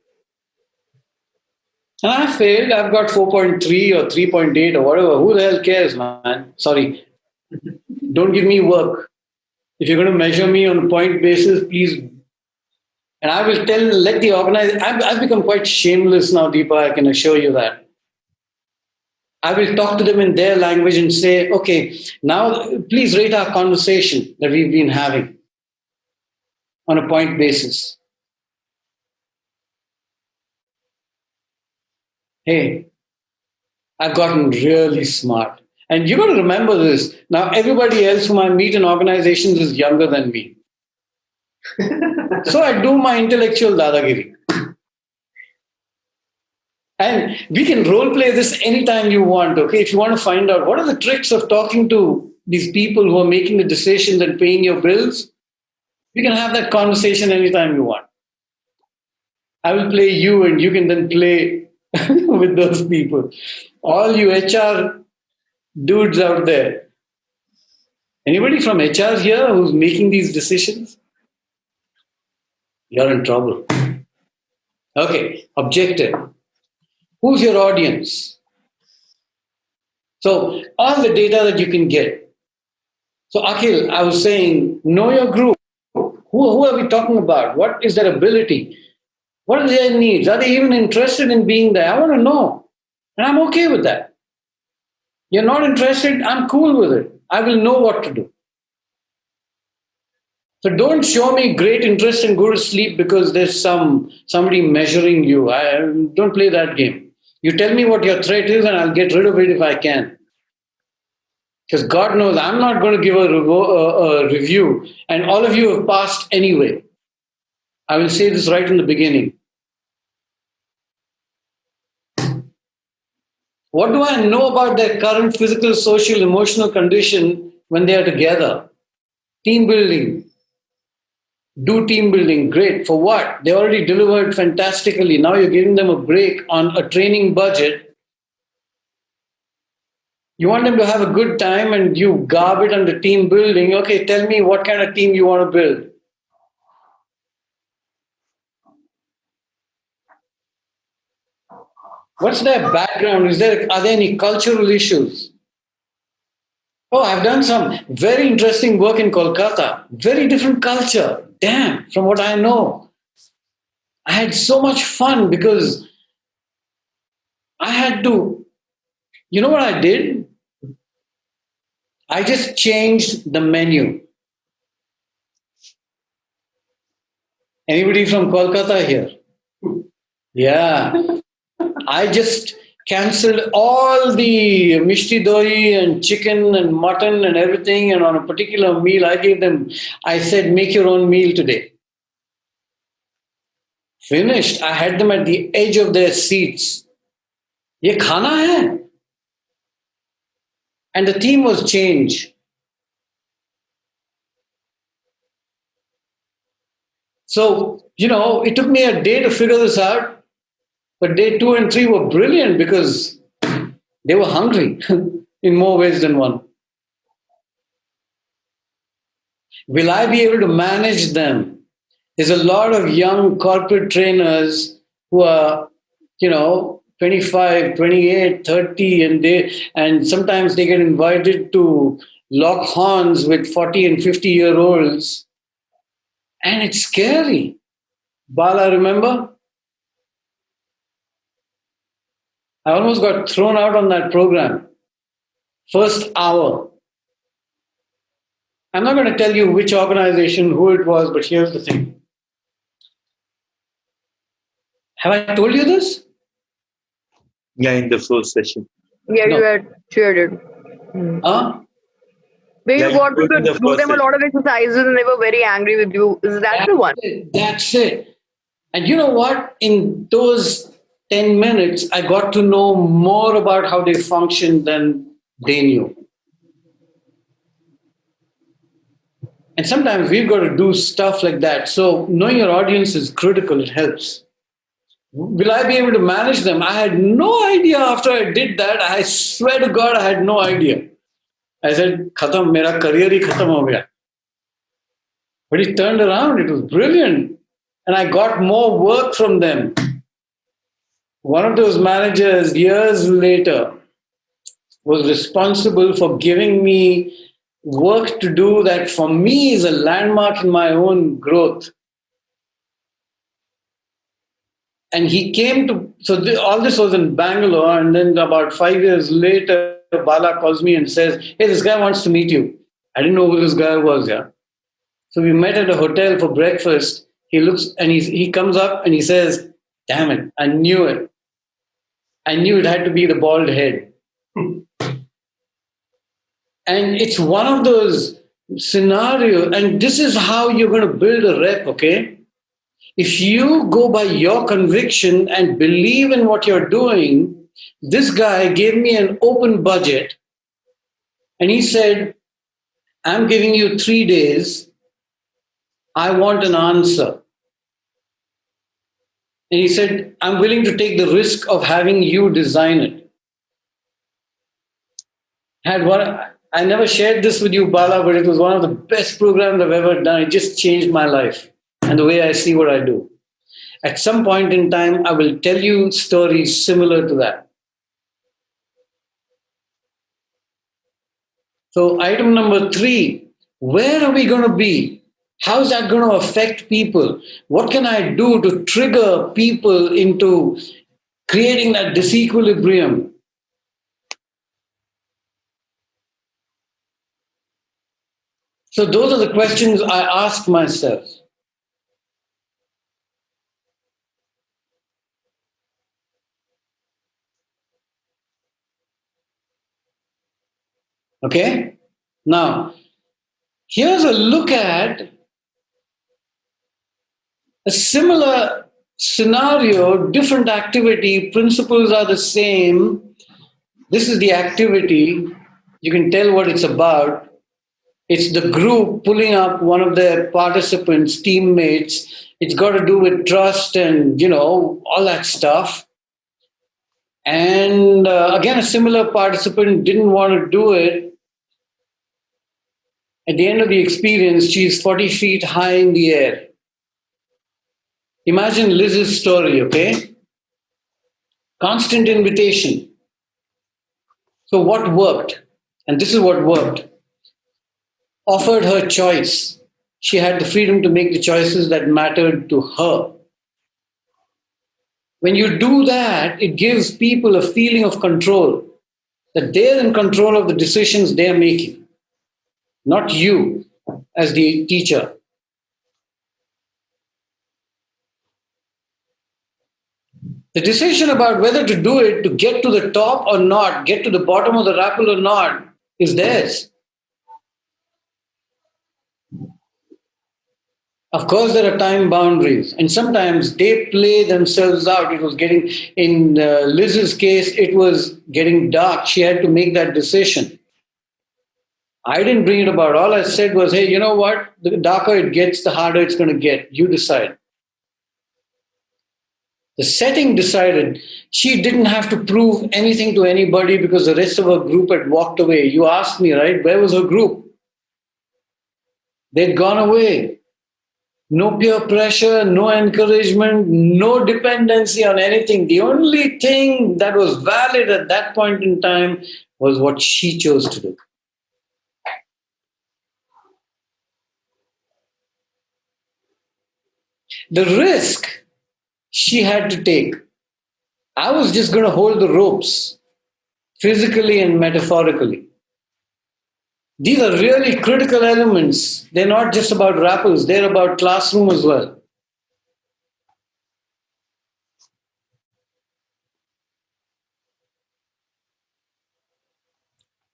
And I failed. I've got 4.3 or 3.8 or whatever. Who the hell cares, man? Sorry. Don't give me work. If you're going to measure me on a point basis, please. And I will let the organizer. I've become quite shameless now, Deepa. I can assure you that. I will talk to them in their language and say, okay, now please rate our conversation that we've been having on a point basis. Hey, I've gotten really smart. And you got to remember this. Now, everybody else whom I meet in organizations is younger than me. So I do my intellectual dadagiri. And we can role play this anytime you want, okay? If you want to find out what are the tricks of talking to these people who are making the decisions and paying your bills, we can have that conversation anytime you want. I will play you and you can then play with those people. All you HR dudes out there. Anybody from HR here who's making these decisions? You're in trouble. Okay, objective. Who's your audience? So, all the data that you can get. So, Akhil, I was saying, know your group. Who are we talking about? What is their ability? What are their needs? Are they even interested in being there? I want to know. And I'm okay with that. You're not interested? I'm cool with it. I will know what to do. So don't show me great interest and go to sleep because there's somebody measuring you. Don't play that game. You tell me what your threat is and I'll get rid of it if I can. Because God knows I'm not going to give a review and all of you have passed anyway. I will say this right in the beginning. What do I know about their current physical, social, emotional condition when they are together? Team building. Do team building. Great. For what? They already delivered fantastically. Now you're giving them a break on a training budget. You want them to have a good time and you garb it under team building. Okay, tell me what kind of team you want to build. What's their background? Are there any cultural issues? Oh, I've done some very interesting work in Kolkata. Very different culture. Damn, from what I know. I had so much fun because I had to, you know what I did? I just changed the menu. Anybody from Kolkata here? Yeah. I just cancelled all the mishti doi and chicken and mutton and everything. And on a particular meal, I said, make your own meal today. Finished. I had them at the edge of their seats. Ye khana hai. And the theme was change. So, it took me a day to figure this out. But day 2 and 3 were brilliant because they were hungry in more ways than one. Will I be able to manage them? There's a lot of young corporate trainers who are, 25, 28, 30, and sometimes they get invited to lock horns with 40 and 50-year-olds. And it's scary. Bala, remember? I almost got thrown out on that program. First hour. I'm not going to tell you which organization, who it was, but here's the thing. Have I told you this? Yeah, in the first session. Yeah, no. You had shared it. Huh? Where you got to do them a lot of exercises and they were very angry with you. Is that the one? That's it. And you know what? In those 10 minutes, I got to know more about how they function than they knew. And sometimes we've got to do stuff like that. So knowing your audience is critical. It helps. Will I be able to manage them? I had no idea after I did that. I swear to God, I had no idea. I said, "Khatam, mera career hi khatam ho gaya." But it turned around. It was brilliant. And I got more work from them. one of those managers years later was responsible for giving me work to do that for me is a landmark in my own growth. And he came to, so all this was in Bangalore, and then about 5 years later, Bala calls me and says, hey, this guy wants to meet you. I didn't know who this guy was, yeah. So we met at a hotel for breakfast. He looks and he comes up and he says, damn it, I knew it. I knew it had to be the bald head. And it's one of those scenarios, and this is how you're going to build a rep, okay? If you go by your conviction and believe in what you're doing, this guy gave me an open budget and he said, I'm giving you 3 days. I want an answer. And he said, I'm willing to take the risk of having you design it. I never shared this with you, Bala, but it was one of the best programs I've ever done. It just changed my life and the way I see what I do. At some point in time, I will tell you stories similar to that. So item number 3, where are we going to be? How is that going to affect people? What can I do to trigger people into creating that disequilibrium? So those are the questions I ask myself. Okay? Now, here's a look at a similar scenario, different activity, principles are the same. This is the activity. You can tell what it's about. It's the group pulling up one of their participants, teammates. It's got to do with trust and, all that stuff. And again, a similar participant didn't want to do it. At the end of the experience, she's 40 feet high in the air. Imagine Liz's story, okay? Constant invitation. So what worked? And this is what worked. Offered her choice. She had the freedom to make the choices that mattered to her. When you do that, it gives people a feeling of control, that they're in control of the decisions they're making, not you as the teacher. The decision about whether to do it, to get to the top or not, get to the bottom of the rappel or not, is theirs. Of course, there are time boundaries, and sometimes they play themselves out. It was getting, in Liz's case, it was getting dark. She had to make that decision. I didn't bring it about. All I said was, hey, you know what? The darker it gets, the harder it's going to get. You decide. The setting decided. She didn't have to prove anything to anybody because the rest of her group had walked away. You asked me, right? Where was her group? They'd gone away. No peer pressure, no encouragement, no dependency on anything. The only thing that was valid at that point in time was what she chose to do. The risk she had to take. I was just going to hold the ropes, physically and metaphorically. These are really critical elements. They're not just about rappels, they're about classroom as well.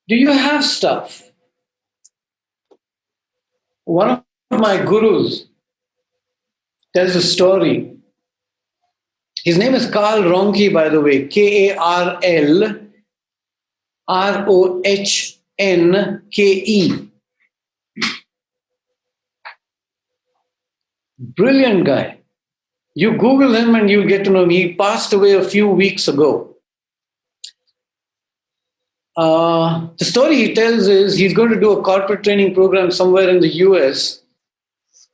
Do you have stuff? One of my gurus tells a story. His name is Karl Ronke, by the way, Karlrohnke. Brilliant guy. You Google him and you'll get to know him. He passed away a few weeks ago. The story he tells is he's going to do a corporate training program somewhere in the US,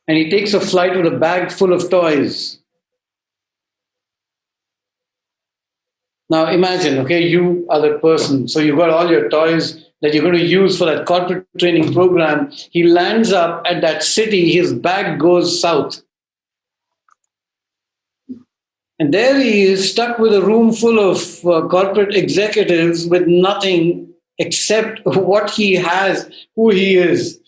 and he takes a flight with a bag full of toys. Now imagine, okay, you are the person. So you got all your toys that you're going to use for that corporate training program. He lands up at that city, his bag goes south. And there he is stuck with a room full of corporate executives with nothing except what he has, who he is.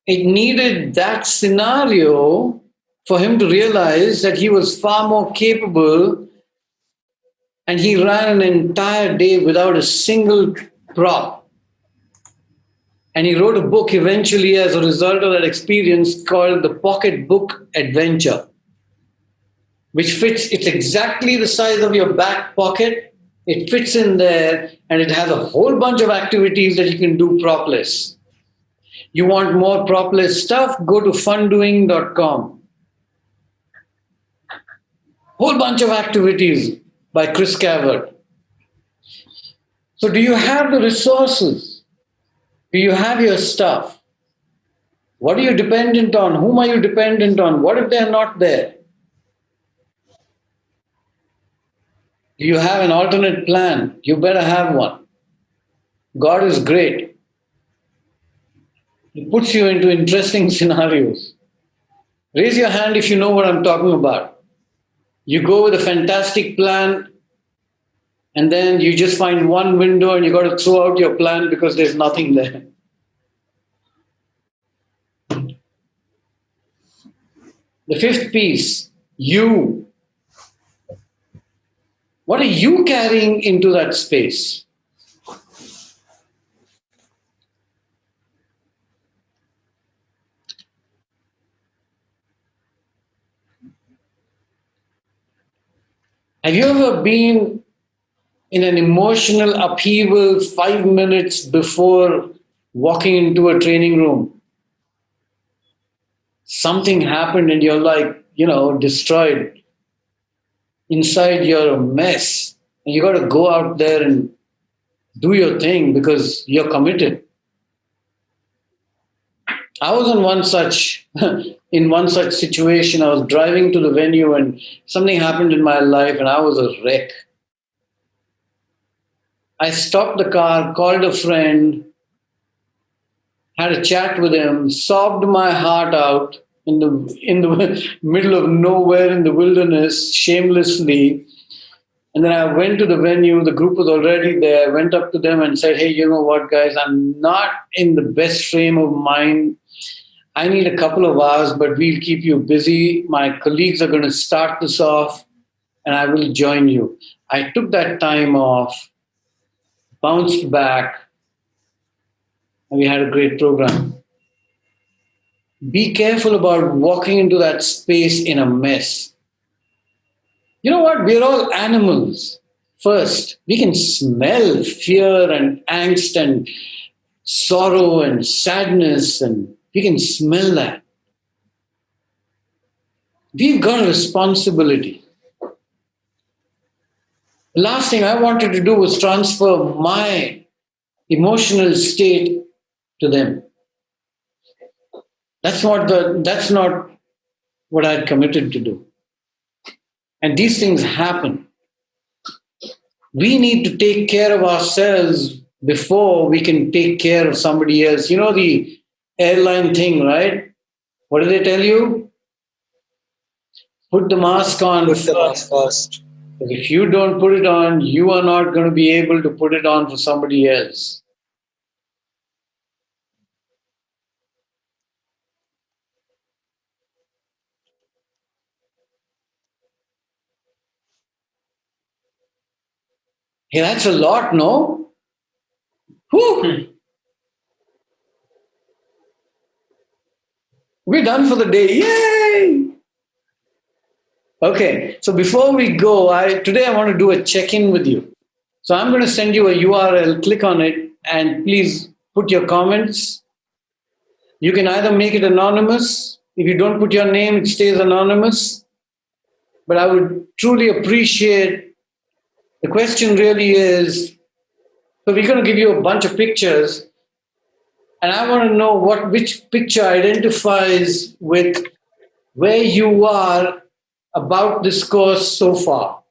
It needed that scenario for him to realize that he was far more capable, and he ran an entire day without a single prop. And he wrote a book eventually as a result of that experience called The Pocketbook Adventure, which fits, it's exactly the size of your back pocket. It fits in there, and it has a whole bunch of activities that you can do propless. You want more propless stuff? Go to fundoing.com. Whole bunch of activities by Chris Cavert. So do you have the resources? Do you have your stuff? What are you dependent on? Whom are you dependent on? What if they're not there? Do you have an alternate plan? You better have one. God is great. He puts you into interesting scenarios. Raise your hand if you know what I'm talking about. You go with a fantastic plan, and then you just find one window and you got to throw out your plan because there's nothing there. The fifth piece, you. What are you carrying into that space? Have you ever been in an emotional upheaval 5 minutes before walking into a training room? Something happened and you're like, destroyed. Inside you're a mess. And you got to go out there and do your thing because you're committed. I was in one such situation. I was driving to the venue and something happened in my life and I was a wreck. I stopped the car, called a friend, had a chat with him, sobbed my heart out in the middle of nowhere in the wilderness, shamelessly. And then I went to the venue, the group was already there, I went up to them and said, hey, you know what, guys, I'm not in the best frame of mind. I need a couple of hours, but we'll keep you busy. My colleagues are going to start this off and I will join you. I took that time off, bounced back, and we had a great program. Be careful about walking into that space in a mess. You know what? We're all animals. First, we can smell fear and angst and sorrow and sadness, and we can smell that. We've got a responsibility. The last thing I wanted to do was transfer my emotional state to them. That's not what I'd committed to do. And these things happen. We need to take care of ourselves before we can take care of somebody else. You know the airline thing, right? What do they tell you? Put the mask on. Put the mask first. If you don't put it on, you are not going to be able to put it on for somebody else. Hey, that's a lot, no? Whew. We're done for the day. Yay! Okay, so before we go, today I want to do a check-in with you. So I'm going to send you a URL, click on it, and please put your comments. You can either make it anonymous. If you don't put your name, it stays anonymous. But I would truly appreciate, the question really is, so we're going to give you a bunch of pictures, and I want to know which picture identifies with where you are about this course so far.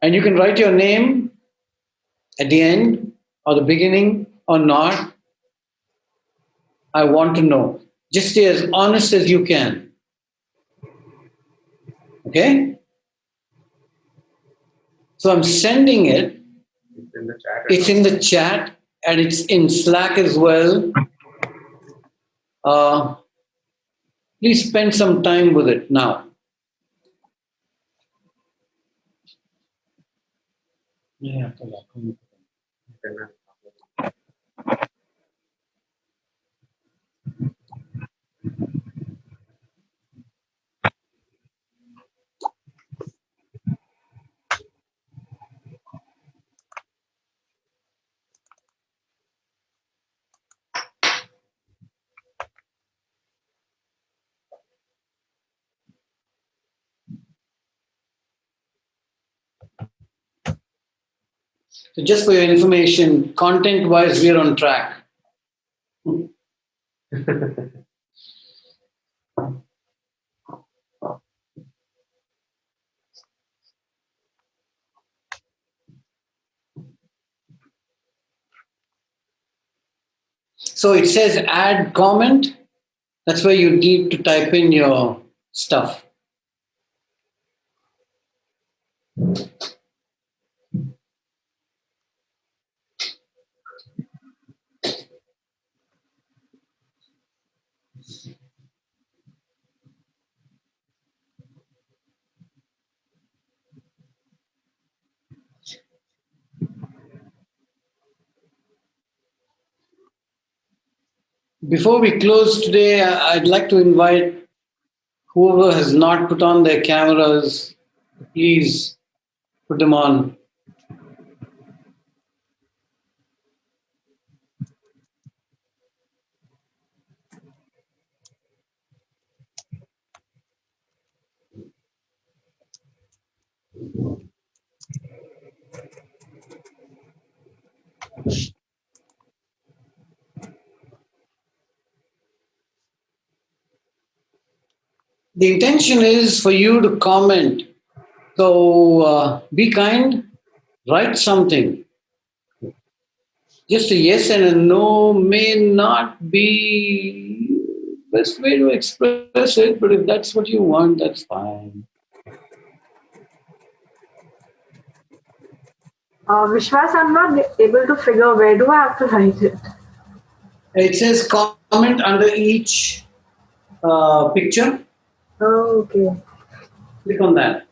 And you can write your name at the end or the beginning or not. I want to know. Just stay as honest as you can. Okay? So I'm sending it. It's in the chat. It's in the chat and it's in Slack as well. Please spend some time with it now. Yeah. So just for your information, content-wise, we're on track. So it says add comment. That's where you need to type in your stuff. Before we close today, I'd like to invite whoever has not put on their cameras, please put them on. The intention is for you to comment. So be kind, write something. Just a yes and a no may not be the best way to express it, but if that's what you want, that's fine. Vishwas, I'm not able to figure where do I have to write it? It says comment under each picture. Oh, okay. Click on that.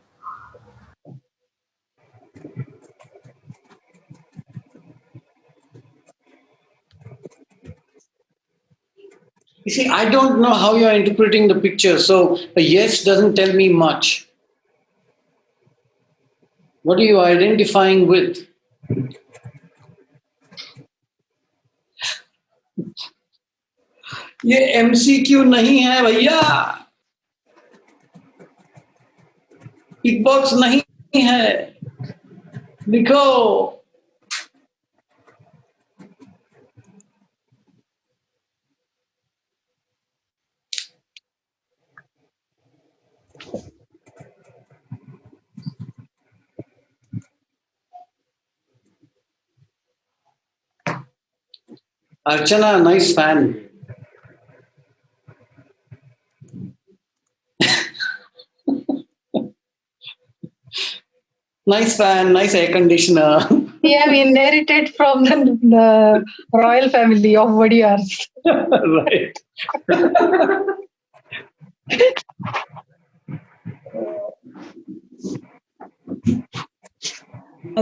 You see, I don't know how you're interpreting the picture, so a yes doesn't tell me much. What are you identifying with? ये MCQ नहीं है भैया, टिक box नहीं है, लिखो. Archana, nice fan. Nice fan, nice air conditioner. We have inherited from the royal family of Vadiyars. Right.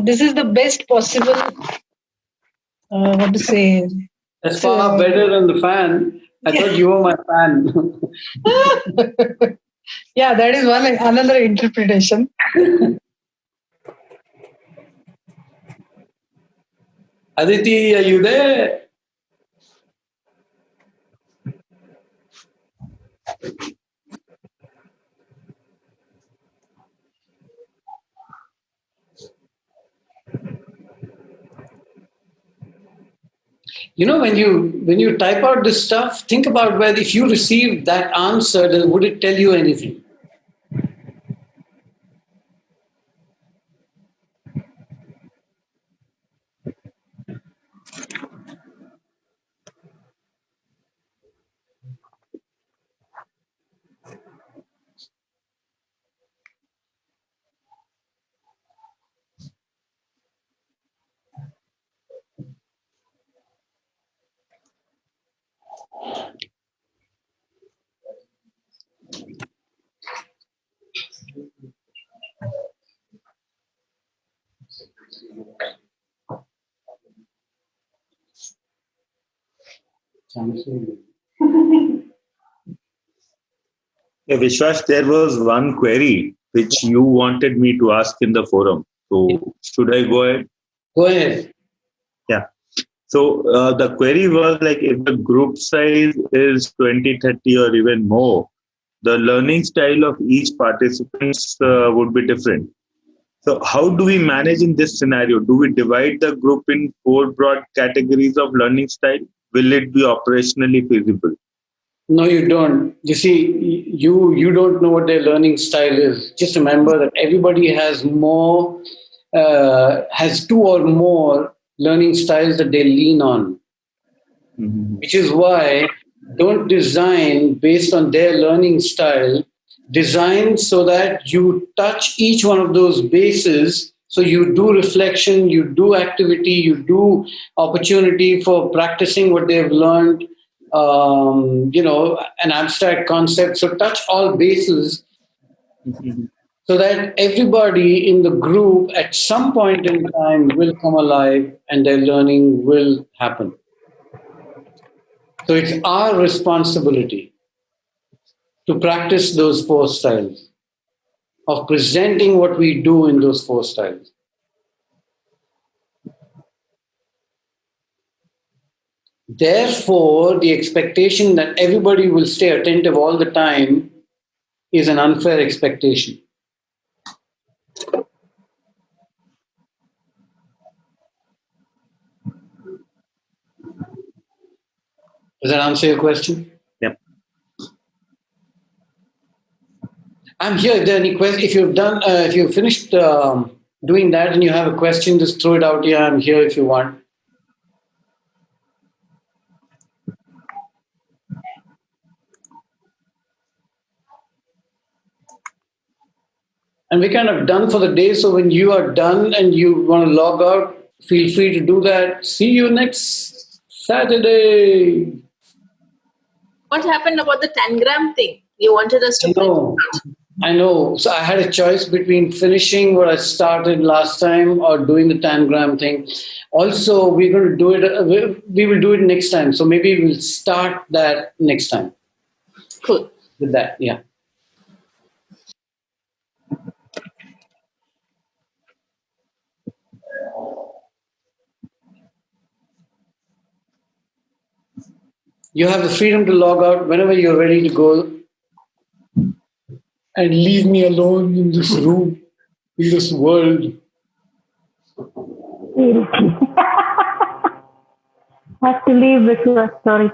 This is the best possible, what to say? That's far better than the fan. I thought you were my fan. Yeah, that is another interpretation. Aditi, are you there? when you type out this stuff, think about whether if you receive that answer, then would it tell you anything? Yeah, Vishwas, there was one query which you wanted me to ask in the forum. So should I go ahead? Go ahead. Yeah. So the query was like if the group size is 20, 30 or even more, the learning style of each participants would be different. So how do we manage in this scenario? Do we divide the group in 4 broad categories of learning style? Will it be operationally feasible? No, you don't. You see, you don't know what their learning style is. Just remember that everybody has has 2 or more learning styles that they lean on. Which is why don't design based on their learning style. Design so that you touch each one of those bases. So you do reflection, you do activity, you do opportunity for practicing what they've learned, an abstract concept. So touch all bases so that everybody in the group at some point in time will come alive and their learning will happen. So it's our responsibility to practice those 4 styles, of presenting what we do in those 4 styles. Therefore, the expectation that everybody will stay attentive all the time is an unfair expectation. Does that answer your question? Yep. I'm here. If there are any questions, if you've finished doing that and you have a question, just throw it out here. I'm here if you want. And we're kind of done for the day. So when you are done and you want to log out, feel free to do that. See you next Saturday. What happened about the 10-gram thing? You wanted us to... I know. So I had a choice between finishing what I started last time or doing the 10-gram thing. Also, we're going to do it. We will do it next time. So maybe we'll start that next time. Cool. With that, yeah. You have the freedom to log out whenever you're ready to go and leave me alone in this room, in this world. Have to leave this story.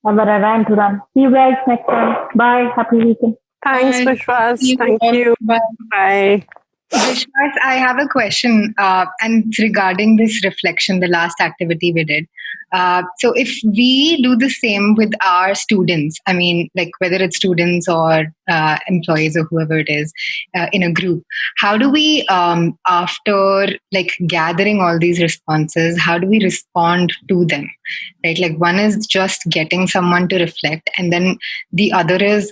But I ran to run. See you guys next time. Bye. Happy weekend. Thanks, Vishwas. Thank you. Bye. Vishwas, I have a question, and it's regarding this reflection, the last activity we did. So if we do the same with our students, I mean, like whether it's students or employees or whoever it is in a group, how do we, after like gathering all these responses, how do we respond to them? Right? Like one is just getting someone to reflect, and then the other is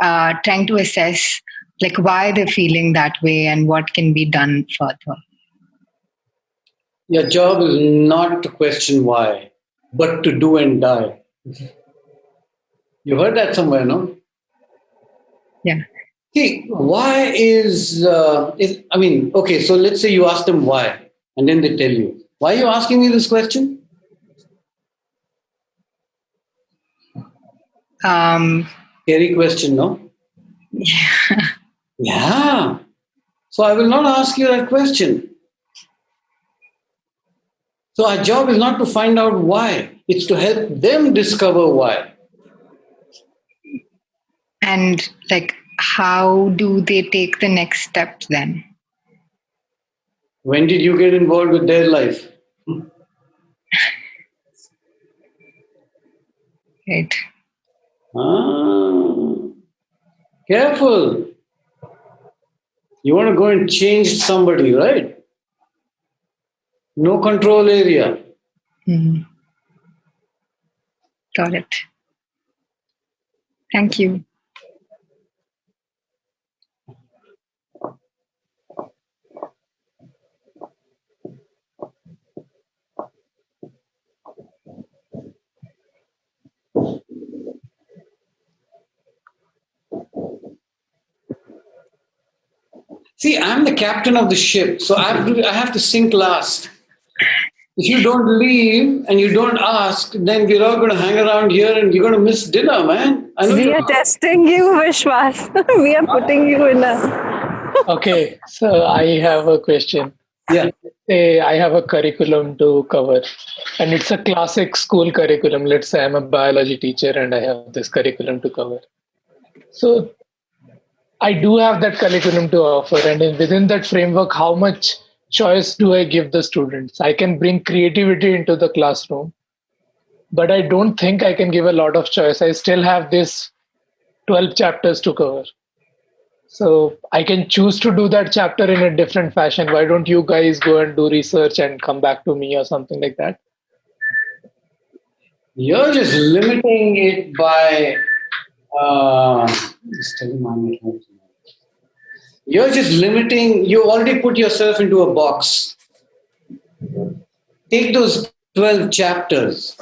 trying to assess like why they're feeling that way and what can be done further. Your job is not to question why, but to do and die. You heard that somewhere, no? Yeah. See, why okay, so let's say you ask them why, and then they tell you. Why are you asking me this question? Scary question, no? Yeah. Yeah. So I will not ask you that question. So our job is not to find out why, it's to help them discover why. And like, how do they take the next steps then? When did you get involved with their life? Right. Careful. You want to go and change somebody, right? No control area. Mhm. Got it. Thank you. See, I'm the captain of the ship, so I have to sink last. If you don't leave and you don't ask, then we're all going to hang around here and you're going to miss dinner, man. I know We you're are testing you, Vishwas. We are putting you in a. Okay, so I have a question. Yeah. Say I have a curriculum to cover, and it's a classic school curriculum. Let's say I'm a biology teacher and I have this curriculum to cover. So I do have that curriculum to offer, and within that framework, how much choice do I give the students? I can bring creativity into the classroom, but I don't think I can give a lot of choice. I still have this 12 chapters to cover. So I can choose to do that chapter in a different fashion. Why don't you guys go and do research and come back to me or something like that? You're just limiting it by. Just tell me my name. You're just limiting. You already put yourself into a box. Take those 12 chapters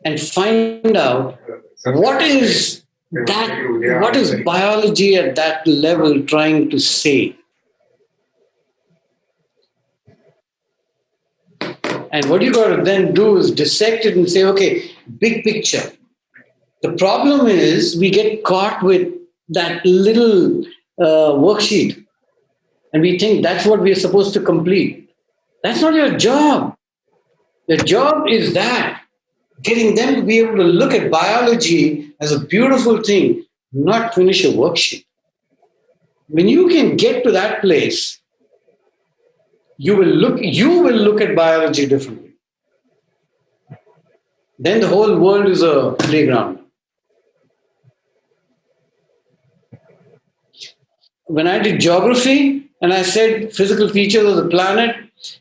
and find out what is biology at that level trying to say. And what you got to then do is dissect it and say, okay, big picture. The problem is we get caught with that little worksheet and we think that's what we are supposed to complete. That's not your job. The job is that, getting them to be able to look at biology as a beautiful thing, not finish a worksheet. When you can get to that place, you will look at biology differently. Then the whole world is a playground. When I did geography and I said physical features of the planet,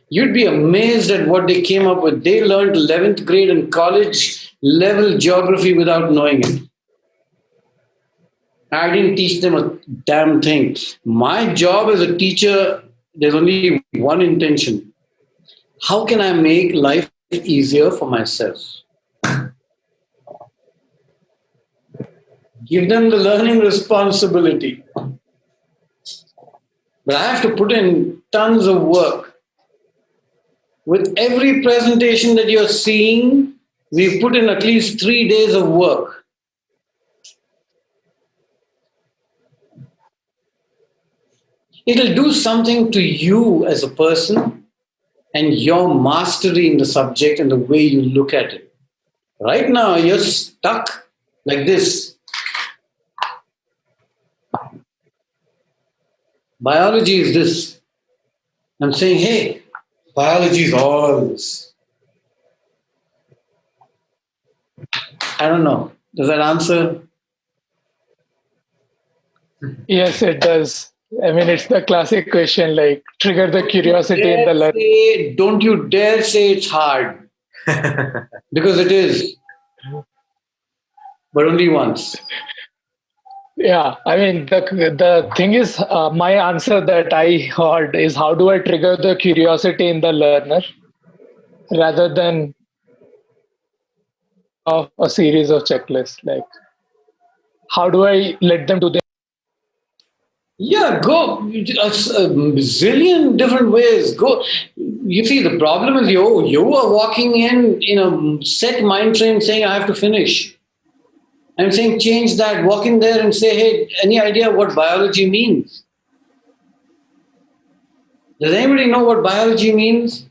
you'd be amazed at what they came up with. They learned 11th grade and college level geography without knowing it. I didn't teach them a damn thing. My job as a teacher, there's only one intention. How can I make life easier for myself? Give them the learning responsibility. But I have to put in tons of work. With every presentation that you're seeing, we've put in at least 3 days of work. It'll do something to you as a person and your mastery in the subject and the way you look at it. Right now, you're stuck like this. Biology is this. I'm saying, hey, biology is all this. I don't know. Does that answer? Yes, it does. I mean, it's the classic question, like trigger the curiosity in the learner. Don't you dare say it's hard. Because it is. But only once. Yeah, I mean, the thing is, my answer that I heard is how do I trigger the curiosity in the learner rather than of a series of checklists? Like, how do I let them do this? Yeah, go a zillion different ways. Go. You see, the problem is you are walking in a set mind frame saying, I have to finish. I'm saying change that. Walk in there and say, hey, any idea what biology means? Does anybody know what biology means?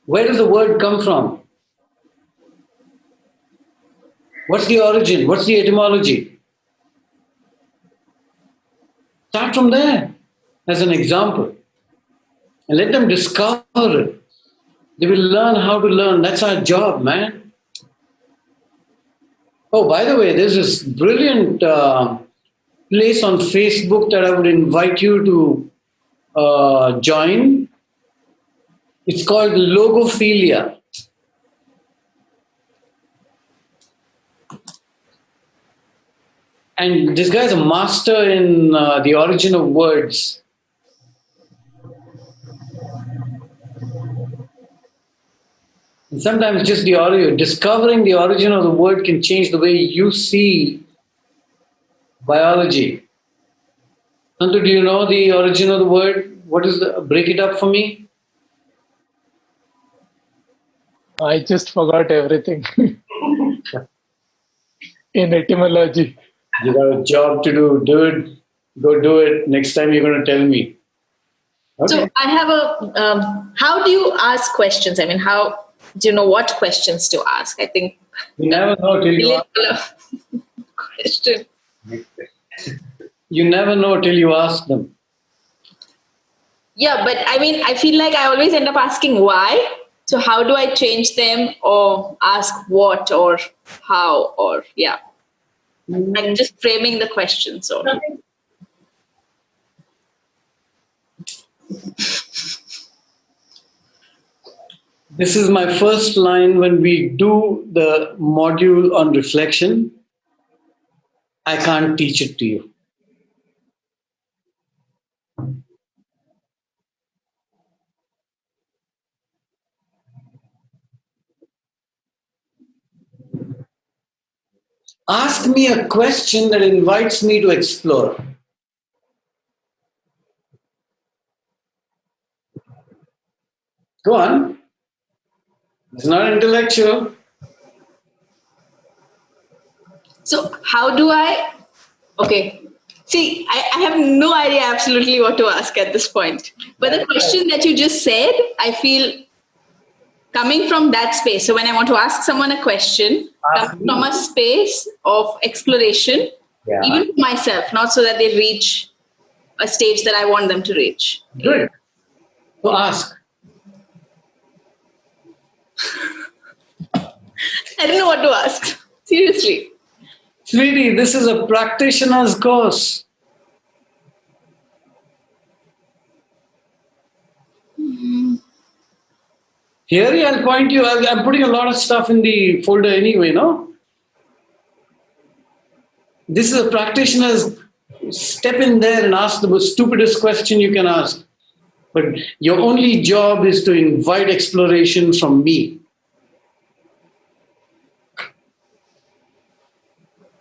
Where does the word come from? What's the origin? What's the etymology? Start from there as an example. And let them discover it. They will learn how to learn. That's our job, man. Oh, by the way, there's this brilliant place on Facebook that I would invite you to join. It's called Logophilia. And this guy's a master in the origin of words. And sometimes just the audio, discovering the origin of the word can change the way you see biology. Santu, do you know the origin of the word? What is the, break it up for me? I just forgot everything in etymology. You got a job to do. Do it. Go do it. Next time you're going to tell me. Okay. So I have a, how do you ask questions? I mean, how do you know what questions to ask? I think you never know till you ask. Question. You never know till you ask them. Yeah, but I mean, I feel like I always end up asking why. So how do I change them or ask what or how or yeah. Like just framing the question. So this is my first line when we do the module on reflection. I can't teach it to you. Ask me a question that invites me to explore. Go on. It's not intellectual. So how do I, okay. See, I have no idea absolutely what to ask at this point. But the question that you just said, I feel coming from that space. So when I want to ask someone a question, coming from a space of exploration, even for myself, not so that they reach a stage that I want them to reach. Good. So ask. I don't know what to ask. Seriously. Sweetie, this is a practitioner's course. Here I'll point you, I'm putting a lot of stuff in the folder anyway, no? This is a practitioner's, step in there and ask the most stupidest question you can ask. But your only job is to invite exploration from me.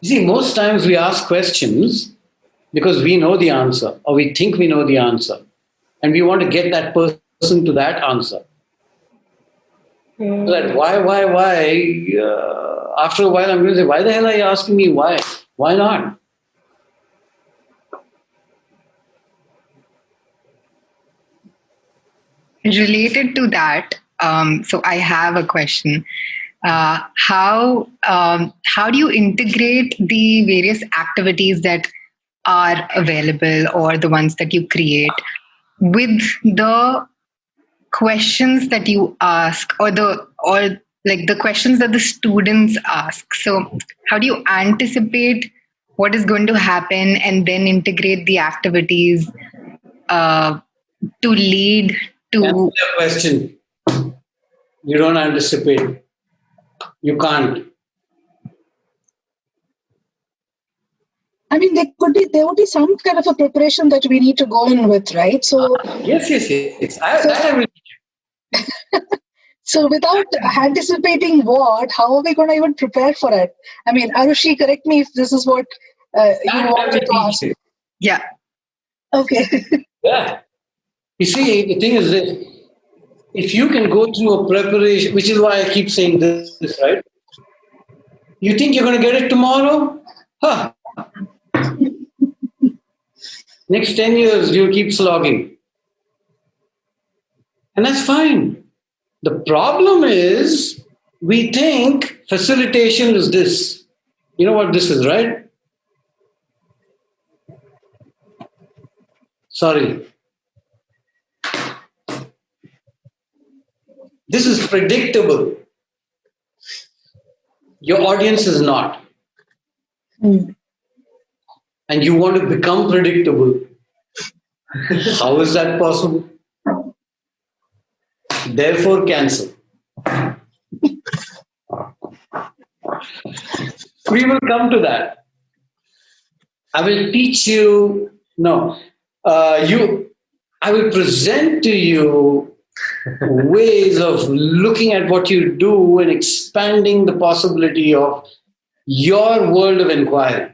You see, most times we ask questions because we know the answer or we think we know the answer. And we want to get that person to that answer. So that why? After a while, I'm going to say, why the hell are you asking me why? Why not? Related to that, so I have a question. How do you integrate the various activities that are available or the ones that you create with the questions that you ask or like the questions that the students ask? So how do you anticipate what is going to happen and then integrate the activities to lead to... Answer your question. You don't anticipate. You can't. I mean, there would be some kind of a preparation that we need to go in with, right? So yes. So without anticipating what, how are we going to even prepare for it? I mean, Arushi, correct me if this is what you wanted to ask. Yeah. Okay. Yeah. You see, the thing is that if you can go through a preparation, which is why I keep saying this, right? You think you're going to get it tomorrow? Huh. Next 10 years, you keep slogging. And that's fine. The problem is we think facilitation is this. You know what this is, right? Sorry. This is predictable. Your audience is not. And you want to become predictable. How is that possible? Therefore, cancel. We will come to that. I will teach you, I will present to you ways of looking at what you do and expanding the possibility of your world of inquiry.